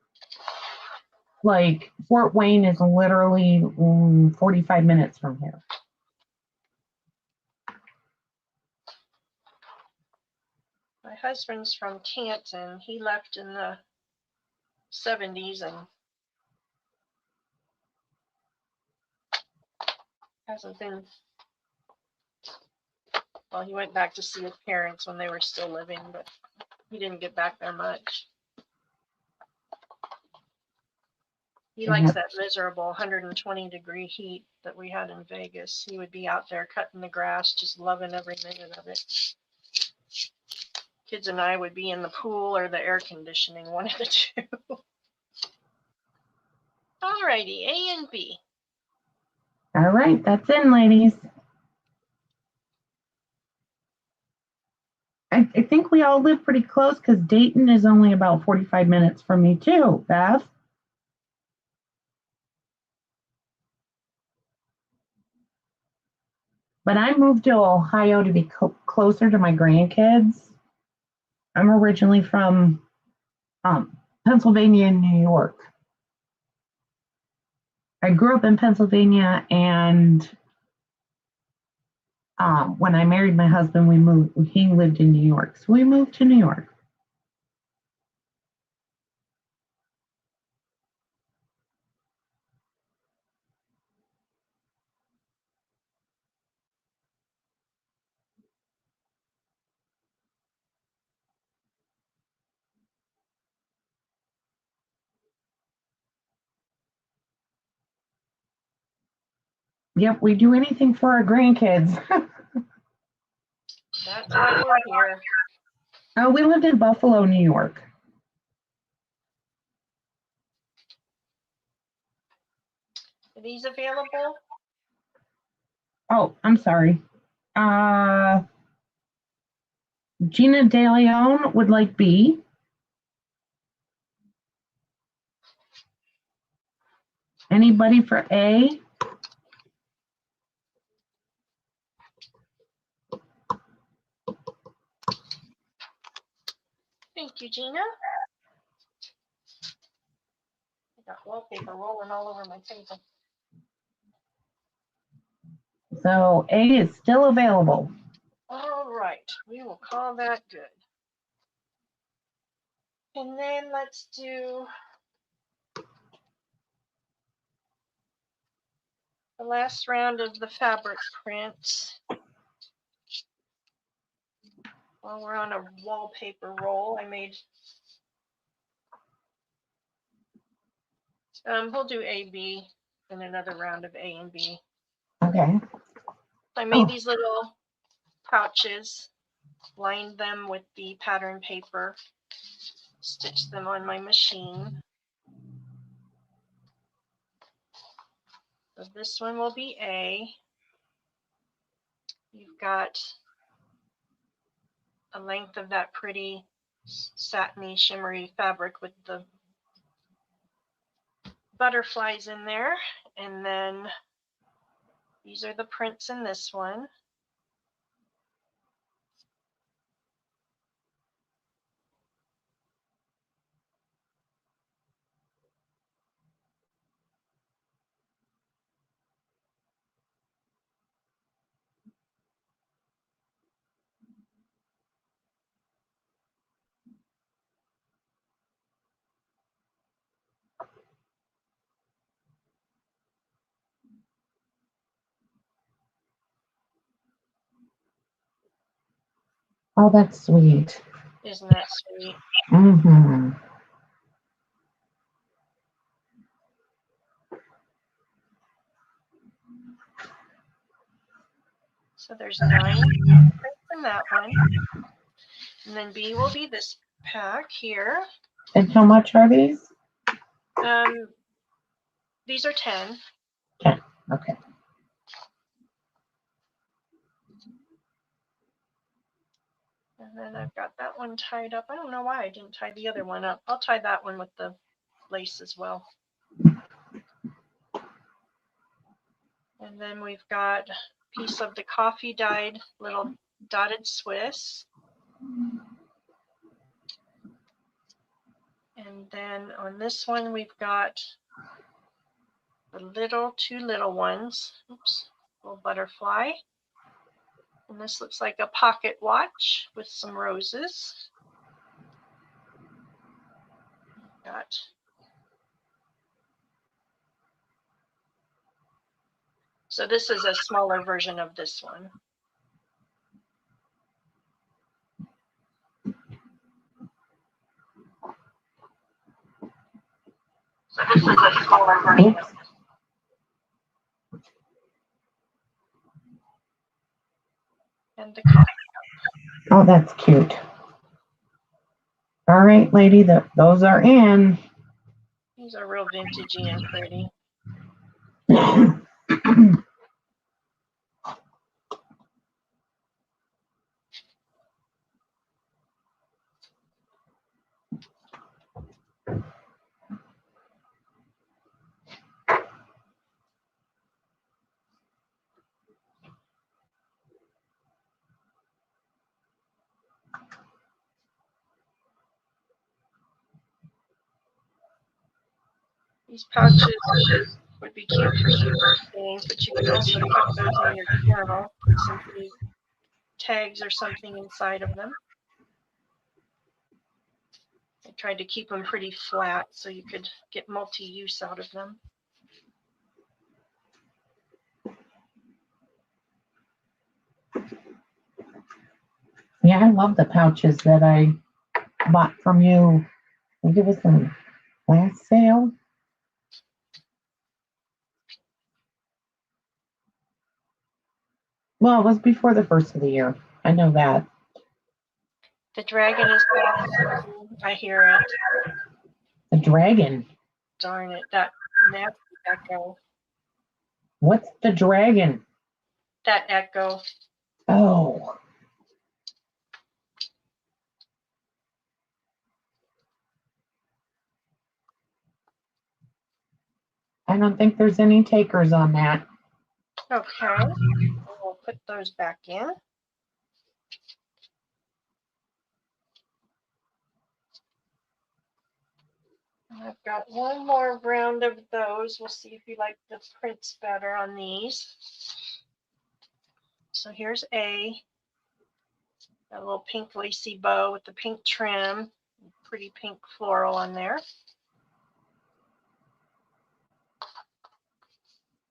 Like Fort Wayne is literally 45 minutes from here. My husband's from Canton. He left in the 70s and hasn't been. Well, he went back to see his parents when they were still living, but he didn't get back there much. He likes that miserable 120-degree heat that we had in Vegas. He would be out there cutting the grass, just loving every minute of it. Kids and I would be in the pool or the air conditioning, one of the two. All righty, A and B. All right, that's in, ladies. I think we all live pretty close because Dayton is only about 45 minutes from me too, Beth. But I moved to Ohio to be closer to my grandkids. I'm originally from Pennsylvania and New York. I grew up in Pennsylvania, and when I married my husband, we moved. He lived in New York, so we moved to New York. Yep, we do anything for our grandkids. That's why we're here. Oh, we lived in Buffalo, New York. Are these available? Oh, I'm sorry. Gina De Leon would like B. Anybody for A? Thank you, Gina. I got wallpaper rolling all over my table. So A is still available. All right, we will call that good. And then let's do the last round of the fabric prints. While we're on a wallpaper roll, I made, we'll do A, B, and another round of A and B. Okay. I made these little pouches, lined them with the pattern paper, stitched them on my machine. So this one will be A. You've got a length of that pretty satiny shimmery fabric with the butterflies in there. And then these are the prints in this one. Oh, that's sweet. Isn't that sweet? Mm-hmm. So there's 9 prints in that one. And then B will be this pack here. And how much are these? These are 10. 10. Okay. And then I've got that one tied up. I don't know why I didn't tie the other one up. I'll tie that one with the lace as well. And then we've got a piece of the coffee dyed little dotted Swiss. And then on this one, we've got the 2 little ones. Oops, little butterfly. And this looks like a pocket watch with some roses. Got so this is a smaller version of this one. So this is a smaller version. Oops. And the coffee. Oh, that's cute. All right, lady, those are in. These are real vintagey and pretty. These pouches would be cute for some things, but you can also tuck those in your journal, put some pretty tags or something inside of them. I tried to keep them pretty flat so you could get multi-use out of them. Yeah, I love the pouches that I bought from you. I think it was the last sale. Well, it was before the first of the year. I know that. The dragon is off. I hear it. The dragon. Darn it. That nasty echo. What's the dragon? That echo. Oh. I don't think there's any takers on that. Okay, we'll put those back in. I've got one more round of those. We'll see if you like the prints better on these. So here's a little pink lacy bow with the pink trim, pretty pink floral on there.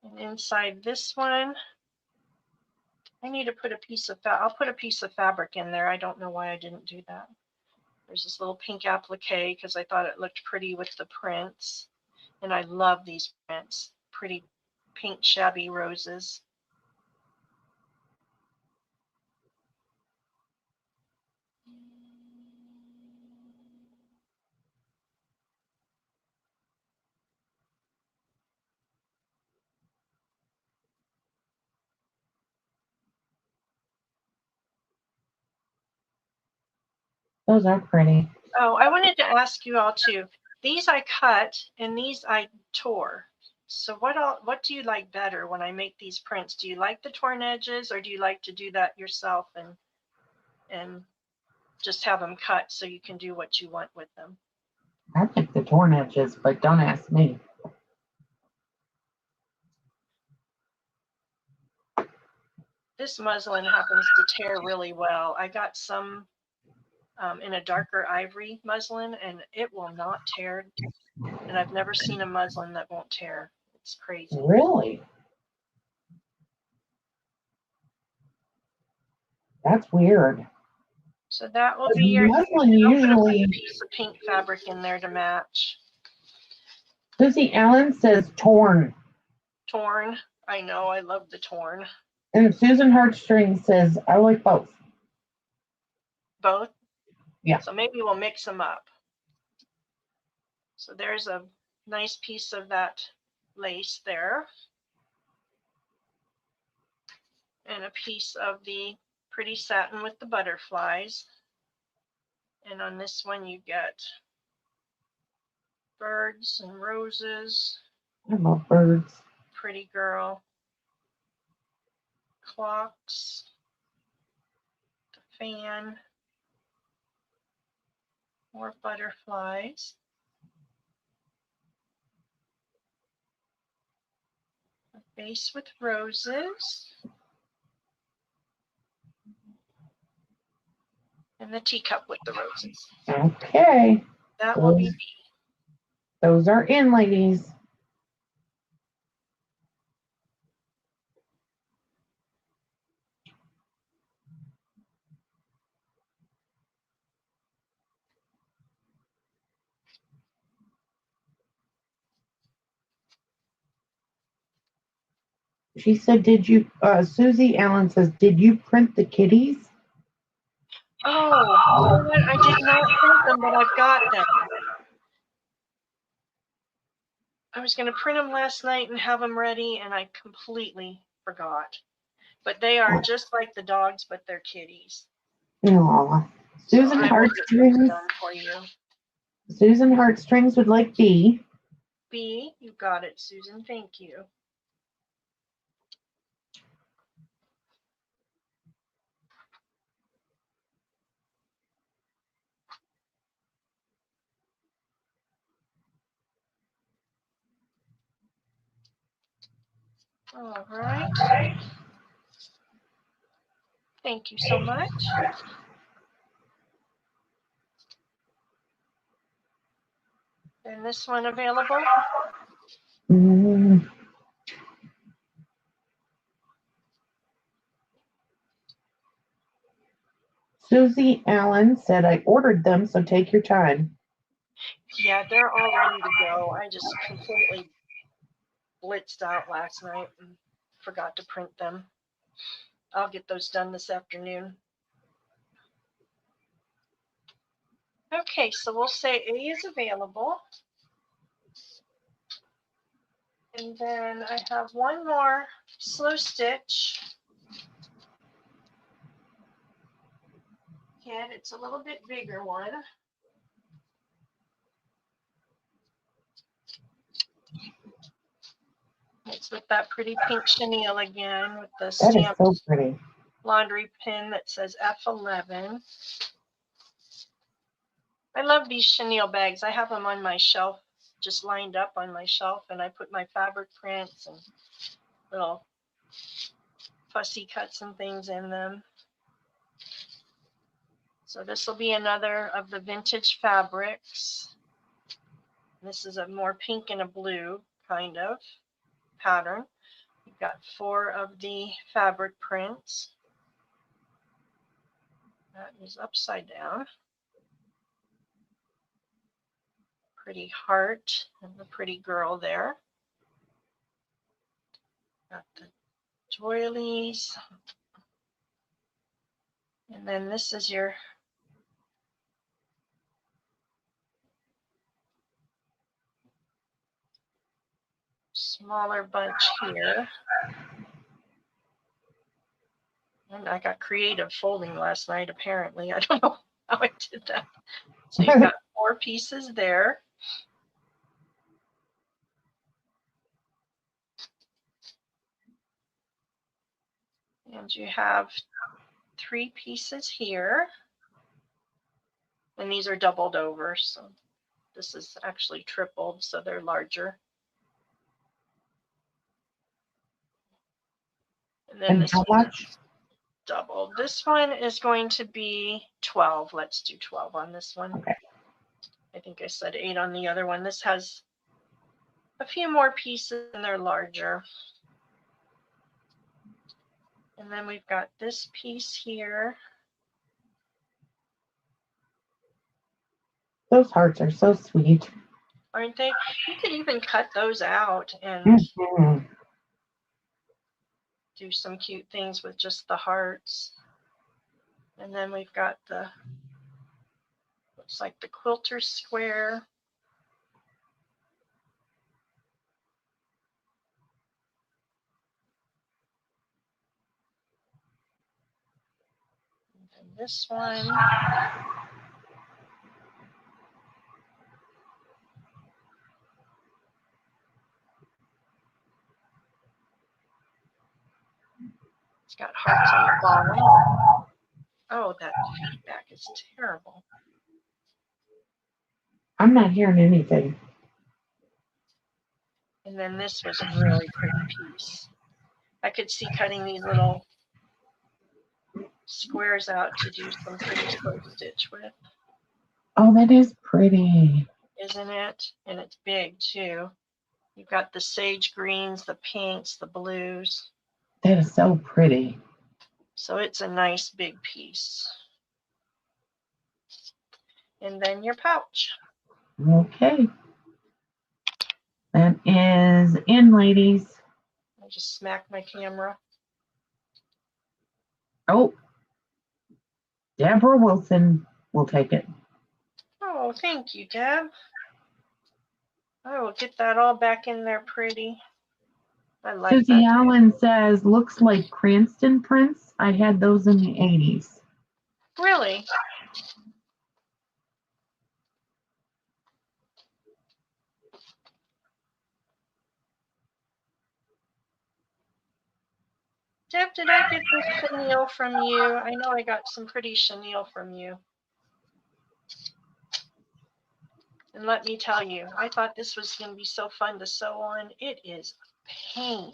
And inside this one, I need to put a piece of I'll put a piece of fabric in there. I don't know why I didn't do that. There's this little pink applique because I thought it looked pretty with the prints. And I love these prints. Pretty pink shabby roses. Those are pretty. Oh, I wanted to ask you all too. These I cut and these I tore. So what do you like better when I make these prints? Do you like the torn edges or do you like to do that yourself and just have them cut so you can do what you want with them? I like the torn edges, but don't ask me. This muslin happens to tear really well. I got some in a darker ivory muslin and it will not tear. And I've never seen a muslin that won't tear. It's crazy. Really? That's weird. So that will be your muslin I'll put usually. a piece of pink fabric in there to match. Susie Allen says torn. Torn. I know. I love the torn. And Susan Heartstring says, I like both. Both? Yeah. So maybe we'll mix them up. So there's a nice piece of that lace there. And a piece of the pretty satin with the butterflies. And on this one you get birds and roses. I love birds. Pretty girl. Clocks. The fan. More butterflies. A vase with roses. And the teacup with the roses. Okay. That will be Those are in, ladies. She said, did you, Susie Allen says, did you print the kitties? Oh, you know what? I did not print them, but I've got them. I was going to print them last night and have them ready, and I completely forgot. But they are just like the dogs, but they're kitties. Aw. Susan Heartstrings. Done for you. Susan Heartstrings would like B. B, you got it, Susan. Thank you. All right. Thank you so much. And this one available? Susie Allen said, I ordered them, so take your time. Yeah, they're all ready to go. I just completely blitzed out last night and forgot to print them. I'll get those done this afternoon. Okay, so we'll say A is available. And then I have one more slow stitch kit. It's a little bit bigger one. It's with that pretty pink chenille again with the That is stamped so pretty. laundry pin that says F11. I love these chenille bags. I have them on my shelf, just lined up on my shelf, and I put my fabric prints and little fussy cuts and things in them. So this will be another of the vintage fabrics. This is a more pink and a blue kind of pattern. We've got 4 of the fabric prints. That is upside down. Pretty heart and the pretty girl there. Got the doilies. And then this is your smaller bunch here. And I got creative folding last night, apparently. I don't know how I did that. So you've got 4 pieces there. And you have 3 pieces here. And these are doubled over, so this is actually tripled, so they're larger. And then this how much? Doubled. This one is going to be 12. Let's do 12 on this one. Okay. I think I said 8 on the other one. This has a few more pieces and they're larger. And then we've got this piece here. Those hearts are so sweet. Aren't they? You could even cut those out and do some cute things with just the hearts. And then we've got the, looks like the quilter square. And this one. It's got hearts on the bottom. Oh, that feedback is terrible. I'm not hearing anything. And then this was a really pretty piece. I could see cutting these little squares out to do some pretty close stitch with. Oh, that is pretty. Isn't it? And it's big too. You've got the sage greens, the pinks, the blues. That is so pretty. So it's a nice big piece. And then your pouch. Okay. That is in, ladies. I just smacked my camera. Oh, Deborah Wilson will take it. Oh, thank you, Deb. I will get that all back in there pretty. I like Susie that. Allen says, looks like Cranston prints. I had those in the 80s. Really? Deb, did I get this chenille from you? I know I got some pretty chenille from you. And let me tell you, I thought this was going to be so fun to sew on. It is a pain.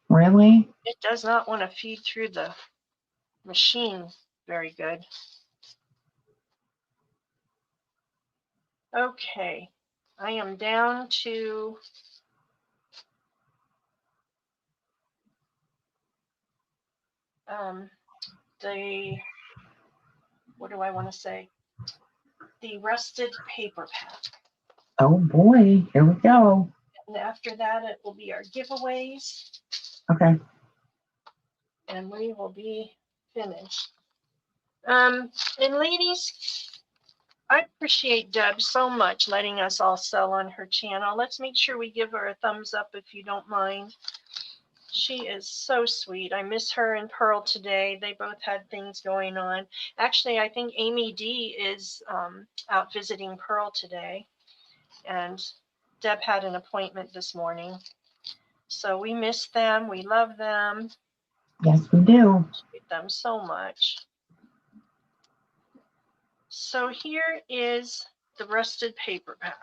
Really? It does not want to feed through the machine very good. Okay, I am down to the, what do I want to say? The rusted paper pack. Oh boy, here we go. And after that, it will be our giveaways. Okay. And we will be finished. And ladies, I appreciate Deb so much letting us all sell on her channel. Let's make sure we give her a thumbs up if you don't mind. She is so sweet. I miss her and Pearl today. They both had things going on. Actually, I think Amy D is out visiting Pearl today. And Deb had an appointment this morning. So we miss them. We love them. Yes, we do. Appreciate them so much. So here is the rusted paper pack.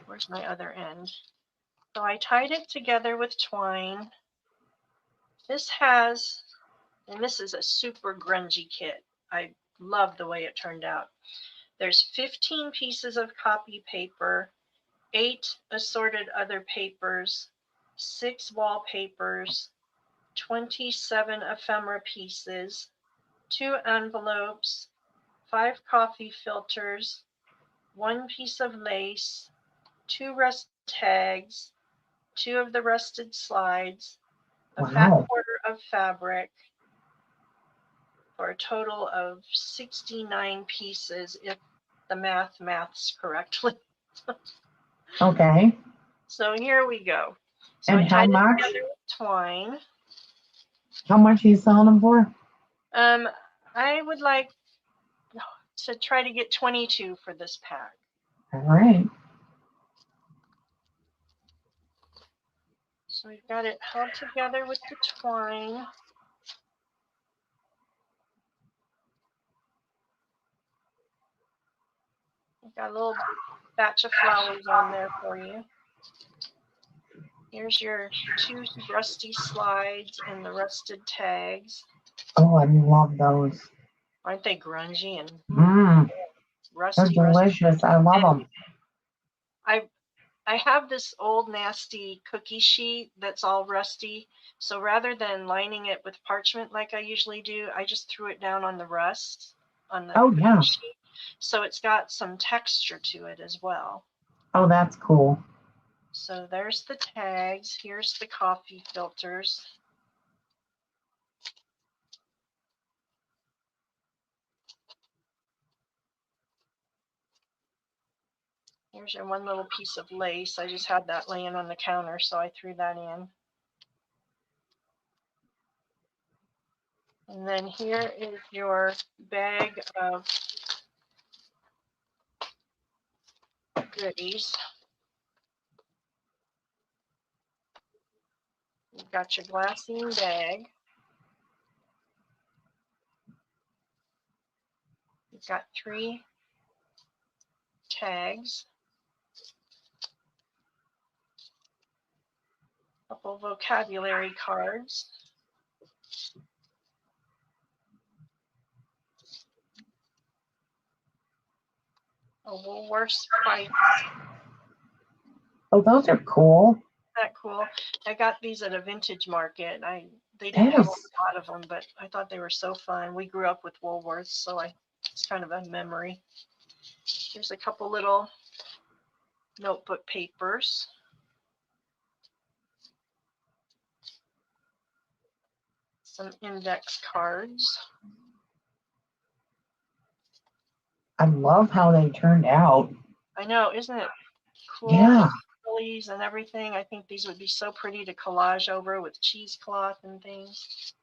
Where's my other end? So I tied it together with twine. This has, and this is a super grungy kit. I love the way it turned out. There's 15 pieces of copy paper, 8 assorted other papers, 6 wallpapers, 27 ephemera pieces, 2 envelopes, 5 coffee filters, 1 piece of lace, 2 rust tags, 2 of the rusted slides, a fat Wow. quarter of fabric, for a total of 69 pieces if the maths correctly. Okay. So here we go. So And I how tied it much? together with twine. How much are you selling them for? I would like to try to get 22 for this pack. All right. So we've got it held together with the twine. We've got a little batch of flowers on there for you. Here's your 2 rusty slides and the rusted tags. Oh, I love those. Aren't they grungy and They're rusty? delicious. I love them. I have this old nasty cookie sheet that's all rusty. So rather than lining it with parchment like I usually do, I just threw it down on the rust on the Oh, yeah. cookie sheet. So it's got some texture to it as well. Oh, that's cool. So there's the tags. Here's the coffee filters. Here's your one little piece of lace. I just had that laying on the counter, so I threw that in. And then here is your bag of goodies. You've got your glassine bag. You've got 3 tags, a couple vocabulary cards, a Woolworths price. Oh, those are cool. Isn't that cool? I got these at a vintage market. They didn't have a lot of them, but I thought they were so fun. We grew up with Woolworths, so it's kind of a memory. Here's a couple little notebook papers. Some index cards. I love how they turned out. I know, isn't it cool? Yeah. Lilies and everything. I think these would be so pretty to collage over with cheesecloth and things.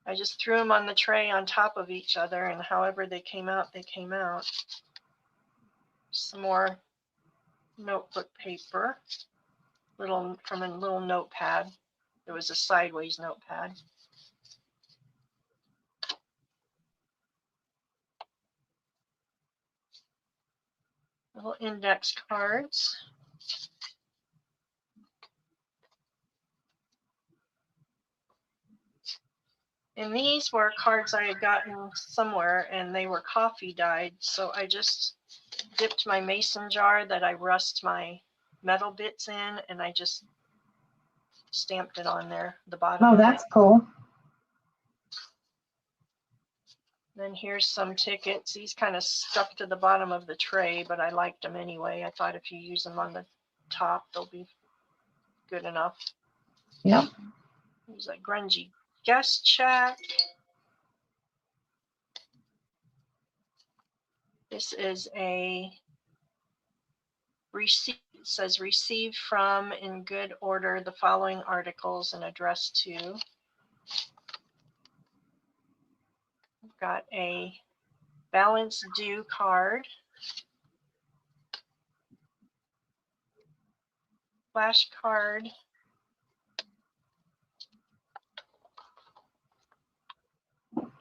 I just threw them on the tray on top of each other, and however they came out, they came out. Some more notebook paper, from a little notepad. It was a sideways notepad. Little index cards. And these were cards I had gotten somewhere, and they were coffee dyed. So I just dipped my mason jar that I rust my metal bits in, and I just stamped it on there, the bottom. Oh, that's cool. Then here's some tickets. These kind of stuck to the bottom of the tray, but I liked them anyway. I thought if you use them on the top, they'll be good enough. Yep. There's a grungy guest check. This is a receipt. It says received from in good order the following articles and addressed to. We've got a balance due card. flashcard.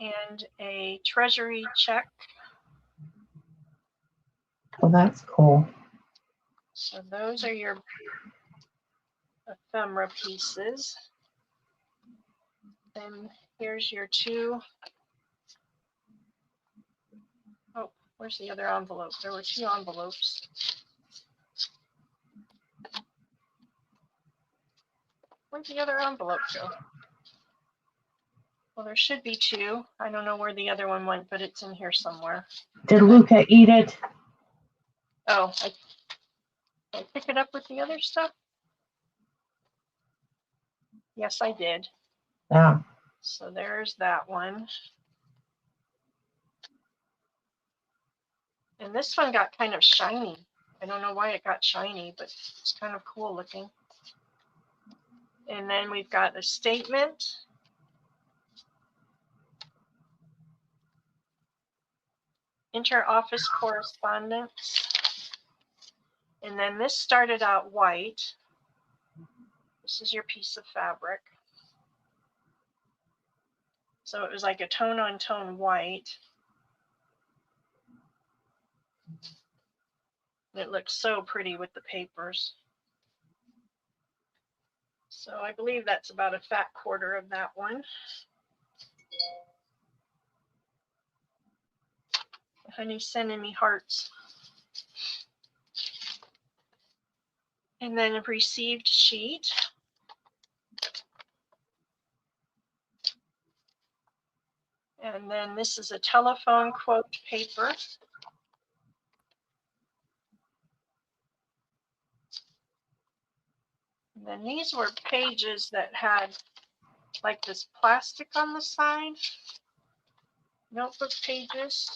And a treasury check. Well, that's cool. So those are your ephemera pieces. Then here's your two. Oh, where's the other envelope? There were two envelopes. Where'd the other envelope go? Well, there should be two. I don't know where the other one went, but it's in here somewhere. Did Luca eat it? Oh, I pick it up with the other stuff? Yes, I did. Yeah. So there's that one. And this one got kind of shiny. I don't know why it got shiny, but it's kind of cool looking. And then we've got a statement. Inter-office correspondence. And then this started out white. This is your piece of fabric. So it was like a tone-on-tone white. And it looks so pretty with the papers. So I believe that's about a fat quarter of that one. Honey's sending me hearts. And then a received sheet. And then this is a telephone quote paper. And then these were pages that had like this plastic on the side. Notebook pages.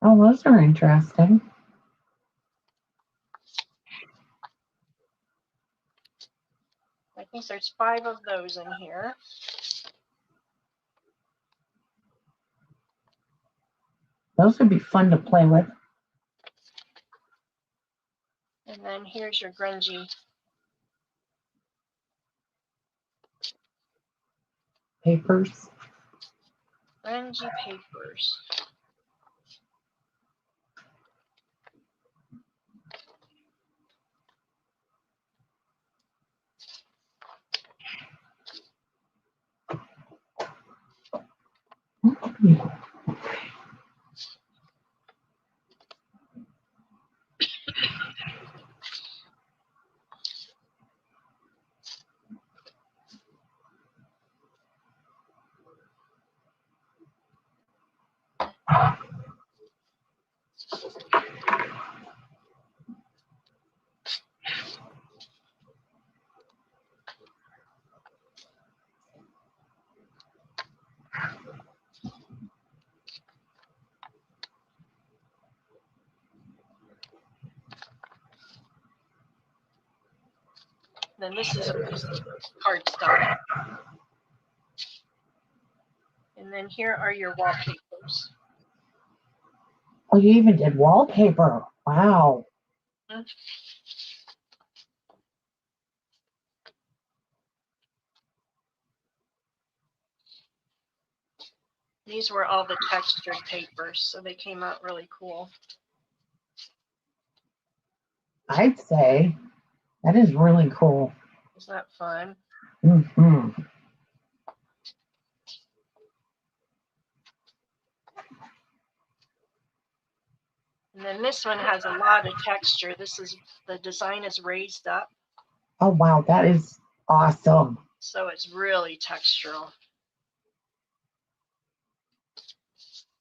Oh, those are interesting. I think there's 5 of those in here. Those would be fun to play with. And then here's your grungy Papers. grungy papers. Then this is a piece of cardstock. And then here are your wallpapers. Oh, you even did wallpaper. Wow. Mm-hmm. These were all the textured papers, so they came out really cool. I'd say that is really cool. Is that fun? Mm-hmm. And then this one has a lot of texture. This is, the design is raised up. Oh, wow. That is awesome. So it's really textural.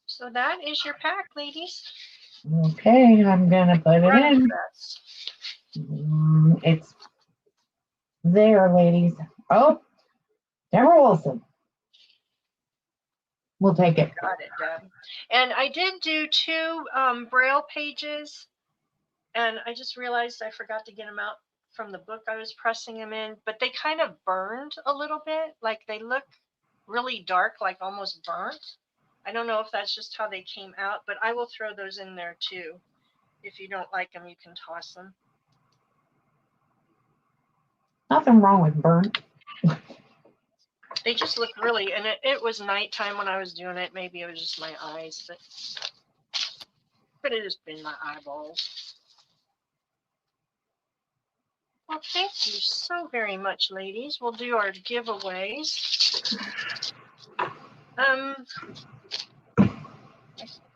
So that is your pack, ladies. Okay, I'm going to put it in. Press. It's there, ladies. Oh, Deborah Wilson. We'll take it. Got it, Deb. And I did do 2 Braille pages, and I just realized I forgot to get them out from the book I was pressing them in, but they kind of burned a little bit. Like they look really dark, like almost burnt. I don't know if that's just how they came out, but I will throw those in there too. If you don't like them, you can toss them. Nothing wrong with burnt. They just look really, and it was nighttime when I was doing it. Maybe it was just my eyes, but could have just been my eyeballs. Well, thank you so very much, ladies. We'll do our giveaways. I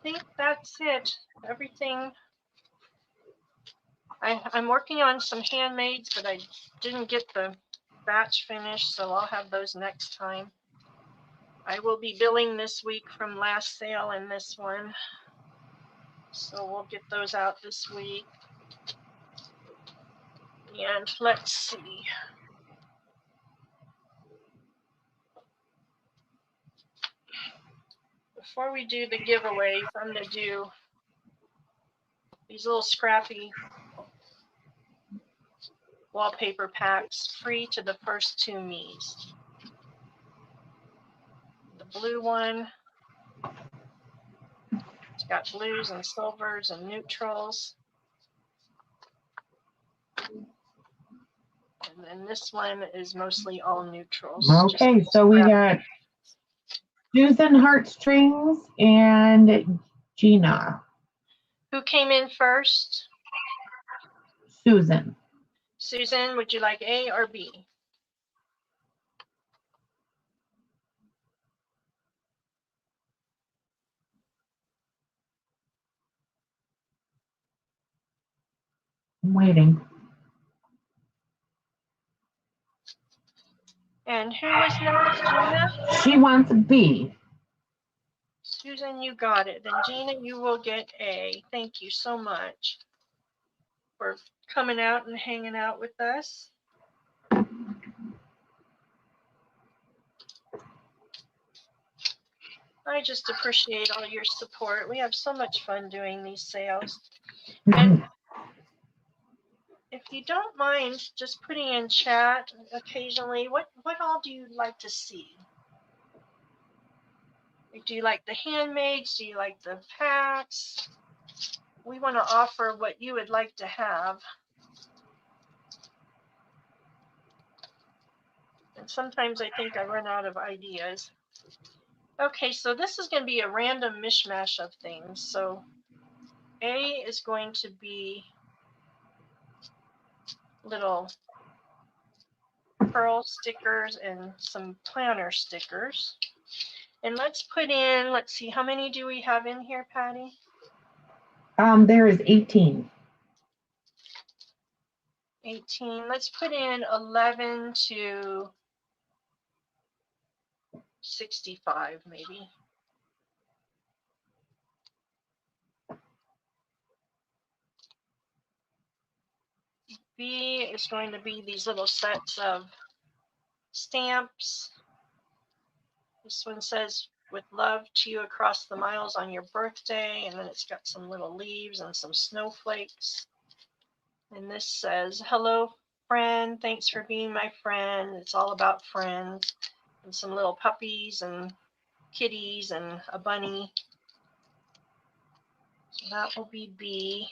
think that's it. Everything. I'm working on some handmades, but I didn't get the batch finished, so I'll have those next time. I will be billing this week from last sale and this one, so we'll get those out this week. And let's see. Before we do the giveaways, I'm going to do these little scrappy wallpaper packs free to the first 2 me's. The blue one, it's got blues and silvers and neutrals. And then this one is mostly all neutrals. Okay, so we got Susan Heartstrings and Gina. Who came in first? Susan. Susan, would you like A or B? I'm waiting. And who was next, Gina? She wants B. Susan, you got it. Then Gina, you will get A. Thank you so much for coming out and hanging out with us. I just appreciate all your support. We have so much fun doing these sales. And if you don't mind just putting in chat occasionally, what all do you like to see? Do you like the handmades? Do you like the packs? We want to offer what you would like to have. And sometimes I think I run out of ideas. Okay, so this is going to be a random mishmash of things. So A is going to be little pearl stickers and some planner stickers. And let's put in, let's see, how many do we have in here, Patty? There is 18. 18. Let's put in 11 to 65, maybe. B is going to be these little sets of stamps. This one says, with love to you across the miles on your birthday. And then it's got some little leaves and some snowflakes. And this says, hello, friend. Thanks for being my friend. It's all about friends. And some little puppies and kitties and a bunny. So that will be B.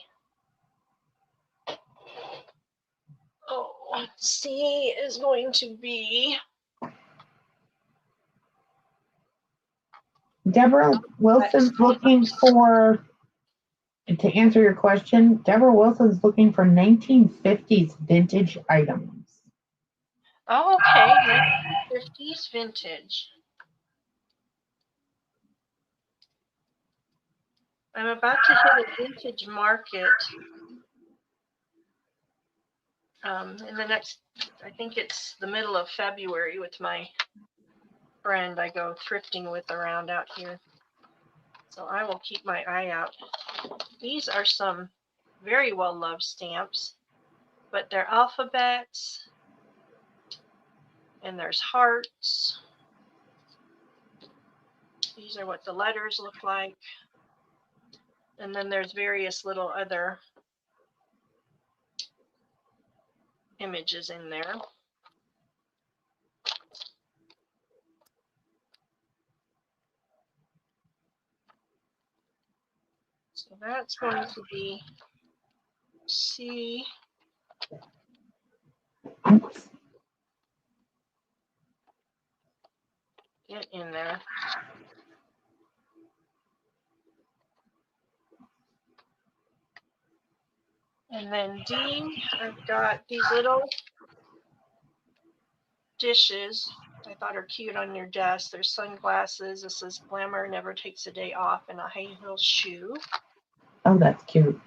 Oh, C is going to be Deborah Wilson's looking for, to answer your question, Deborah Wilson's looking for 1950s vintage items. oh, okay, 1950s vintage. I'm about to hit a vintage market in the next, I think it's the middle of February with my friend I go thrifting with around out here. So I will keep my eye out. These are some very well loved stamps, but they're alphabets and there's hearts. These are what the letters look like. And then there's various little other images in there. So that's going to be C. Get in there. And then D, I've got these little dishes I thought are cute on your desk. There's sunglasses. This says Glamour never takes a day off, and a high heel shoe. Oh, that's cute.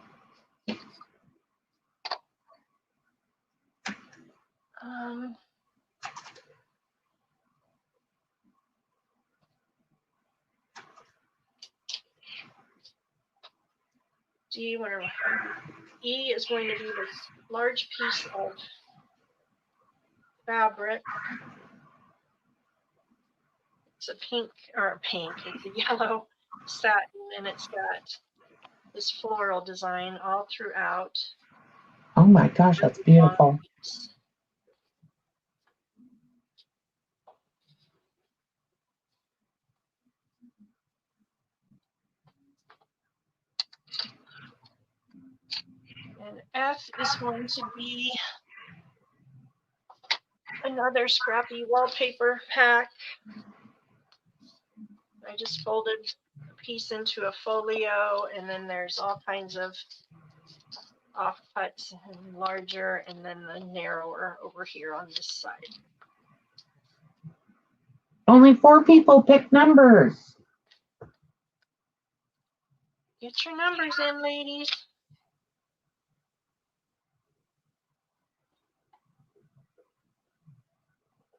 D, whatever. E is going to be this large piece of fabric. It's a pink, or a pink, it's a yellow satin, and it's got this floral design all throughout. Oh my gosh, that's beautiful. And F is going to be another scrappy wallpaper pack. I just folded a piece into a folio, and then there's all kinds of offcuts and larger, and then the narrower over here on this side. Only 4 people picked numbers. Get your numbers in, ladies.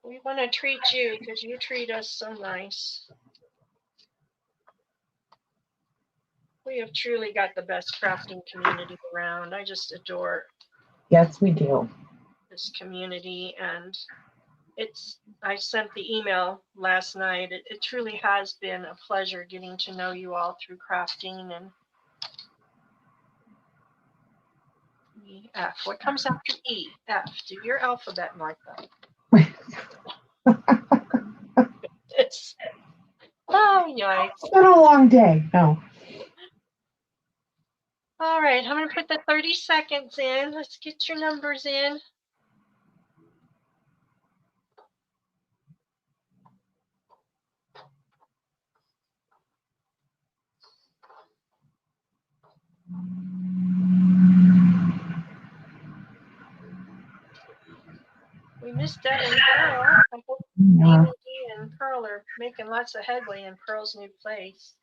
We want to treat you because you treat us so nice. We have truly got the best crafting community around. I just adore Yes, we do. this community, and I sent the email last night. It truly has been a pleasure getting to know you all through crafting. And F, what comes after E? F, do your alphabet, Martha. It's yikes. It's been a long day. No. All right, I'm going to put the 30 seconds in. Let's get your numbers in. We missed Deb and Pearl. I hope Amy and Pearl are making lots of headway in Pearl's new place.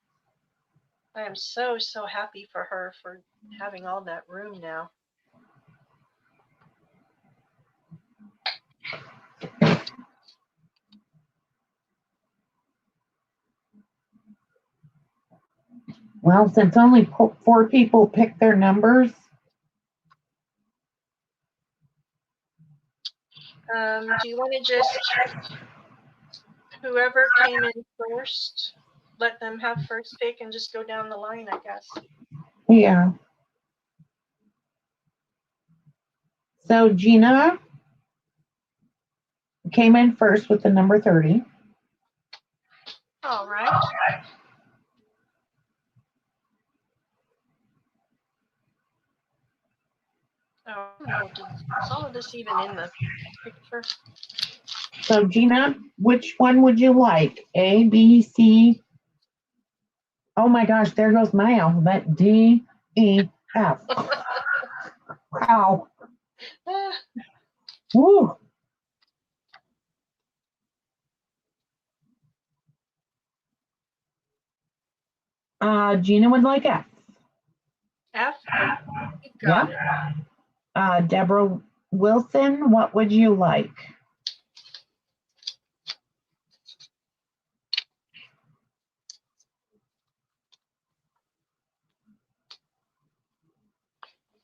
I am so, so happy for her for having all that room now. Well, since only 4 people picked their numbers. Do you want to just, whoever came in first, let them have first pick and just go down the line, I guess. Yeah. So Gina came in first with the number 30. All right. Oh, no, is all of this even in the picture? So Gina, which one would you like? A, B, C? Oh my gosh, there goes my alphabet. D, E, F. Wow. Woo. Gina would like F. F? You got it. Deborah Wilson, what would you like?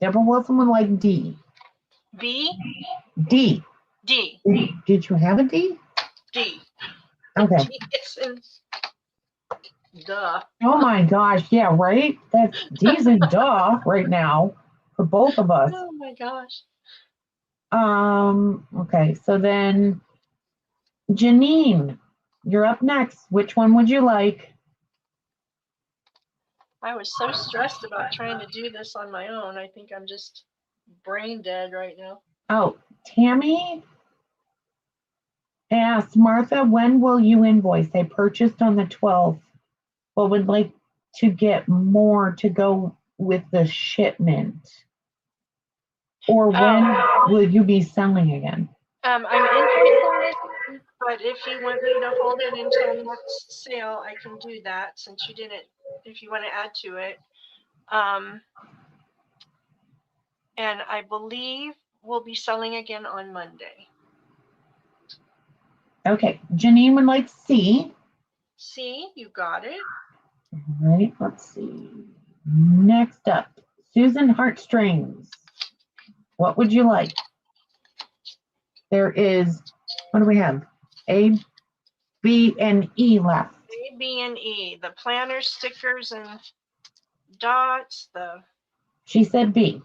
Deborah Wilson would like D. B? D. D. Did you have a D? D. Okay. D is in, duh. Oh my gosh, yeah, right? That's D's and duh right now for both of us. Oh my gosh. Okay, so then Janine, you're up next. Which one would you like? I was so stressed about trying to do this on my own. I think I'm just brain dead right now. Oh, Tammy Asked Martha, when will you invoice? I purchased on the 12th, but would like to get more to go with the shipment. Or when will you be selling again? I'm invoicing it, but if you want me to hold it until next sale, I can do that since you didn't, if you want to add to it. And I believe we'll be selling again on Monday. Okay, Janine would like C. See, you got it. All right, let's see. Next up, Susan Heartstrings. What would you like? There is, what do we have? A, B, and E left. A, B, and E. The planners, stickers, and dots. She said B.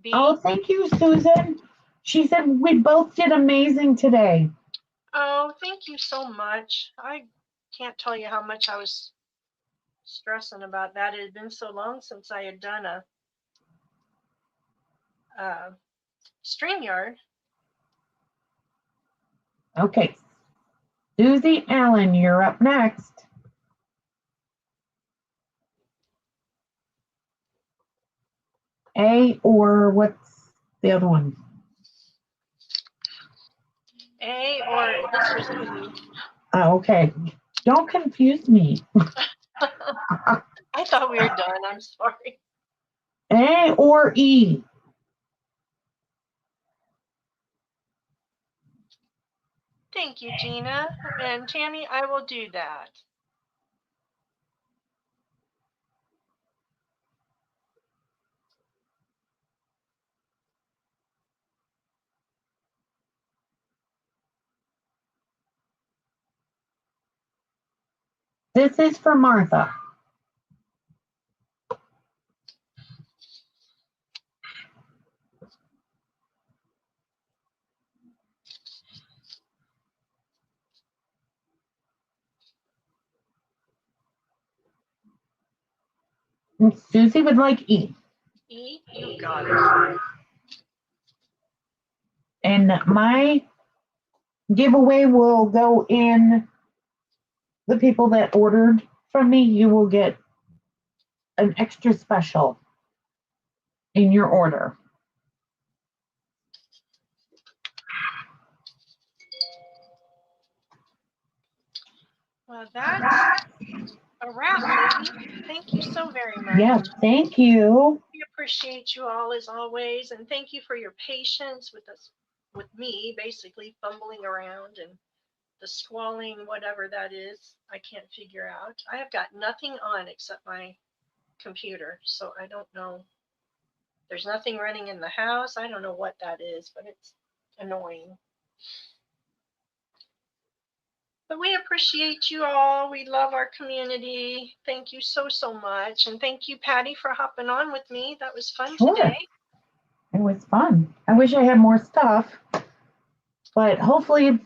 B. Oh, thank you, Susan. She said we both did amazing today. Oh, thank you so much. I can't tell you how much I was stressing about that. It had been so long since I had done a StreamYard. Okay. Susie Allen, you're up next. A or what's the other one? A or this was E. Oh, okay. Don't confuse me. I thought we were done. I'm sorry. A or E? Thank you, Gina. And Tammy, I will do that. This is for Martha. And Susie would like E. E, you got it. And my giveaway will go in the people that ordered from me. You will get an extra special in your order. Well, that's a wrap, lady. Thank you so very much. Yes, thank you. We appreciate you all as always, and thank you for your patience with us, with me, basically fumbling around and the squalling, whatever that is. I can't figure out. I have got nothing on except my computer, so I don't know. There's nothing running in the house. I don't know what that is, but it's annoying. But we appreciate you all. We love our community. Thank you so, so much. And thank you, Patty, for hopping on with me. That was fun today. It was fun. I wish I had more stuff, but hopefully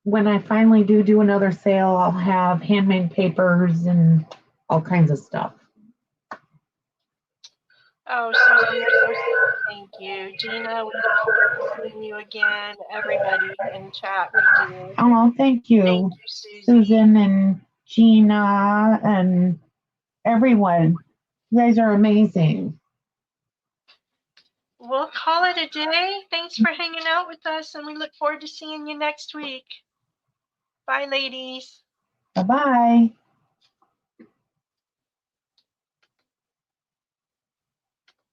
when I finally do another sale, I'll have handmade papers and all kinds of stuff. Oh, Susan, you're so sweet. Thank you. Gina, we look forward to seeing you again. Everybody in chat, we do. Oh, thank you. Thank you, Susie. Susan and Gina and everyone. You guys are amazing. We'll call it a day. Thanks for hanging out with us, and we look forward to seeing you next week. Bye, ladies. Bye-bye.